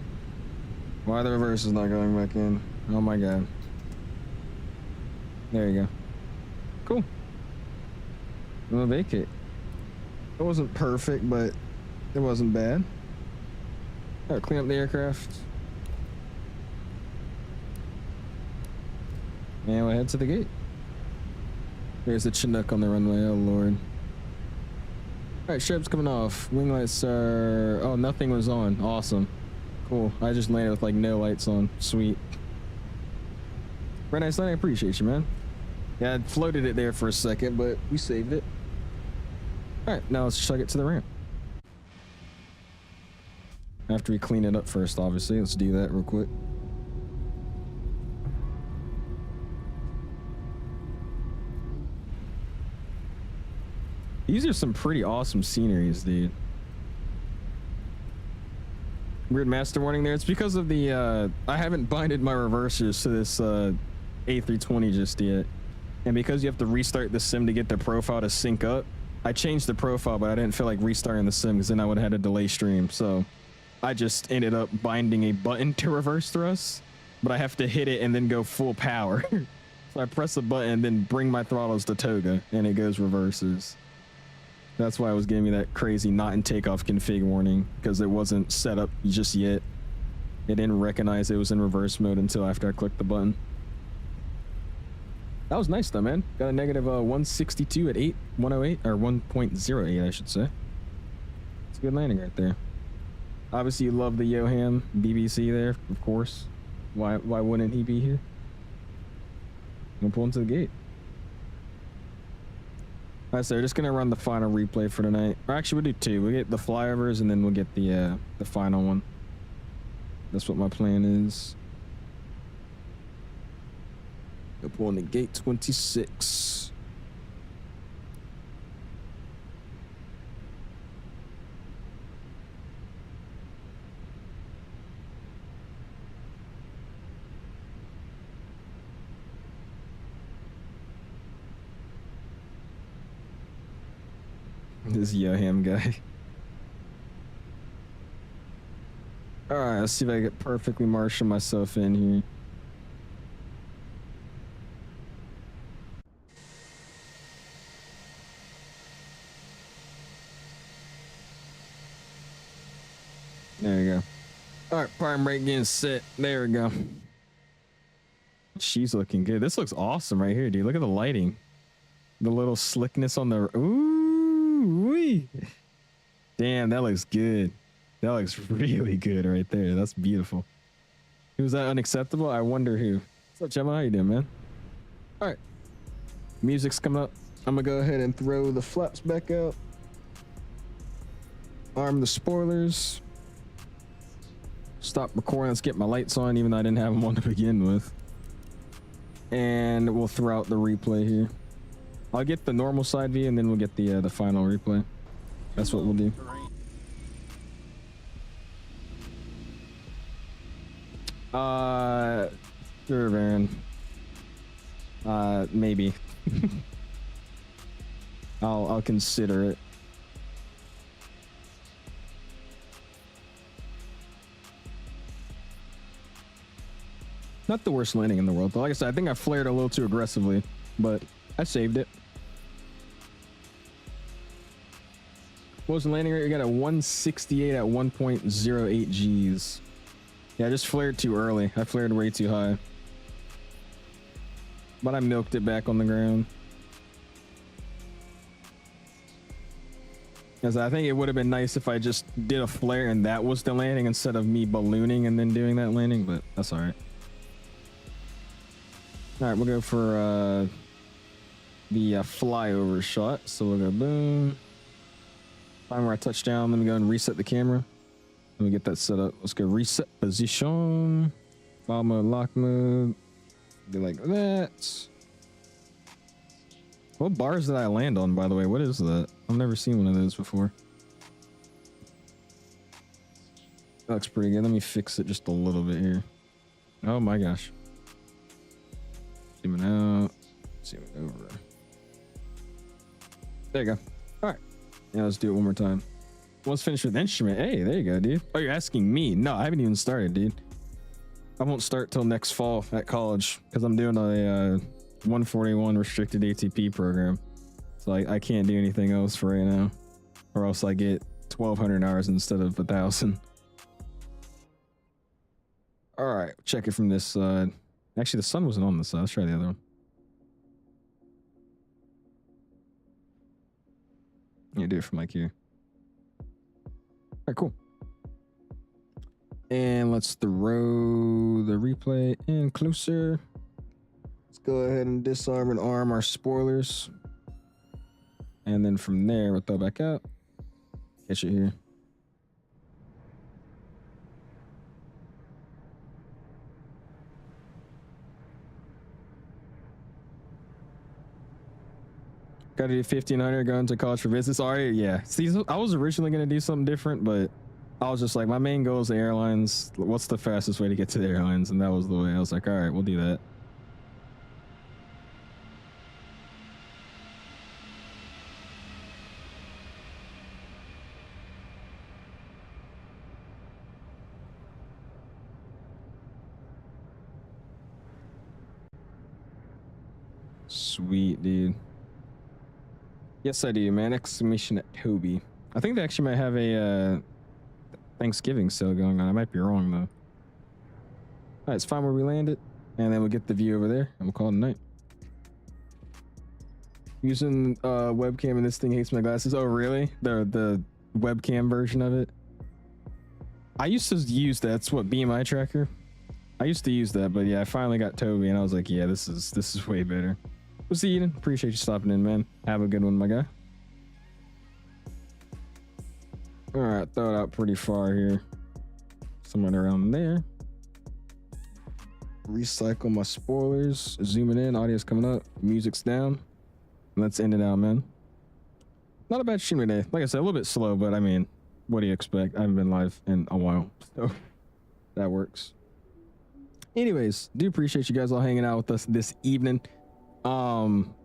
Speaker 1: Why the reverse is not going back in? Oh my god. There you go. Cool. We'll vacate. It wasn't perfect, but it wasn't bad. All right, clean up the aircraft. And we'll head to the gate. There's the Chinook on the runway, oh lord. Alright, ship's coming off. Wing lights are... Oh, nothing was on. Awesome. Cool. I just landed with like no lights on. Sweet. Very nice landing. I appreciate you, man. Yeah, I floated it there for a second, but we saved it. Alright, now let's chug it to the ramp. After we clean it up first, obviously. Let's do that real quick. These are some pretty awesome sceneries, dude. Weird master warning there. It's because of the, I haven't binded my reversers to this A320 just yet. And because you have to restart the sim to get the profile to sync up, I changed the profile, but I didn't feel like restarting the sim because then I would have had a delay stream. So I just ended up binding a button to reverse thrust, but I have to hit it and then go full power. So I press the button and then bring my throttles to toga and it goes reverses. That's why it was giving me that crazy not in takeoff config warning, because it wasn't set up just yet. It didn't recognize it was in reverse mode until after I clicked the button. That was nice though, man. Got a negative 162 at 108 or 1.08, I should say. It's a good landing right there. Obviously, you love the Yoham BBC there, of course. Why wouldn't he be here? I'm gonna pull him to the gate. All right, so we're just gonna run the final replay for tonight. Or actually, we'll do two. We'll get the flyovers and then we'll get the final one. That's what my plan is. Go pull in the gate 26. This Yoham guy. Alright, let's see if I can perfectly marshal myself in here. There we go. Alright, prime brake getting set. There we go. She's looking good. This looks awesome right here, dude. Look at the lighting. The little slickness on the... Ooh-wee. Damn, that looks good. That looks really good right there. That's beautiful. Was that unacceptable? I wonder who. What's up, Gemma? How you doing, man? Alright. Music's coming up. I'm gonna go ahead and throw the flaps back out. Arm the spoilers. Stop recording. Let's get my lights on, even though I didn't have them on to begin with. And we'll throw out the replay here. I'll get the normal side view, and then we'll get the final replay. That's what we'll do. Sure, Baron. Maybe. I'll consider it. Not the worst landing in the world, but like I said, I think I flared a little too aggressively, but I saved it. What was the landing rate? We got a 168 at 1.08 Gs. Yeah, I just flared too early. I flared way too high. But I milked it back on the ground. Because I think it would have been nice if I just did a flare and that was the landing instead of me ballooning and then doing that landing, but that's all right. All right, we'll go for the flyover shot. So we'll go boom. Find where I touch down. Let me go and reset the camera. Let me get that set up. Let's go reset position. File mode, lock mode. Be like that. What bars did I land on, by the way? What is that? I've never seen one of those before. That looks pretty good. Let me fix it just a little bit here. Oh my gosh. Zooming out. Zooming over. There you go. All right. Yeah, let's do it one more time. Let's finish with instrument. Hey, there you go, dude. Oh, you're asking me? No, I haven't even started, dude. I won't start till next fall at college because I'm doing a 141 restricted ATP program. So I can't do anything else for right now, or else I get 1,200 hours instead of 1,000. All right, check it from this side. Actually, the sun wasn't on this side. Let's try the other one. Yeah, do it from like here. All right, cool. And let's throw the replay in closer. Let's go ahead and disarm and arm our spoilers. And then from there, we'll throw back out. Catch it here. Got to do 1,500 going to college for business. All right, yeah. See, I was originally going to do something different, but I was just like, my main goal is the airlines. What's the fastest way to get to the airlines? And that was the way. I was like, all right, we'll do that. Sweet, dude. Yes, I do, man. Exclamation at Toby. I think they actually might have a Thanksgiving sale going on. I might be wrong, though. All right, it's fine where we landed. And then we'll get the view over there, and we'll call it a night. Using webcam, and this thing hates my glasses. Oh, really? The webcam version of it? I used to use that. It's what, BMI tracker? I used to use that, but yeah, I finally got Toby, and I was like, yeah, this is way better. We'll see you, Eden. Appreciate you stopping in, man. Have a good one, my guy. All right, throw it out pretty far here. Somewhere around there. Recycle my spoilers. Zooming in, audio's coming up, music's down. Let's end it out, man. Not a bad stream today. Like I said, a little bit slow, but I mean, what do you expect? I haven't been live in a while, so that works. Anyways, do appreciate you guys all hanging out with us this evening.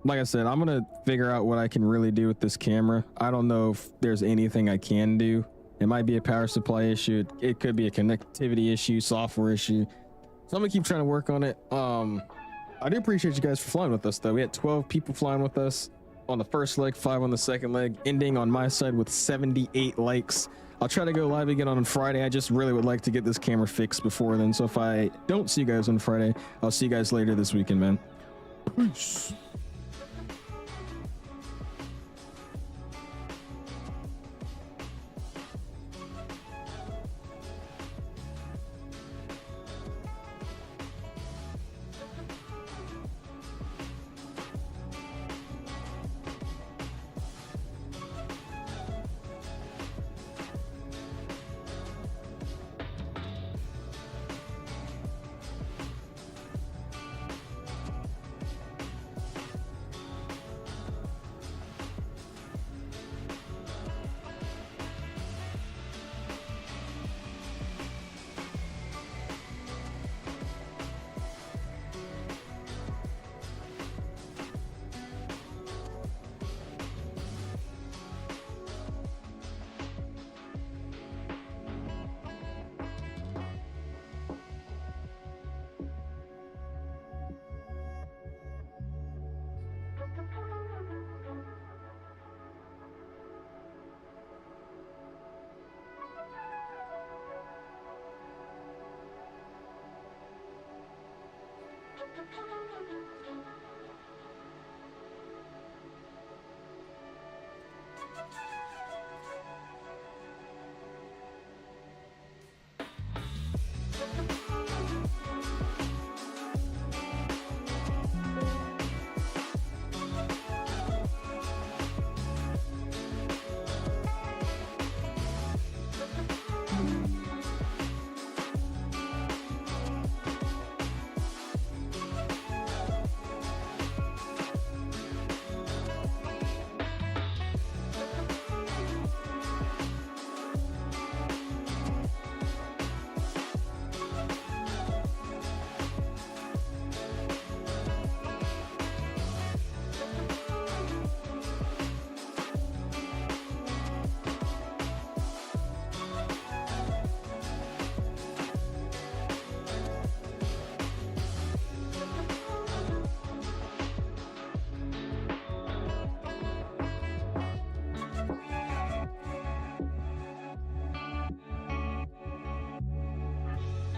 Speaker 1: Like I said, I'm gonna figure out what I can really do with this camera. I don't know if there's anything I can do. It might be a power supply issue. It could be a connectivity issue, software issue. So I'm gonna keep trying to work on it. I do appreciate you guys for flying with us, though. We had 12 people flying with us on the first leg, 5 on the second leg, ending on my side with 78 likes. I'll try to go live again on Friday. I just really would like to get this camera fixed before then. So if I don't see you guys on Friday, I'll see you guys later this weekend, man. Peace.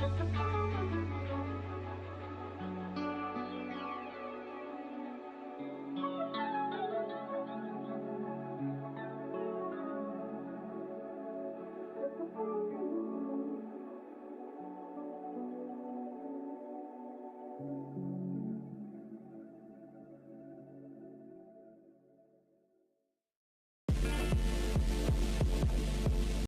Speaker 17: Just a